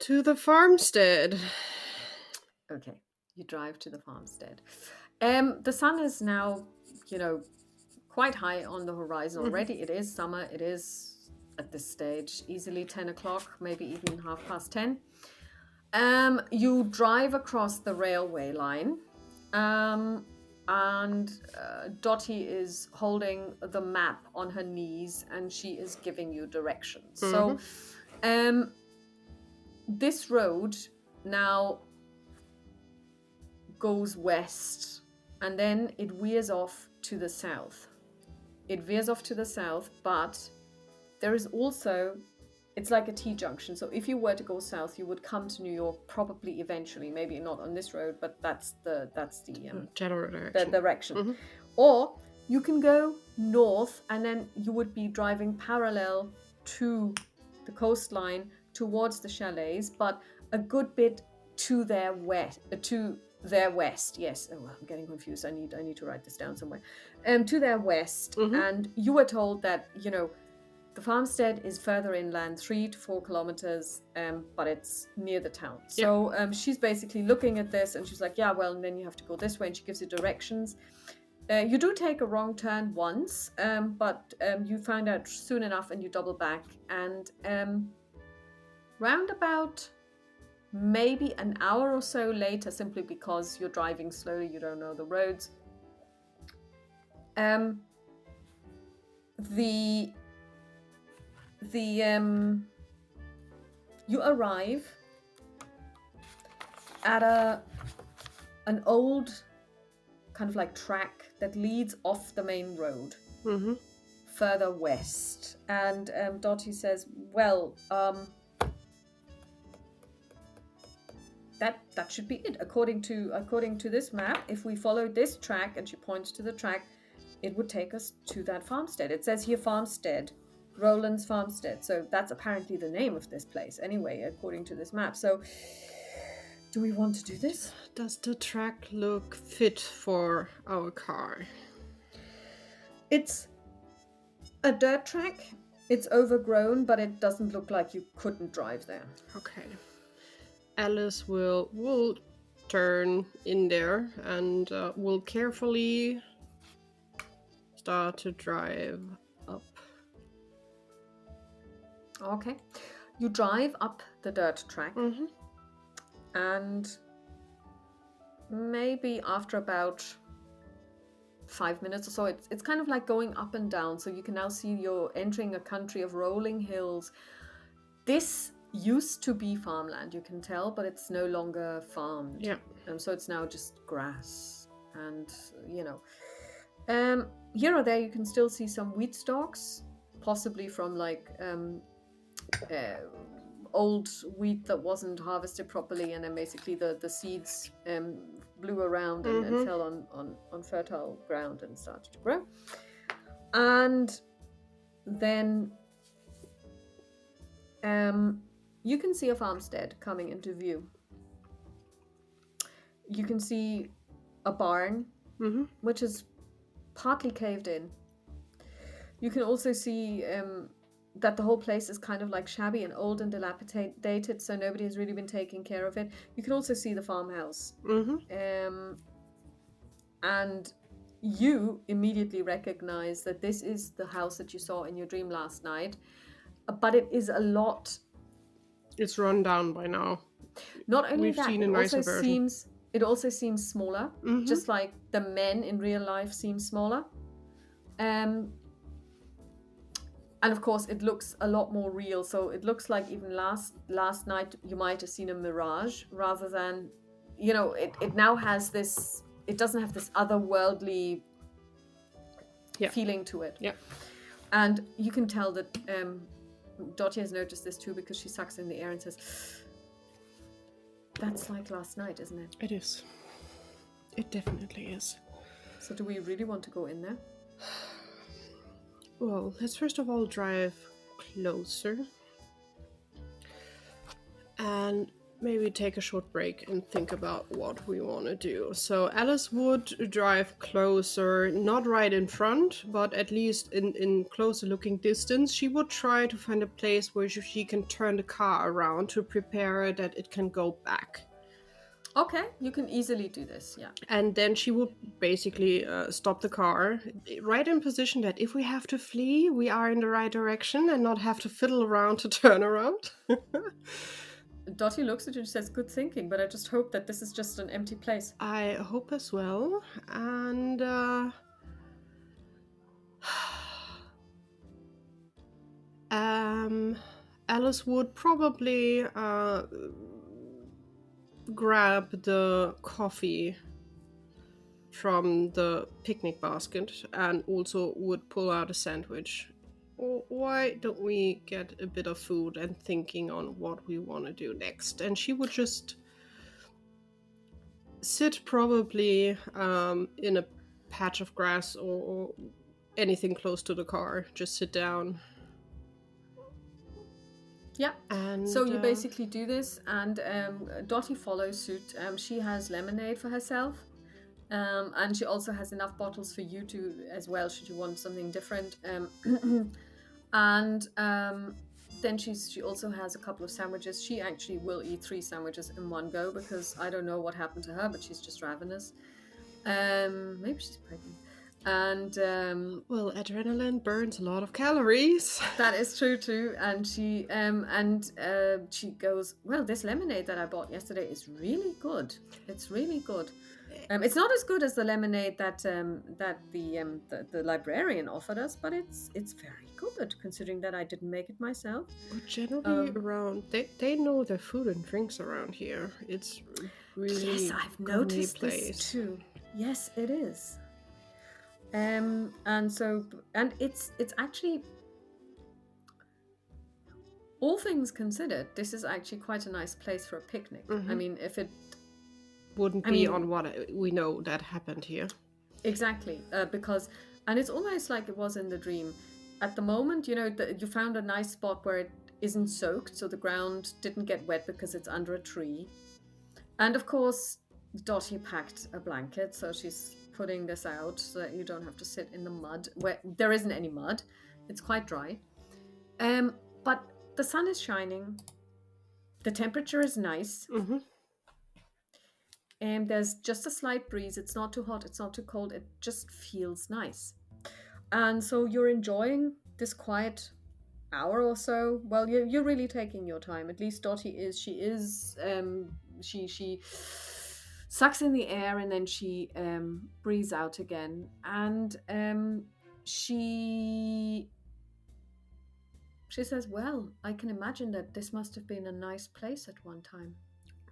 To the farmstead. Okay, you drive to the farmstead. The sun is now, quite high on the horizon already. It is summer. It is, at this stage, easily 10 o'clock, maybe even 10:30. You drive across the railway line, and Dottie is holding the map on her knees, and she is giving you directions. So, this road now goes west, and then it veers off to the south. But there is also, it's like a T-junction. So if you were to go south, you would come to New York probably eventually, maybe not on this road, but that's the general the direction. direction. Or you can go north, and then you would be driving parallel to the coastline towards the chalets, but a good bit to their west. Yes. Oh, I'm getting confused. I need to write this down somewhere. To their west, and you were told that The farmstead is further inland, 3 to 4 kilometers, but it's near the town. So she's basically looking at this and she's like, yeah, well, and then you have to go this way, and she gives you directions. You do take a wrong turn once, but you find out soon enough and you double back. And round about maybe an hour or so later, simply because you're driving slowly, you don't know the roads, you arrive at an old kind of like track that leads off the main road further west. And Dottie says, well, that should be it. According to this map, if we followed this track, and she points to the track, it would take us to that farmstead. It says here farmstead, Roland's farmstead. So that's apparently the name of this place anyway, according to this map. So do we want to do this? Does the track look fit for our car? It's a dirt track. It's overgrown, but it doesn't look like you couldn't drive there. Okay. Alice will turn in there and will carefully start to drive up. Okay. You drive up the dirt track, and maybe after about 5 minutes or so, it's kind of like going up and down. So you can now see you're entering a country of rolling hills. This used to be farmland, you can tell, but it's no longer farmed. Yeah. So it's now just grass, and here or there you can still see some wheat stalks, possibly from like old wheat that wasn't harvested properly, and then basically the seeds blew around and fell on fertile ground and started to grow. And then you can see a farmstead coming into view. You can see a barn, which is partly caved in. You can also see that the whole place is kind of like shabby and old and dilapidated, so nobody has really been taking care of it. You can also see the farmhouse. And you immediately recognize that this is the house that you saw in your dream last night, but it is a lot... It's run down by now. Not only We've that, seen a nicer version. It also seems smaller, just like the men in real life seem smaller. And of course, it looks a lot more real. So it looks like even last night you might have seen a mirage, rather than, it now has this. It doesn't have this otherworldly feeling to it. Yeah. And you can tell that Dottie has noticed this too, because she sucks in the air and says, "That's like last night, isn't it?" It is. It definitely is. So do we really want to go in there? Well, let's first of all drive closer. And maybe take a short break and think about what we want to do. So Alice would drive closer, not right in front, but at least in closer looking distance. She would try to find a place where she can turn the car around to prepare it that it can go back. Okay, you can easily do this, yeah. And then she would basically stop the car, right in position that if we have to flee, we are in the right direction and not have to fiddle around to turn around. Dottie looks at you and says, "Good thinking, but I just hope that this is just an empty place." I hope as well. And Alice would probably grab the coffee from the picnic basket and also would pull out a sandwich. Why don't we get a bit of food and thinking on what we want to do next? And she would just sit probably in a patch of grass or anything close to the car. Just sit down. Yeah. And so you basically do this, and Dottie follows suit. She has lemonade for herself. And she also has enough bottles for you to as well, should you want something different. And then she also has a couple of sandwiches. She actually will eat 3 sandwiches in one go because I don't know what happened to her, but she's just ravenous. Maybe she's pregnant. And Well, adrenaline burns a lot of calories. that is true too. And she goes, well, this lemonade that I bought yesterday is really good. It's really good. It's not as good as the lemonade that the librarian offered us, but it's very good considering that I didn't make it myself. Generally around, they know their food and drinks around here. It's really Yes, I've gourmet noticed place. this too. Yes, it is. And it's actually, all things considered, this is actually quite a nice place for a picnic. I mean, if it wouldn't be on what we know that happened here. Exactly, because, and it's almost like it was in the dream. At the moment, you found a nice spot where it isn't soaked, so the ground didn't get wet because it's under a tree. And of course, Dottie packed a blanket, so she's putting this out so that you don't have to sit in the mud, where there isn't any mud. It's quite dry. But the sun is shining. The temperature is nice. And there's just a slight breeze. It's not too hot, it's not too cold. It just feels nice. And so you're enjoying this quiet hour or so. Well, you're really taking your time. At least Dottie is. She sucks in the air and then she breathes out again. And she says, well, I can imagine that this must have been a nice place at one time.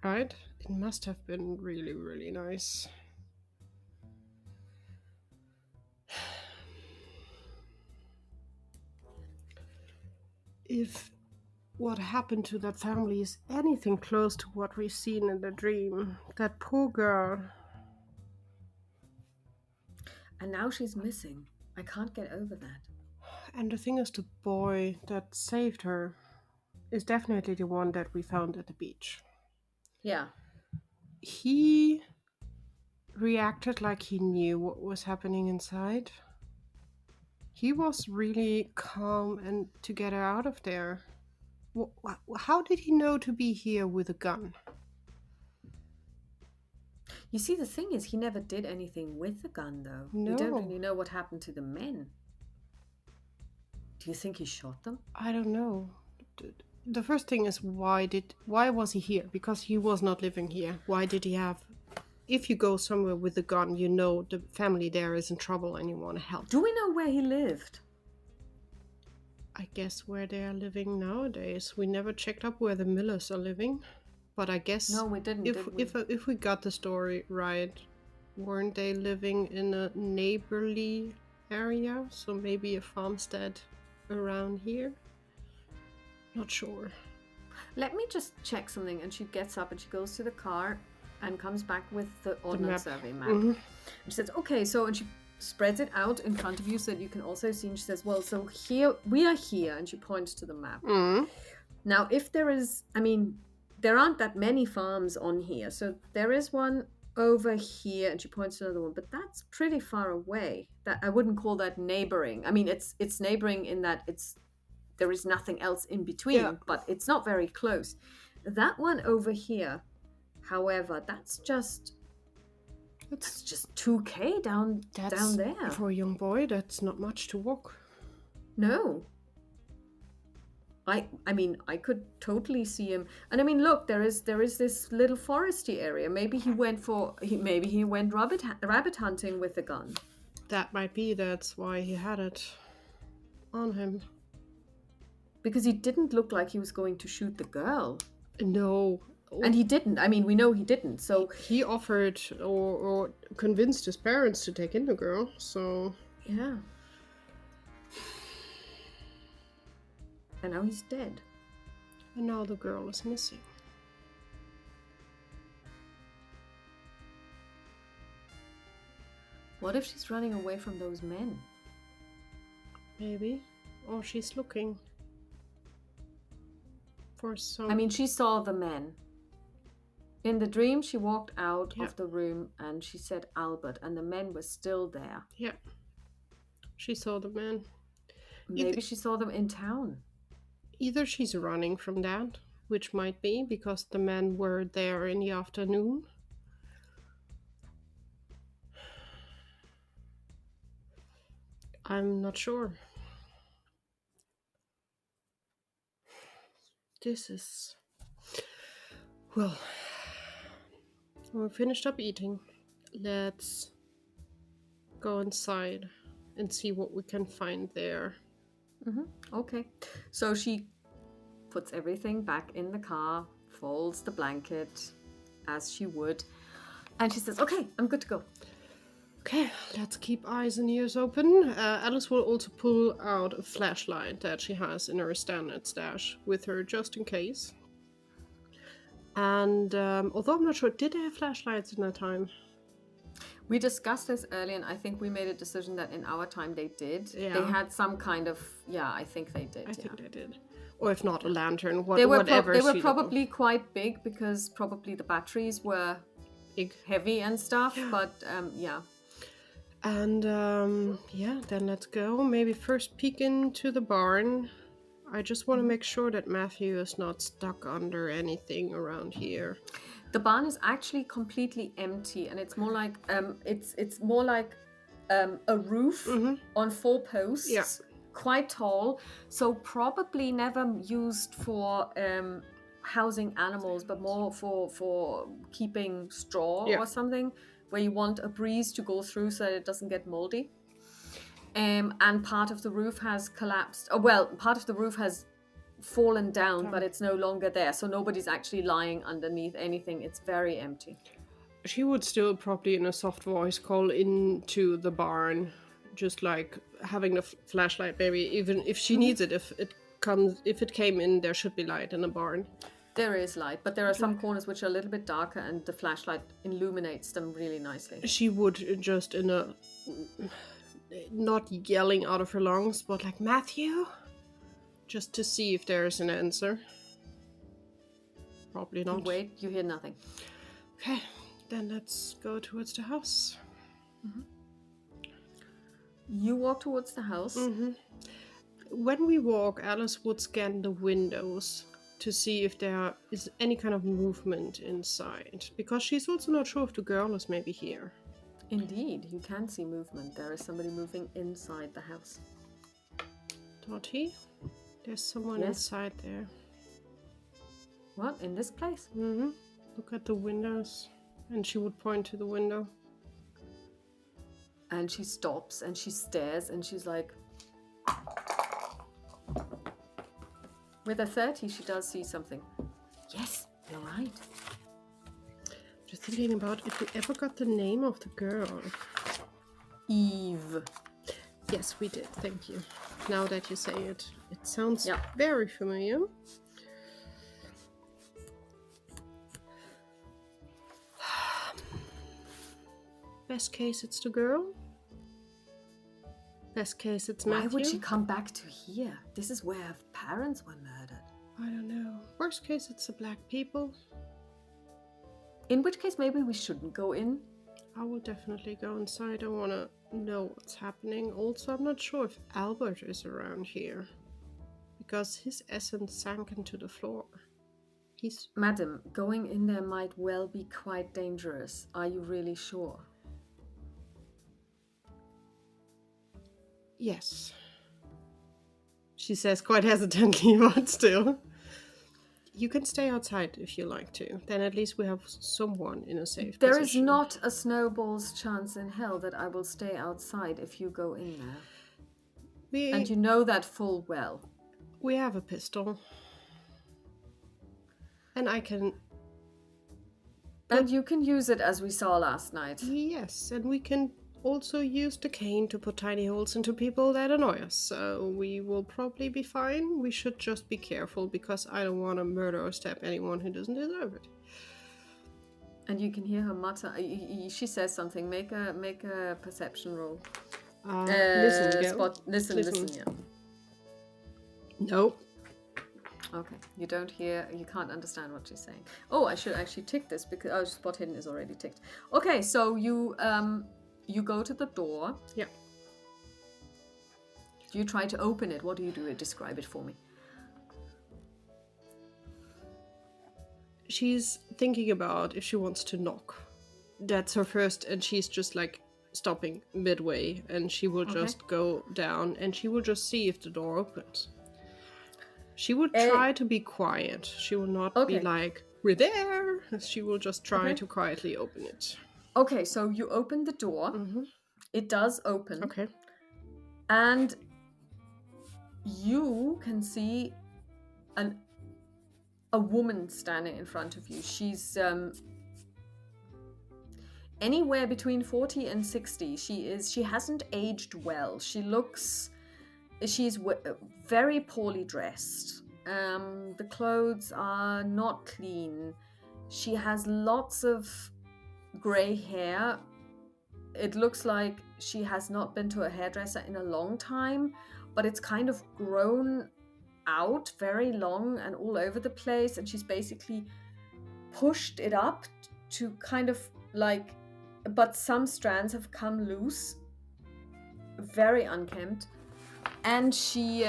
Right? It must have been really, really nice. If what happened to that family is anything close to what we've seen in the dream, that poor girl. And now she's missing. I can't get over that. And the thing is, the boy that saved her is definitely the one that we found at the beach. Yeah. He reacted like he knew what was happening inside. He was really calm and to get her out of there. How did he know to be here with a gun? You see, the thing is, he never did anything with the gun, though. No. We don't really know what happened to the men. Do you think he shot them? I don't know. The first thing is, why was he here? Because he was not living here. Why did he have... If you go somewhere with a gun, you know the family there is in trouble and you want to help. Do we know where he lived? I guess where they are living nowadays. We never checked up where the Millers are living. But I guess... No, we didn't, if we got the story right, weren't they living in a neighborly area? So maybe a farmstead around here? Not sure. Let me just check something. And she gets up and she goes to the car and comes back with the ordnance survey map. And she says, okay, so, and she spreads it out in front of you so that you can also see. And she says, well, so here, we are here. And she points to the map. Now, if there is, I mean, there aren't that many farms on here. So there is one over here, and she points to another one, but that's pretty far away. That I wouldn't call that neighboring. I mean, it's neighboring in that there is nothing else in between, but it's not very close. That one over here, however, that's just 2K down there. For a young boy, that's not much to walk. No. I mean, I could totally see him. And I mean, look, there is this little foresty area. Maybe he went rabbit hunting with a gun. That might be. That's why he had it on him. Because he didn't look like he was going to shoot the girl. No. And he didn't. I mean, we know he didn't. So he offered or convinced his parents to take in the girl. So yeah. And now he's dead. And now the girl is missing. What if she's running away from those men? Maybe. Or she's looking for some... I mean, she saw the men. In the dream, she walked out of the room and she said Albert, and the men were still there. Yeah. She saw the men. Maybe she saw them in town. Either she's running from that, which might be because the men were there in the afternoon. I'm not sure. This is... Well, we finished up eating. Let's go inside and see what we can find there. Okay. So she puts everything back in the car, folds the blanket as she would, and she says, okay, I'm good to go. Okay, let's keep eyes and ears open. Alice will also pull out a flashlight that she has in her standard stash with her just in case. And although I'm not sure, did they have flashlights in that time? We discussed this earlier, and I think we made a decision that in our time they did. Yeah. They had some kind of, I think they did. I think they did. Or if not, a lantern, They were whatever. they were probably quite big because probably the batteries were big, heavy and stuff, but yeah. And then let's go. Maybe first peek into the barn. I just want to make sure that Matthew is not stuck under anything around here. The barn is actually completely empty, and it's more like it's more like a roof on 4 posts, quite tall. So probably never used for housing animals, but more for keeping straw or something, where you want a breeze to go through so that it doesn't get moldy. And part of the roof has collapsed. Part of the roof has fallen down, but it's no longer there. So nobody's actually lying underneath anything. It's very empty. She would still probably in a soft voice call into the barn, just like having the flashlight maybe, even if she needs it. If it came in, there should be light in the barn. There is light, but there are some corners which are a little bit darker, and the flashlight illuminates them really nicely. She would just in a... not yelling out of her lungs, but like, Matthew? Just to see if there's an answer. Probably not. You wait, you hear nothing. Okay, then let's go towards the house. You walk towards the house. When we walk, Alice would scan the windows to see if there is any kind of movement inside, because she's also not sure if the girl is maybe here. Indeed, you can see movement. There is somebody moving inside the house. Dottie? There's someone inside there. What? In this place? Look at the windows. And she would point to the window. And she stops and she stares and she's like... With a 30, she does see something. Yes, you're right. Just thinking about if we ever got the name of the girl. Eve. Yes, we did. Thank you. Now that you say it, it sounds very familiar. Best case, it's the girl. Best case, it's Matthew. Why would she come back to here? This is where her parents were murdered. I don't know. Worst case, it's the black people. In which case, maybe we shouldn't go in. I will definitely go inside. I want to know what's happening. Also, I'm not sure if Albert is around here, because his essence sank into the floor. Madam, going in there might well be quite dangerous. Are you really sure? Yes. She says quite hesitantly, but still. You can stay outside if you like to. Then at least we have someone in a safe position. There is not a snowball's chance in hell that I will stay outside if you go in there. And you know that full well. We have a pistol. And I can... And you can use it as we saw last night. Yes, and we can also use the cane to put tiny holes into people that annoy us. So we will probably be fine. We should just be careful because I don't want to murder or stab anyone who doesn't deserve it. And you can hear her mutter. She says something. Make a perception roll. Listen, girl. Listen, yeah. Nope. Okay, you don't hear, you can't understand what she's saying. Oh, I should actually tick this because spot hidden is already ticked. Okay, so you go to the door. Yeah. Do you try to open it? What do you do? Describe it for me. She's thinking about if she wants to knock. That's her first, and she's just like stopping midway, and she will just go down and she will just see if the door opens. She will try to be quiet. She will not be like, we're there. She will just try to quietly open it. Okay, so you open the door. Mm-hmm. It does open. Okay. And you can see a woman standing in front of you. She's anywhere between 40 and 60. She hasn't aged well. She's very poorly dressed. The clothes are not clean. She has lots of gray hair. It looks like she has not been to a hairdresser in a long time, but it's kind of grown out very long and all over the place, and she's basically pushed it up to kind of like, but some strands have come loose, very unkempt, and she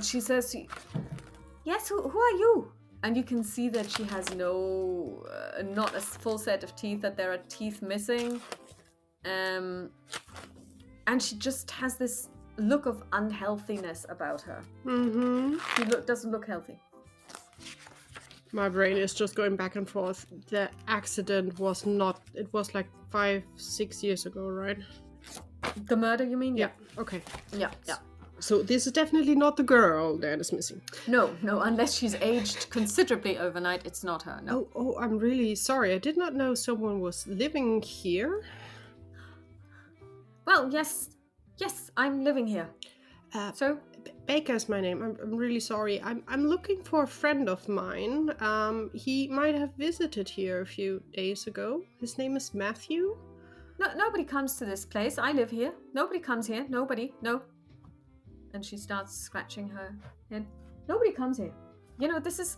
says, yes, who are you? And you can see that she has not a full set of teeth, that there are teeth missing, and she just has this look of unhealthiness about her. Mm-hmm. She doesn't look healthy. My brain is just going back and forth. The accident was like 5-6 years ago, right? The murder, you mean? Yeah. Okay. Yeah. So this is definitely not the girl that is missing. No, unless she's aged considerably overnight, it's not her, no. Oh, I'm really sorry. I did not know someone was living here. Well, yes, I'm living here. So? Baker's my name. I'm really sorry. I'm looking for a friend of mine. He might have visited here a few days ago. His name is Matthew. No, nobody comes to this place. I live here. Nobody comes here. Nobody. No. And she starts scratching her head. Nobody comes here. You know, this is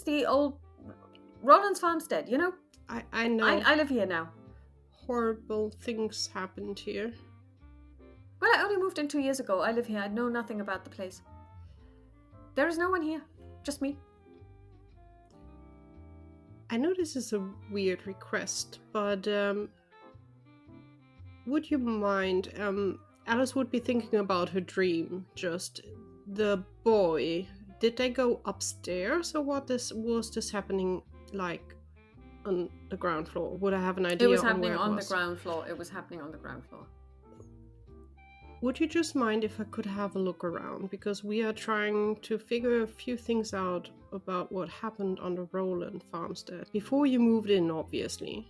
the old Roland's farmstead, you know? I know. I live here now. Horrible things happened here. Well, I only moved in 2 years ago. I live here. I know nothing about the place. There is no one here. Just me. I know this is a weird request, but would you mind? Alice would be thinking about her dream. Just the boy. Did they go upstairs, or was this happening like on the ground floor? Would I have an idea? It was on happening where it on was? the ground floor. It was happening on the ground floor. Would you just mind if I could have a look around? Because we are trying to figure a few things out about what happened on the Roland farmstead. Before you moved in, obviously.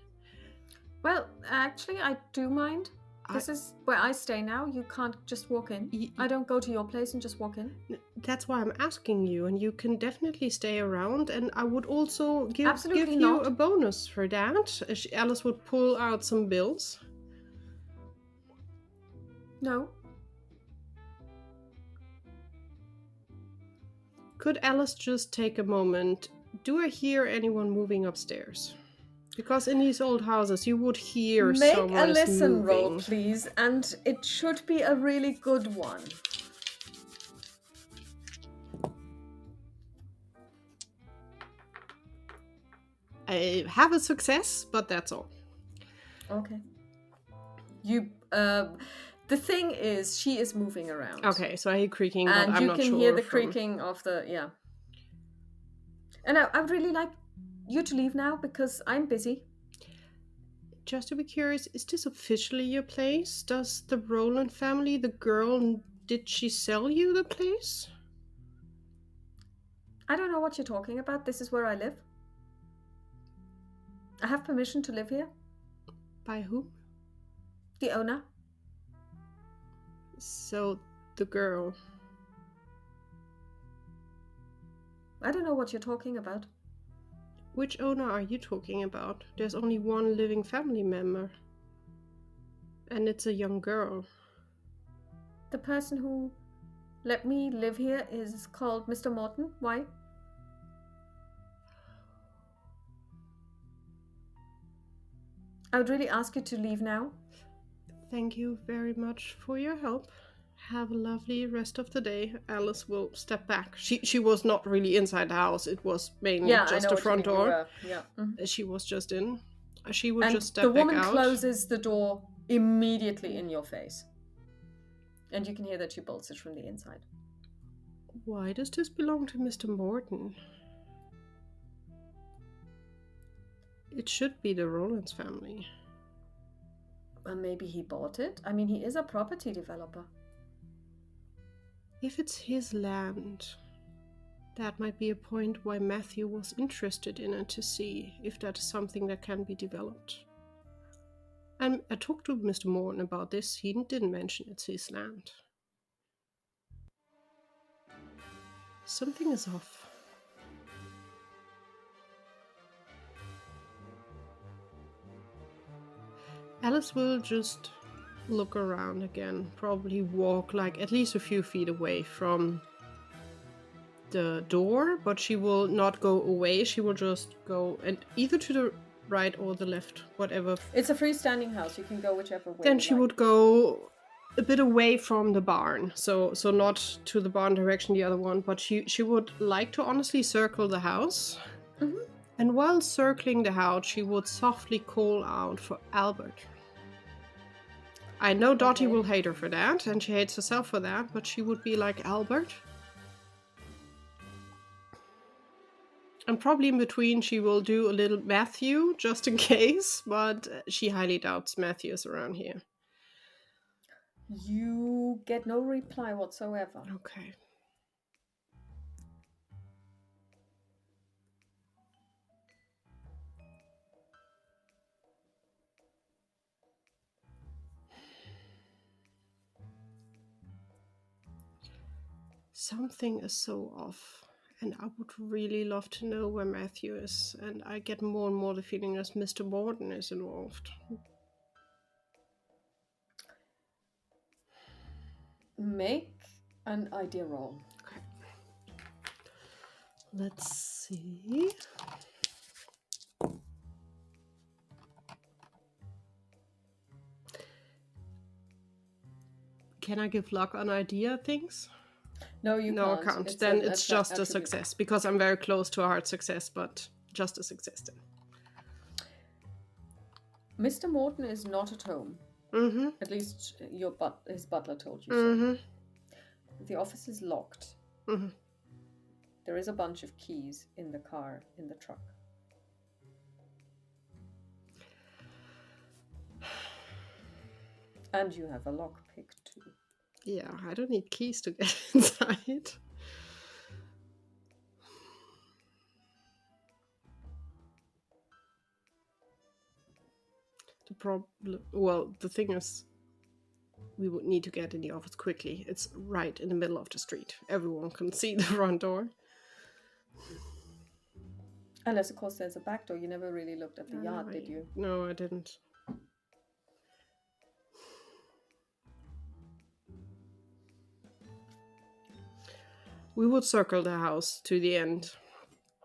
Well, actually, I do mind. This is where I stay now. You can't just walk in. I don't go to your place and just walk in. That's why I'm asking you, and you can definitely stay around, and I would also give you not. a bonus for that. Alice would pull out some bills. No. Could Alice just take a moment? Do I hear anyone moving upstairs? Because in these old houses, you would hear someone Make a listen moving. roll, please, and it should be a really good one. I have a success, but that's all. Okay. The thing is, she is moving around. Okay, so I hear creaking, but and I'm you not can sure hear the from... creaking of the, yeah. And I would really like you to leave now, because I'm busy. Just to be curious, is this officially your place? Does the Roland family, the girl, did she sell you the place? I don't know what you're talking about. This is where I live. I have permission to live here. By whom? The owner. So, the girl. I don't know what you're talking about. Which owner are you talking about? There's only one living family member. And it's a young girl. The person who let me live here is called Mr. Morton. Why? I would really ask you to leave now. Thank you very much for your help. Have a lovely rest of the day. Alice will step back. She was not really inside the house. It was mainly Yeah, I just know the what you front mean. You door. were, yeah. She was just in. She would And just the step back woman out. closes the door immediately in your face. And you can hear that she bolts it from the inside. Why does this belong to Mr. Morton? It should be the Rollins family. Well, maybe he bought it. I mean, he is a property developer. If it's his land, that might be a point why Matthew was interested in it, to see if that is something that can be developed. And I talked to Mr. Morton about this. He didn't mention it's his land. Something is off. Alice will just look around again, probably walk like at least a few feet away from the door, but she will not go away. She will just go and either to the right or the left, whatever. It's a freestanding house. You can go whichever way. Then you she like. would go a bit away from the barn, so not to the barn direction, the other one, but she would like to honestly circle the house. Mhm. And while circling the house, she would softly call out for Albert. I know Dottie Okay. will hate her for that, and she hates herself for that, but she would be like, Albert. And probably in between she will do a little Matthew, just in case, but she highly doubts Matthew is around here. You get no reply whatsoever. Okay. Something is so off, and I would really love to know where Matthew is, and I get more and more the feeling as Mr. Morton is involved. Make an idea roll. Okay. Let's see. Can I give luck on idea things? No, you No, can't. I can't. It's Then an it's just a attribute. success, because I'm very close to a hard success, but just a success then. Mr. Morton is not at home. Mm-hmm. At least his butler told you Mm-hmm. so. The office is locked. Mm-hmm. There is a bunch of keys in the car, in the truck. And you have a lockpick too. Yeah, I don't need keys to get inside. The problem, well, the thing is, we would need to get in the office quickly. It's right in the middle of the street. Everyone can see the front door. Unless, of course, there's a back door. You never really looked at the yard, did you? No, I didn't. We would circle the house to the end.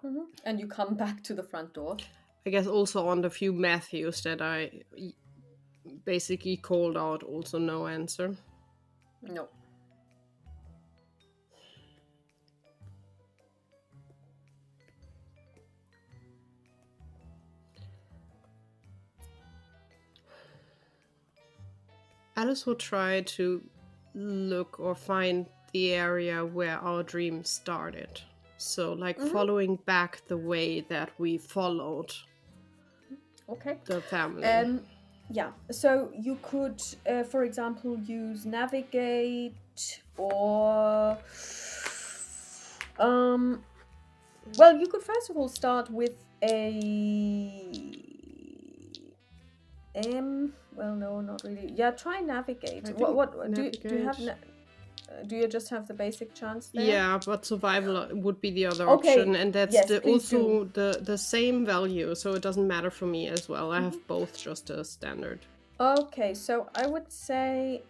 Mm-hmm. And you come back to the front door. I guess also on the few Matthews that I basically called out, also no answer. No. Alice will try to look or find the area where our dream started. So, like, following back the way that we followed Okay. the family. Yeah. So you could, for example, use navigate or well, you could first of all start with well, no, not really. Yeah, try navigate. I think What do you have? navigate. Do you just have the basic chance there? Yeah, but survival would be the other Okay, option, and that's yes, please also the same value, so it doesn't matter for me as well. I have both just a standard. Okay, so I would say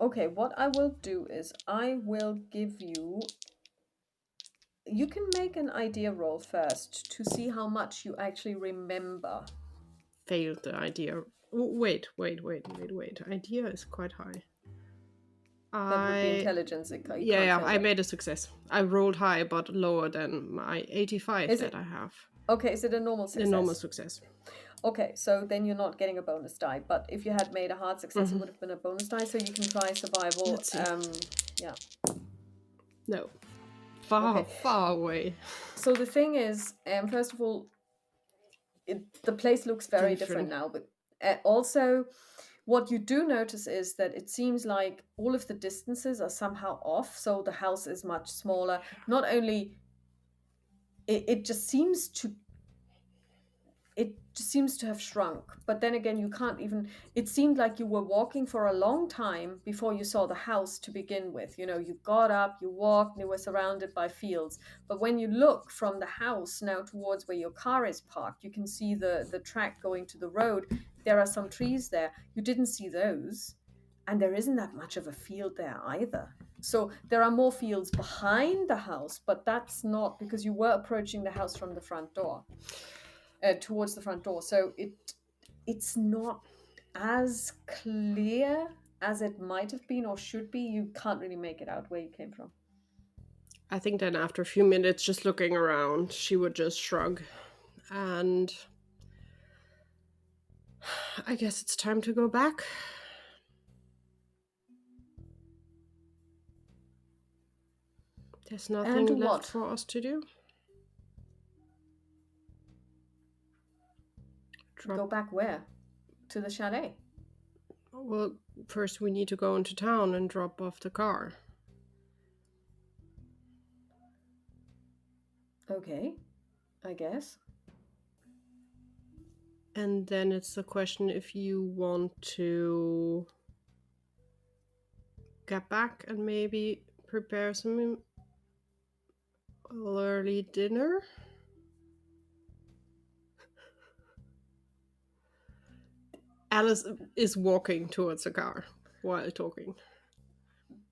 okay, what I will do is I will give you. You can make an idea roll first to see how much you actually remember. failed the idea. Wait. Idea is quite high. That would be intelligence. You can't fail I that. made a success. I rolled high, but lower than my 85 Is that it I have. okay? Is it a normal The success? normal success. Okay, so then you're not getting a bonus die. But if you had made a hard success, it would have been a bonus die. So you can try survival. Let's see. Yeah. No. Far away. So the thing is, first of all, the place looks very different now. But also, what you do notice is that it seems like all of the distances are somehow off. So the house is much smaller. Not only it just seems to have shrunk, but then again, you can't even, it seemed like you were walking for a long time before you saw the house to begin with. You know, you got up, you walked, and you were surrounded by fields. But when you look from the house now towards where your car is parked, you can see the track going to the road. There are some trees there. You didn't see those, and there isn't that much of a field there either. So there are more fields behind the house, but that's not because you were approaching the house from the front door. Towards the front door. So it's not as clear as it might have been or should be. You can't really make it out where you came from. I think then after a few minutes just looking around, she would just shrug. And I guess it's time to go back. There's nothing left for us to do. Go back where? To the chalet? Well, first we need to go into town and drop off the car. Okay, I guess. And then it's the question if you want to get back and maybe prepare some early dinner. Alice is walking towards the car while talking.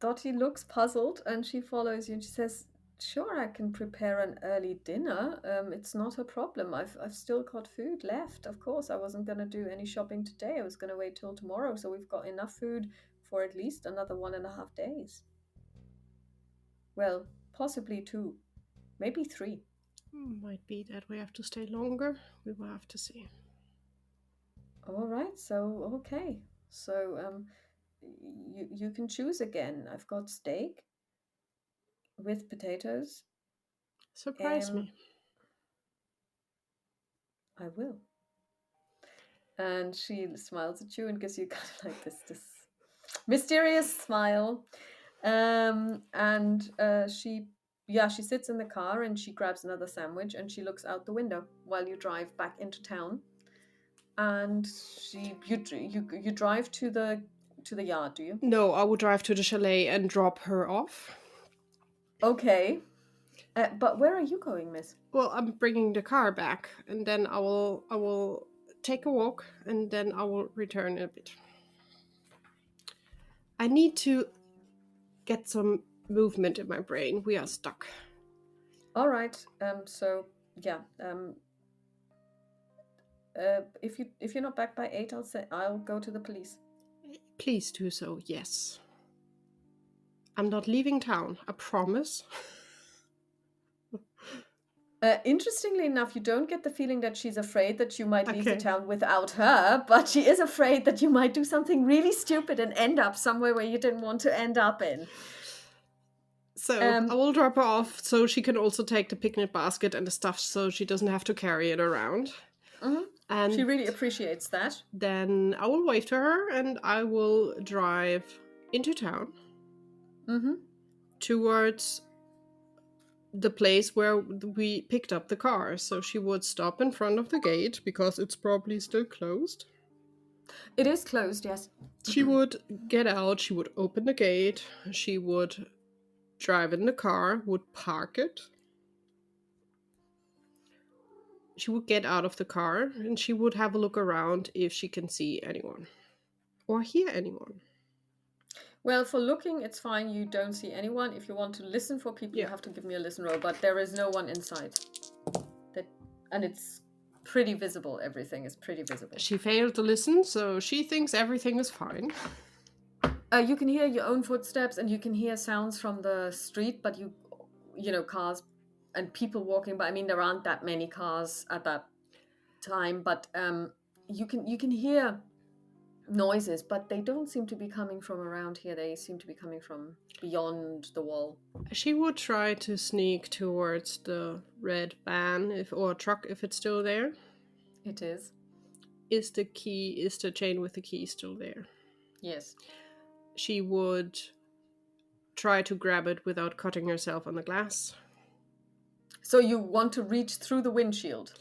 Dottie looks puzzled and she follows you and she says, sure, I can prepare an early dinner. It's not a problem. I've still got food left. Of course, I wasn't going to do any shopping today. I was going to wait till tomorrow. So we've got enough food for at least another 1.5 days. Well, possibly 2, maybe 3. Might be that we have to stay longer. We will have to see. All right. So, okay. So, you can choose again. I've got steak with potatoes. Surprise me. I will. And she smiles at you and gives you kind of like this mysterious smile. She sits in the car and she grabs another sandwich and she looks out the window while you drive back into town. And you drive to the yard, do you? No, I will drive to the chalet and drop her off. Okay. But where are you going, miss? Well, I'm bringing the car back, and then I will take a walk, and then I will return in a bit. I need to get some movement in my brain. We are stuck. All right. So yeah. If you're not back by 8, I'll go to the police. Please do so. Yes. I'm not leaving town. I promise. Interestingly enough, you don't get the feeling that she's afraid that you might leave the town without her, but she is afraid that you might do something really stupid and end up somewhere where you didn't want to end up in. So I will drop her off so she can also take the picnic basket and the stuff so she doesn't have to carry it around. Mm-hmm. And she really appreciates that. Then I will wave to her and I will drive into town towards the place where we picked up the car. So she would stop in front of the gate because it's probably still closed. It is closed, yes. She would get out, she would open the gate, she would drive in the car, would park it. She would get out of the car and she would have a look around if she can see anyone or hear anyone. Well, for looking, it's fine. You don't see anyone. If you want to listen for people, you have to give me a listen roll. But there is no one inside. And it's pretty visible. Everything is pretty visible. She failed to listen, so she thinks everything is fine. You can hear your own footsteps and you can hear sounds from the street, but cars and people walking by. I mean, there aren't that many cars at that time, but you can hear noises, but they don't seem to be coming from around here. They seem to be coming from beyond the wall. She would try to sneak towards the red van or truck if it's still there. It is. Is the chain with the key still there? Yes. She would try to grab it without cutting herself on the glass. So you want to reach through the windshield?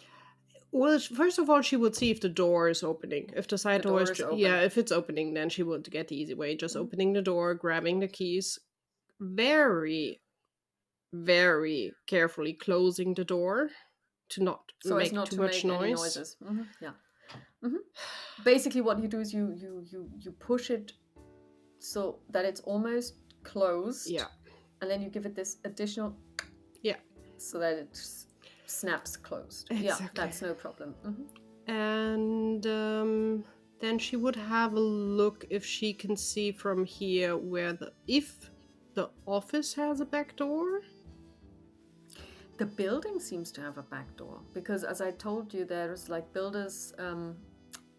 Well, first of all, she would see if the door is opening. If the side door is open. Yeah, if it's opening, then she would get the easy way. Just opening the door, grabbing the keys, very, very carefully closing the door to not make too much noise. Any noises. Mm-hmm. Yeah. Mm-hmm. Basically, what you do is you push it so that it's almost closed. Yeah. And then you give it this additional. Yeah. So that it snaps closed. Exactly. Yeah, that's no problem. Mm-hmm. And then she would have a look if she can see from here if the office has a back door. The building seems to have a back door because, as I told you, there's like builders.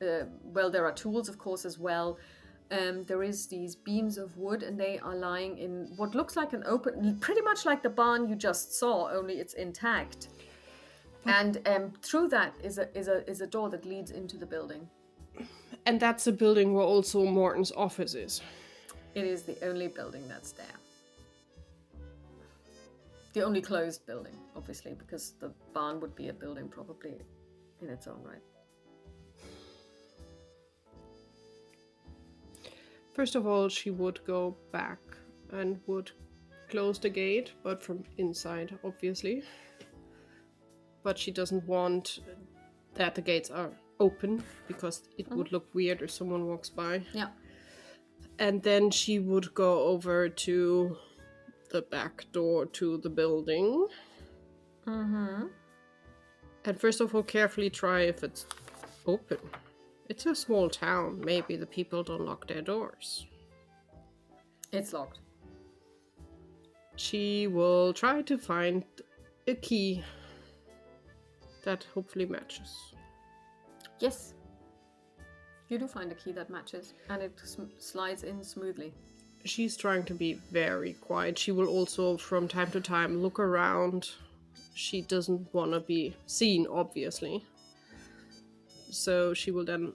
There are tools, of course, as well. There is these beams of wood, and they are lying in what looks like an open, pretty much like the barn you just saw, only it's intact. And through that is a door that leads into the building. And that's a building where also Morton's office is. It is the only building that's there. The only closed building, obviously, because the barn would be a building probably in its own right. First of all, she would go back and would close the gate, but from inside, obviously. But she doesn't want that the gates are open, because it would look weird if someone walks by. Yeah. And then she would go over to the back door to the building. Mm-hmm. And first of all, carefully try if it's open. It's a small town. Maybe the people don't lock their doors. It's locked. She will try to find a key that hopefully matches. Yes. You do find a key that matches, and it slides in smoothly. She's trying to be very quiet. She will also, from time to time, look around. She doesn't want to be seen, obviously. So she will then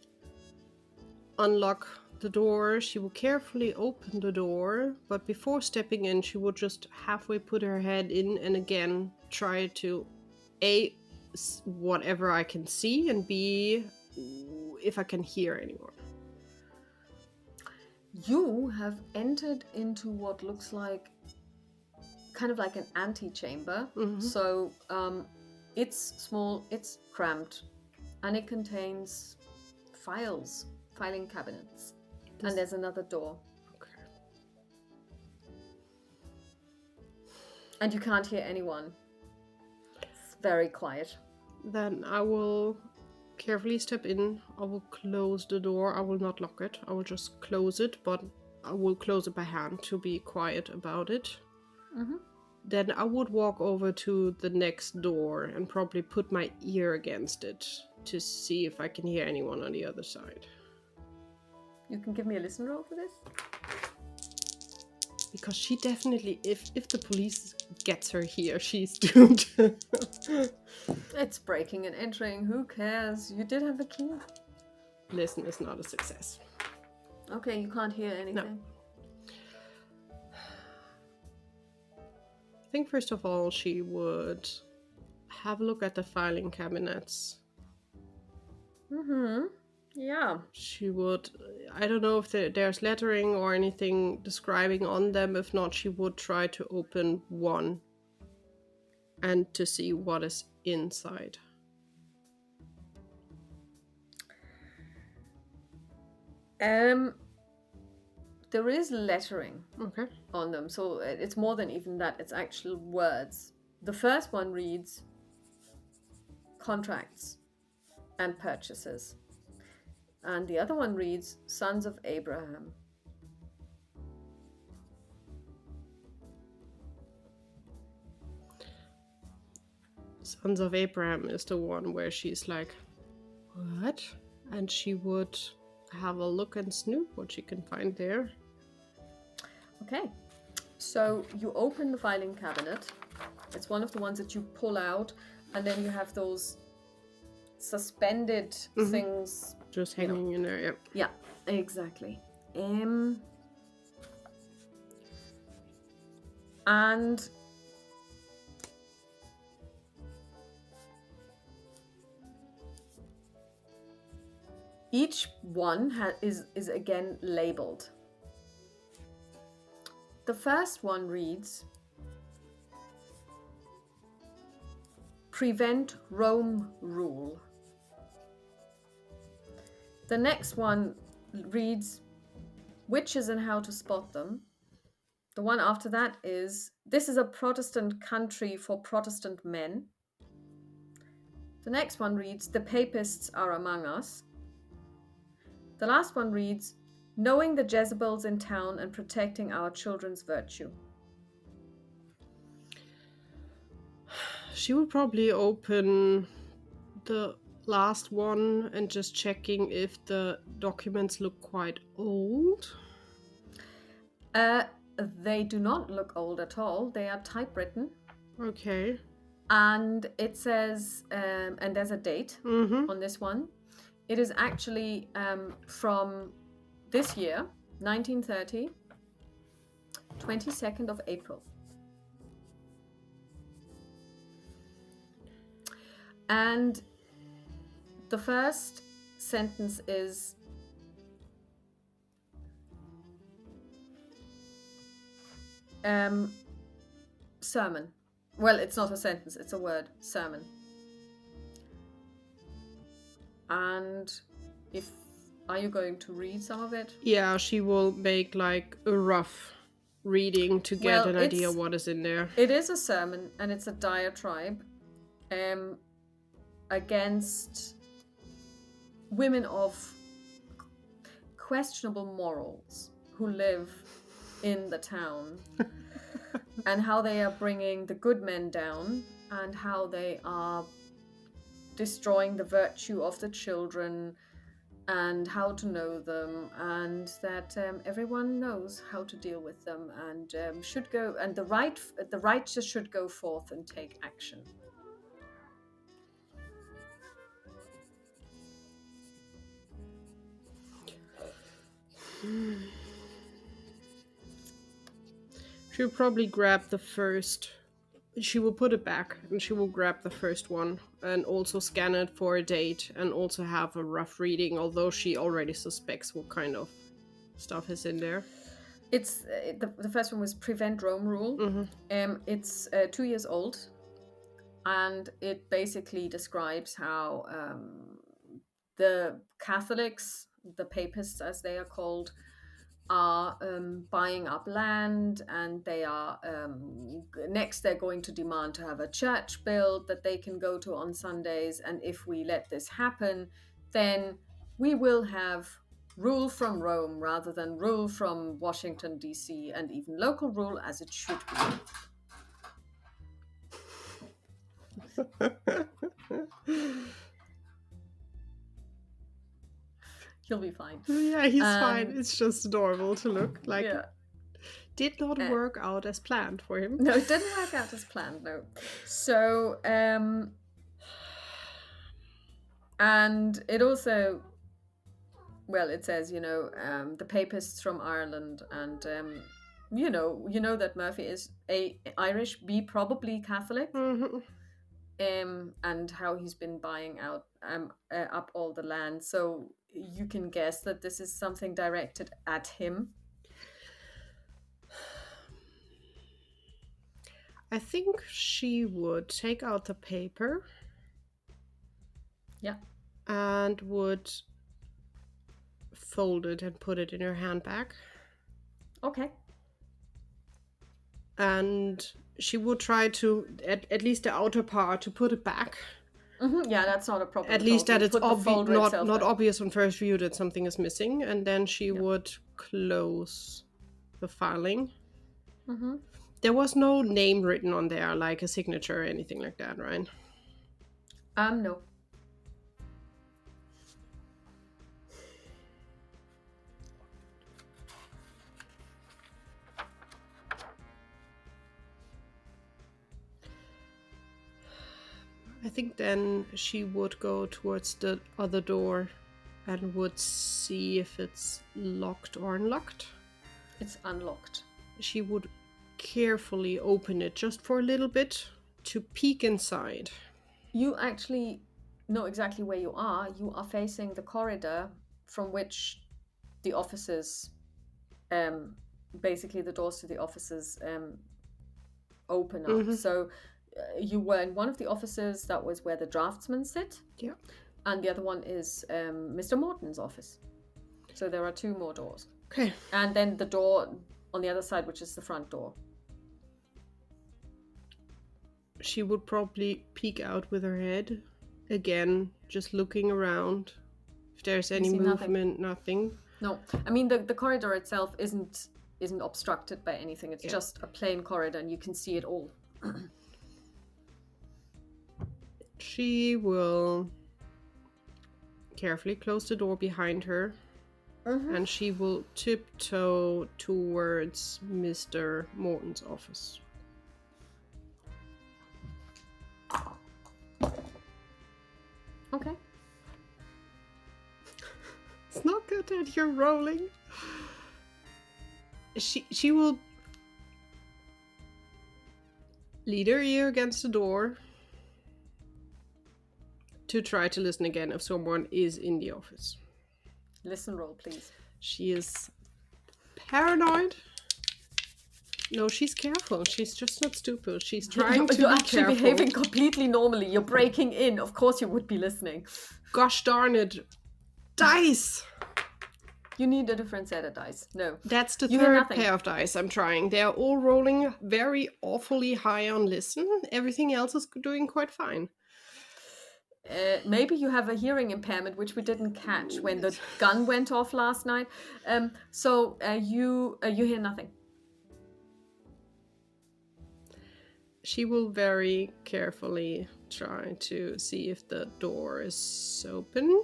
unlock the door. She will carefully open the door, but before stepping in, she would just halfway put her head in and again try to A, whatever I can see, and B, if I can hear anyone. You have entered into what looks like kind of like an antechamber. Mm-hmm. So it's small, it's cramped, and it contains filing cabinets. And there's another door. Okay. And you can't hear anyone. It's very quiet. Then I will carefully step in. I will close the door. I will not lock it. I will just close it, but I will close it by hand to be quiet about it. Mm-hmm. Then I would walk over to the next door and probably put my ear against it to see if I can hear anyone on the other side. You can give me a listen roll for this? Because she definitely, if the police gets her here, she's doomed. It's breaking and entering. Who cares? You did have the key. Listen is not a success. Okay, you can't hear anything. No. I think first of all she would have a look at the filing cabinets. Mm-hmm. Yeah. She would, I don't know if there's lettering or anything describing on them. If not, she would try to open one and to see what is inside. There is lettering Okay. on them, so it's more than even that. It's actual words. The first one reads, contracts. and purchases. And the other one reads Sons of Abraham. Sons of Abraham is the one where she's like, what? And she would have a look and snoop what she can find there. Okay, so you open the filing cabinet. It's one of the ones that you pull out, and then you have those suspended things just hanging in there. Yep. Yeah, exactly. And each one is again labeled. The first one reads, Prevent Rome Rule. The next one reads, Witches and How to Spot Them. The one after that is, This is a Protestant country for Protestant men. The next one reads, The Papists are among us. The last one reads, Knowing the Jezebels in town and protecting our children's virtue. She would probably open the last one and just checking if the documents look quite old. They do not look old at all. They are typewritten. Okay. And it says, and there's a date on this one. It is actually from this year, 1930, 22nd of April. And the first sentence is, sermon. Well, it's not a sentence, it's a word, sermon. And are you going to read some of it? Yeah, she will make like a rough reading to get an idea what is in there. It is a sermon, and it's a diatribe against women of questionable morals who live in the town and how they are bringing the good men down and how they are destroying the virtue of the children and how to know them, and that everyone knows how to deal with them and should go, and the righteous should go forth and take action. She'll probably grab the first. She will put it back and she will grab the first one and also scan it for a date and also have a rough reading, although she already suspects what kind of stuff is in there. It's the first one was Prevent Rome Rule. It's 2 years old, and it basically describes how the Catholics, the Papists as they are called, are buying up land, and they are next they're going to demand to have a church built that they can go to on Sundays, and if we let this happen, then we will have rule from Rome rather than rule from Washington DC, and even local rule as it should be. He'll be fine. Yeah, he's fine. It's just adorable to look like. Yeah. Did not work out as planned for him. No, it didn't work out as planned, no. So, and it also, well, it says, the Papists from Ireland, and, you know that Murphy is A, Irish, B, probably Catholic, and how he's been buying out up all the land. So you can guess that this is something directed at him. I think she would take out the paper. Yeah. And would fold it and put it in her handbag. Okay. And she would try to, at least the outer part, to put it back. Yeah, that's not a problem At at all. least that We'll it's put the folder not itself not there. obvious on first view that something is missing, and then she Yeah. would close the filing. Mm-hmm. There was no name written on there, like a signature or anything like that, right? No. I think then she would go towards the other door and would see if it's locked or unlocked. It's unlocked. She would carefully open it just for a little bit to peek inside. You actually know exactly where you are. You are facing the corridor from which the offices, basically the doors to the offices, open up. Mm-hmm. So you were in one of the offices, that was where the draftsmen sit. Yeah. And the other one is Mr. Morton's office. So there are two more doors. Okay. And then the door on the other side, which is the front door. She would probably peek out with her head. Again, just looking around. If there's any see movement, nothing. No, I mean the corridor itself isn't obstructed by anything. It's just a plain corridor, and you can see it all. She will carefully close the door behind her, and she will tiptoe towards Mr. Morton's office. Okay. It's not good that you're rolling. She will lead her ear against the door to try to listen again if someone is in the office. Listen roll, please. She is paranoid. No, she's careful. She's just not stupid. She's trying to You're be actually careful. behaving completely normally. You're breaking in. Of course you would be listening. Gosh darn it. Dice! You need a different set of dice. No. That's the You hear third nothing. pair of dice I'm trying. They're all rolling very awfully high on listen. Everything else is doing quite fine. Maybe you have a hearing impairment, which we didn't catch when the gun went off last night. So you hear nothing. She will very carefully try to see if the door is open.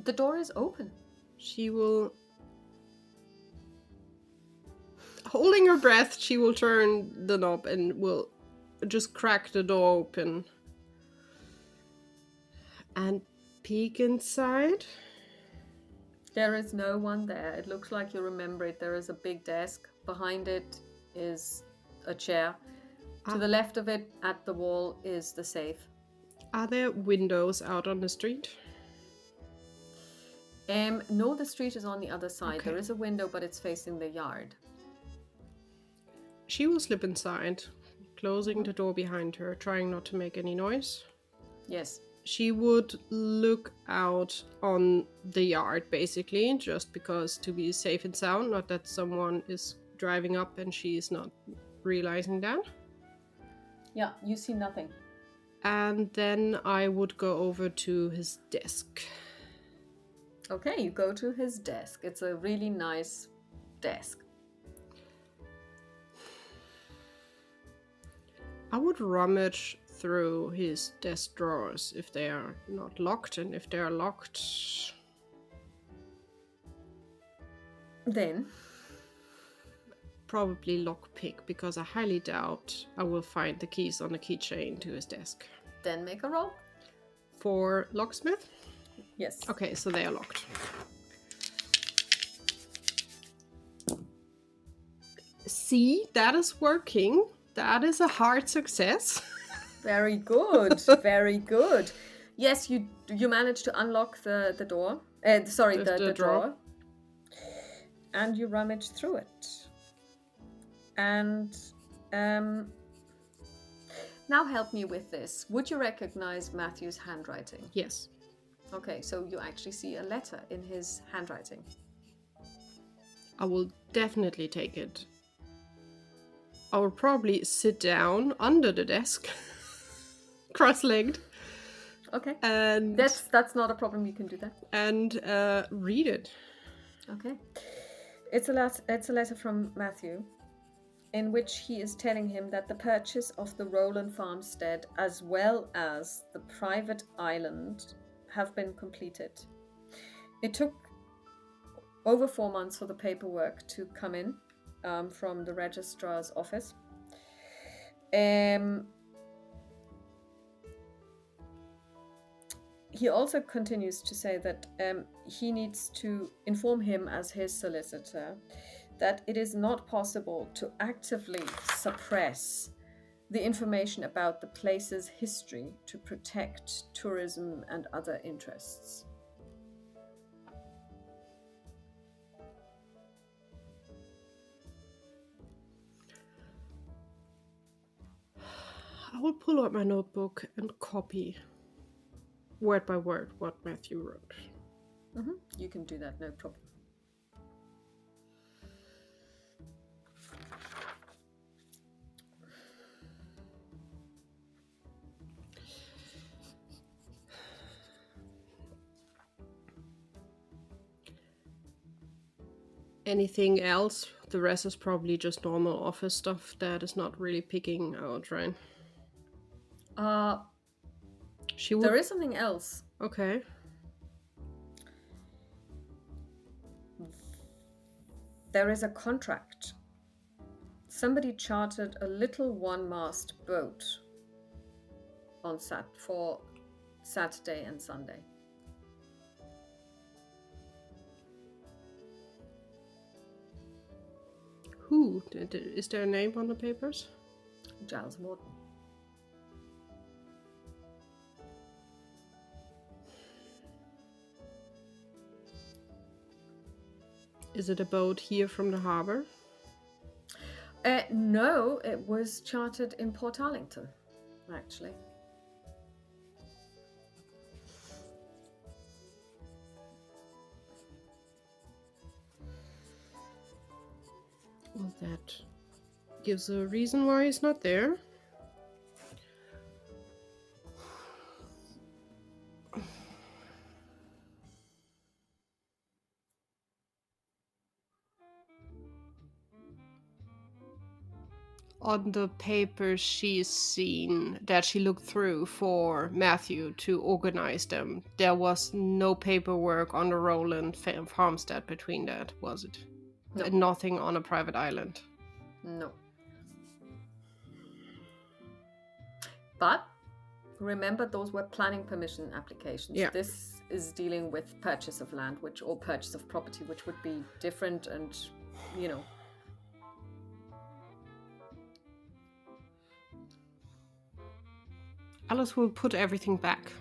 The door is open. She will... Holding her breath, she will turn the knob and will just crack the door open. And peek inside. There is no one there. It looks like you remember it. There is a big desk. Behind it is a chair. To the left of it, at the wall, is the safe. Are there windows out on the street? No, the street is on the other side. Okay. There is a window, but it's facing the yard. She will slip inside, closing the door behind her, trying not to make any noise. Yes. She would look out on the yard, basically, just because to be safe and sound, not that someone is driving up and she is not realizing that. Yeah, you see nothing. And then I would go over to his desk. Okay, you go to his desk. It's a really nice desk. I would rummage through his desk drawers if they are not locked, and if they are locked... Then? Probably lockpick, because I highly doubt I will find the keys on the keychain to his desk. Then make a roll. For locksmith? Yes. Okay, so they are locked. See, that is working. That is a hard success. Very good. Very good. Yes, you managed to unlock the door. The drawer. And you rummage through it. And now help me with this. Would you recognize Matthew's handwriting? Yes. Okay, so you actually see a letter in his handwriting. I will definitely take it. I will probably sit down under the desk cross-legged, Okay. and That's not a problem. You can do that. and read it. Okay. It's a letter from Matthew, in which he is telling him that the purchase of the Roland farmstead as well as the private island have been completed. It took over 4 months for the paperwork to come in from the registrar's office. He also continues to say that he needs to inform him as his solicitor that it is not possible to actively suppress the information about the place's history to protect tourism and other interests. I will pull out my notebook and copy word by word what Matthew wrote. You can do that, no problem. Anything else? The rest is probably just normal office stuff that is not really picking out, right? She would... There is something else. Okay. There is a contract. Somebody chartered a little one-mast boat for Saturday and Sunday. Who? Is there a name on the papers? Giles Morton. Is it a boat here from the harbor? No, it was chartered in Port Arlington, actually. Well, that gives a reason why he's not there. On the papers she's seen that she looked through for Matthew to organize them, there was no paperwork on the Roland farmstead between that, was it? No. And nothing on a private island. No. But remember, those were planning permission applications. Yeah. This is dealing with purchase of land, or purchase of property, which would be different and, Alice will put everything back.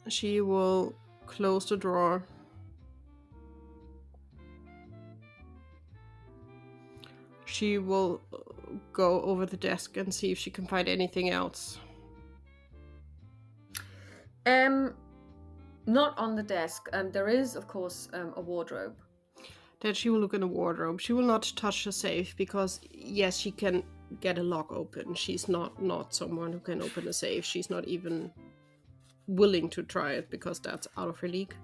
She will close the drawer. She will go over the desk and see if she can find anything else. Not on the desk. There is, of course, a wardrobe. Then she will look in the wardrobe. She will not touch the safe because, yes, she can get a lock open. She's not someone who can open a safe. She's not even willing to try it because that's out of her league.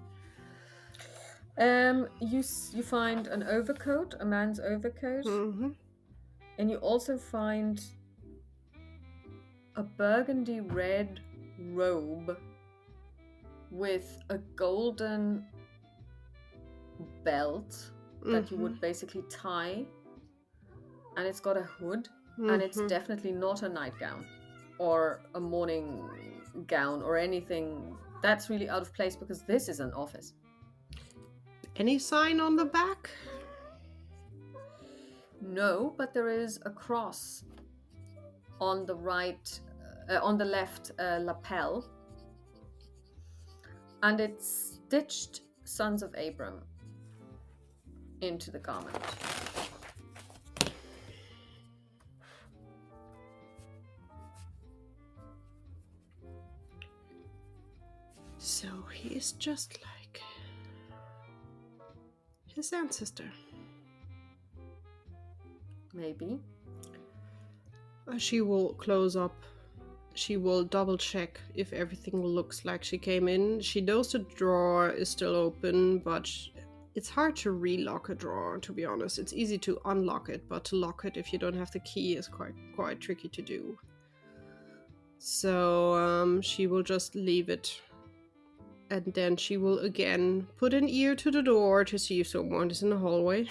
You find an overcoat, a man's overcoat, and you also find a burgundy red robe with a golden belt that you would basically tie, and it's got a hood, and it's definitely not a nightgown or a morning gown or anything. That's really out of place because this is an office. Any sign on the back? No, but there is a cross on the left lapel, and it's stitched Sons of Abram into the garment. So he is just like his ancestor. Maybe. She will close up. she will double check if everything looks like she came in. She knows the drawer is still open, but it's hard to relock a drawer, to be honest. It's easy to unlock it, but to lock it if you don't have the key is quite tricky to do. So she will just leave it. And then she will again put an ear to the door to see if someone is in the hallway.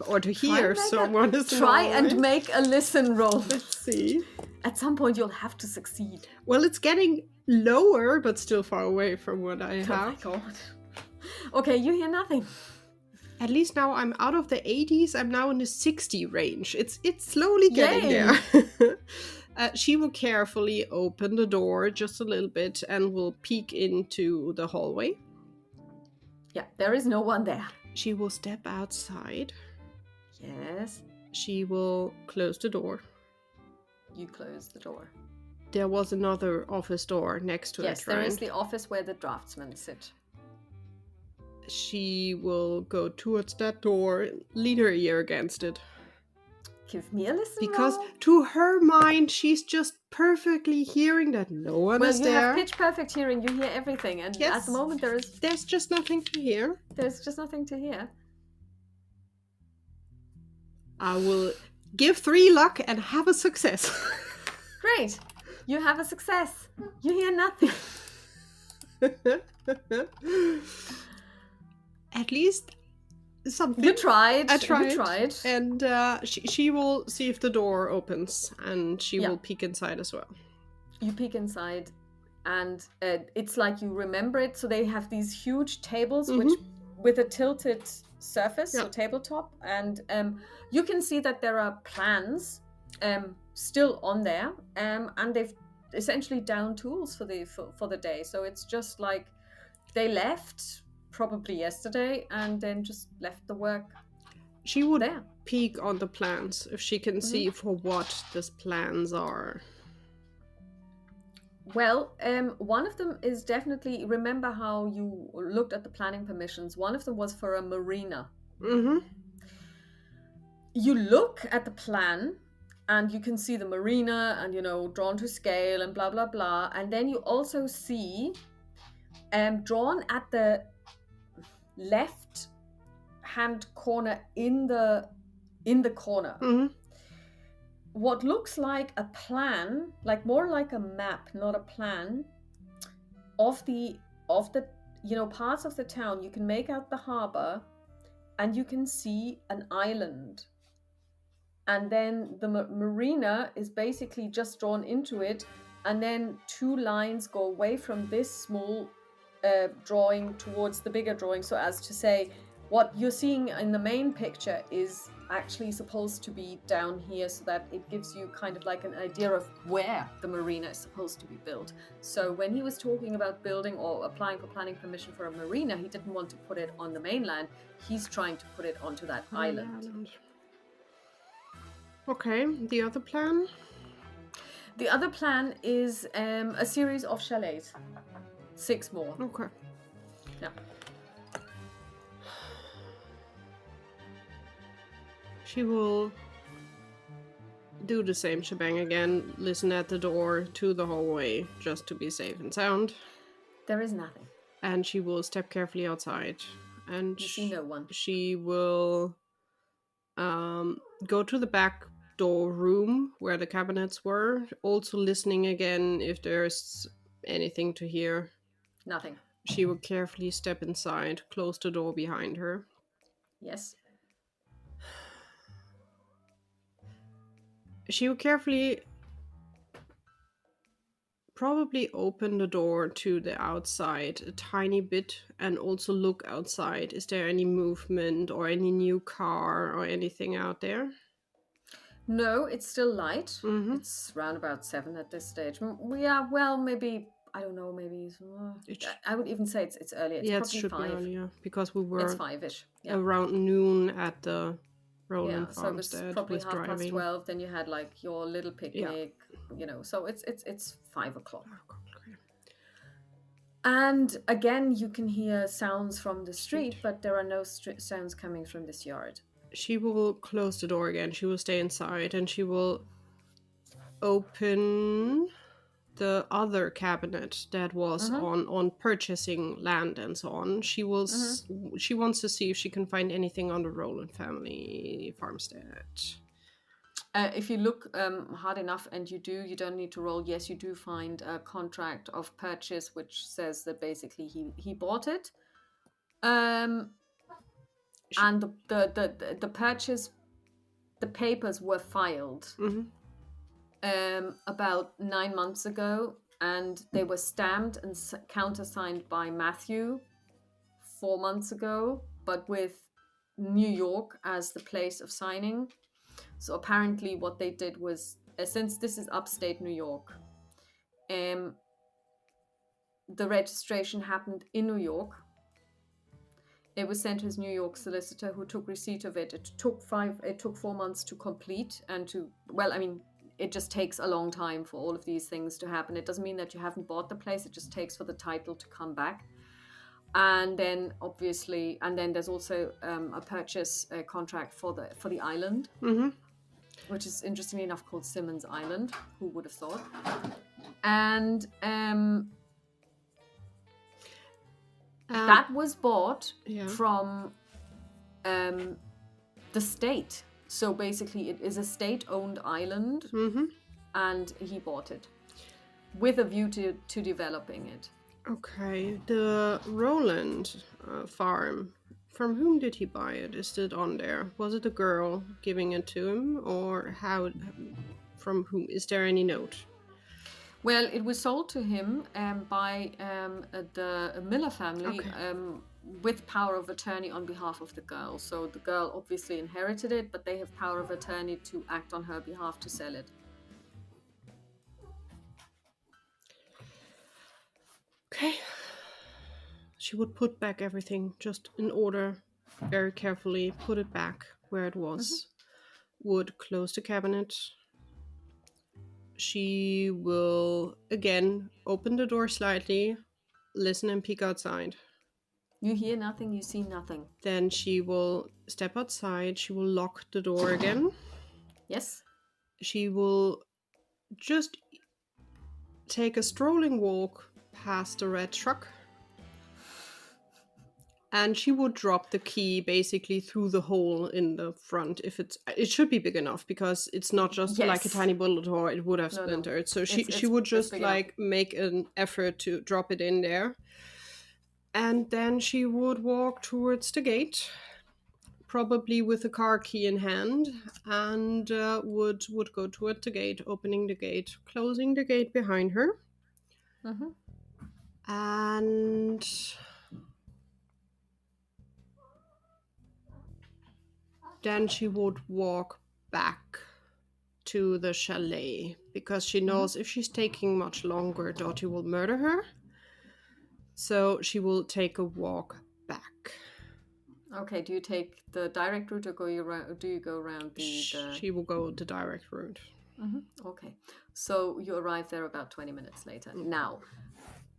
Or to hear someone is in the hallway. Try and make a listen roll. Let's see. At some point you'll have to succeed. Well, it's getting lower, but still far away from what I have. Oh my god. Okay, you hear nothing. At least now I'm out of the 80s. I'm now in the 60 range. It's slowly getting there. She will carefully open the door just a little bit and will peek into the hallway. Yeah, there is no one there. She will step outside. Yes. She will close the door. You close the door. There was another office door next to it, Yes, there is the office where the draftsmen sit. She will go towards that door, lean her ear against it. Give me a listen Because roll. to her mind, she's just perfectly hearing that no one is there. Well, you have pitch perfect hearing. You hear everything. And Yes. at the moment There's just nothing to hear. there's just nothing to hear. I will give 3 luck and have a success. Great. You have a success. You hear nothing. At least something. You tried. I tried. You tried. And she will see if the door opens, and she Yeah. will peek inside as well. You peek inside, and it's like you remember it. So they have these huge tables, which with a tilted surface, so tabletop, and you can see that there are plans still on there, and they've essentially down tools for the day. So it's just like they left probably yesterday and then just left the work. She would there. peek on the plans if she can see for what these plans are. Well, one of them is definitely, remember how you looked at the planning permissions? One of them was for a marina. Mm-hmm. You look at the plan and you can see the marina and, drawn to scale and blah, blah, blah. And then you also see drawn at the left hand corner in the corner. Mm-hmm. What looks like a plan, like more like a map, not a plan, of the parts of the town. You can make out the harbor and you can see an island. And then the marina is basically just drawn into it. And then 2 lines go away from this small drawing towards the bigger drawing. So as to say, what you're seeing in the main picture is actually supposed to be down here, so that it gives you kind of like an idea of where the marina is supposed to be built. So when he was talking about building or applying for planning permission for a marina, he didn't want to put it on the mainland. He's trying to put it onto that island. Okay, the other plan? The other plan is a series of chalets. 6 more. Okay. Yeah. She will do the same shebang again, listen at the door to the hallway, just to be safe and sound. There is nothing. And she will step carefully outside. And You see no one. She will go to the back door room where the cabinets were, also listening again if there's anything to hear. Nothing. She will carefully step inside, close the door behind her. Yes. She will carefully probably open the door to the outside a tiny bit and also look outside. Is there any movement or any new car or anything out there? No, it's still light. Mm-hmm. It's around about 7 at this stage. Yeah, well, maybe, I don't know, maybe... I would even say it's earlier. It's yeah, it probably should 5. be earlier, because we were It's 5-ish. Yeah. around noon at the Roland So it was farmstead probably with 12:30. driving. Then you had like your little picnic, so it's 5 o'clock. Okay. And again, you can hear sounds from the street, but there are no sounds coming from this yard. She will close the door again. She will stay inside and she will open the other cabinet that was Mm-hmm. on purchasing land and so on. Mm-hmm. She wants to see if she can find anything on the Rowland family farmstead. If you look hard enough, and you don't need to roll. Yes, you do find a contract of purchase which says that basically he bought it. She, And the purchase, the papers were filed mhm. about 9 months ago, and they were stamped and countersigned by Matthew 4 months ago, but with New York as the place of signing. So apparently, what they did was, since this is upstate New York, the registration happened in New York. It was sent to his New York solicitor, who took receipt of it. It took 4 months to complete, and it just takes a long time for all of these things to happen. It doesn't mean that you haven't bought the place. It just takes for the title to come back. And then there's also a purchase contract for the island, which is interestingly enough called Simmon's Island. Who would have thought? And that was bought from the state. So basically, it is a state-owned island, and he bought it with a view to developing it. Okay, the Rowland farm. From whom did he buy it? Is it on there? Was it a girl giving it to him, or how? From whom? Is there any note? Well, it was sold to him by the Miller family, with power of attorney on behalf of the girl. So the girl obviously inherited it, but they have power of attorney to act on her behalf to sell it. Okay. She would put back everything just in order, very carefully, put it back where it was. Would close the cabinet. She will again open the door slightly, listen and peek outside. You hear nothing, you see nothing. Then she will step outside. She will lock the door again. Yes. She will just take a strolling walk past the red truck. And she would drop the key basically through the hole in the front. It should be big enough, because it's not just like a tiny bullet hole. It would have splintered. No. So she would just like make an effort to drop it in there. And then she would walk towards the gate, probably with a car key in hand, and would go towards the gate, opening the gate, closing the gate behind her. And then she would walk back to the chalet, because she knows if she's taking much longer, Dottie will murder her. So she will take a walk back. Okay, do you take the direct route, or do you go around the... She will go the direct route. Okay, so you arrive there about 20 minutes later. Now,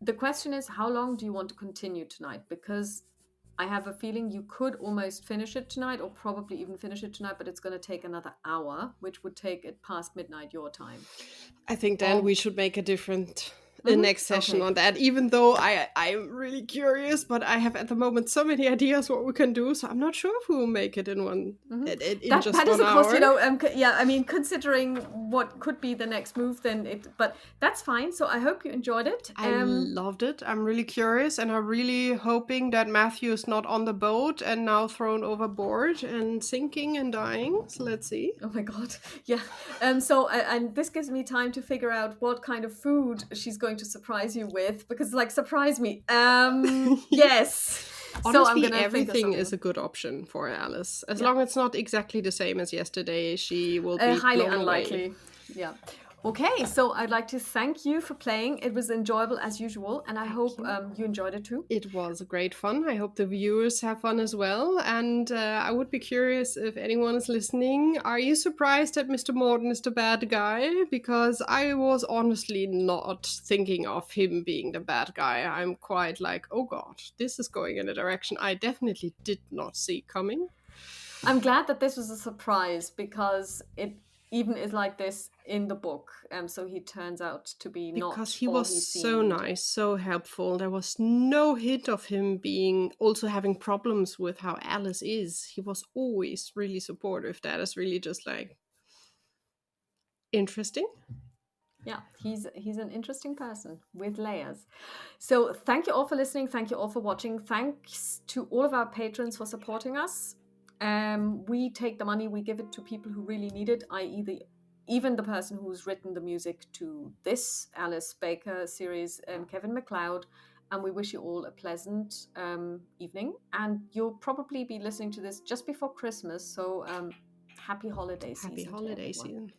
the question is, how long do you want to continue tonight? Because I have a feeling you could almost finish it tonight, or probably even finish it tonight, but it's going to take another hour, which would take it past midnight your time. I think then we should make a different next session on that, even though I'm really curious, but I have at the moment so many ideas what we can do, so I'm not sure if we will make it in one that is, of course, considering what could be the next move, but that's fine. So I hope you enjoyed it. I loved it. I'm really curious, and I'm really hoping that Matthew is not on the boat and now thrown overboard and sinking and dying. So let's see. Oh my god, yeah. And this gives me time to figure out what kind of food she's going to surprise you with, because surprise me. Yes. Honestly, so I'm gonna everything is a good option for Alice, as long as it's not exactly the same as yesterday. She will be highly blown unlikely. Away. Yeah. Okay, so I'd like to thank you for playing. It was enjoyable as usual, and I hope you enjoyed it too. It was great fun. I hope the viewers have fun as well. And I would be curious if anyone is listening. Are you surprised that Mr. Morton is the bad guy? Because I was honestly not thinking of him being the bad guy. I'm quite like, oh god, this is going in a direction I definitely did not see coming. I'm glad that this was a surprise, because even is like this in the book. So he turns out to be Because not he all was he so seemed. nice, so helpful. There was no hint of him being also having problems with how Alice is. He was always really supportive. That is really just like interesting. Yeah, he's an interesting person with layers. So thank you all for listening. Thank you all for watching. Thanks to all of our patrons for supporting us. We take the money, we give it to people who really need it, i.e., even the person who's written the music to this Alice Baker series, Kevin MacLeod. And we wish you all a pleasant evening. And you'll probably be listening to this just before Christmas. So happy holiday Happy season to holiday everyone. season.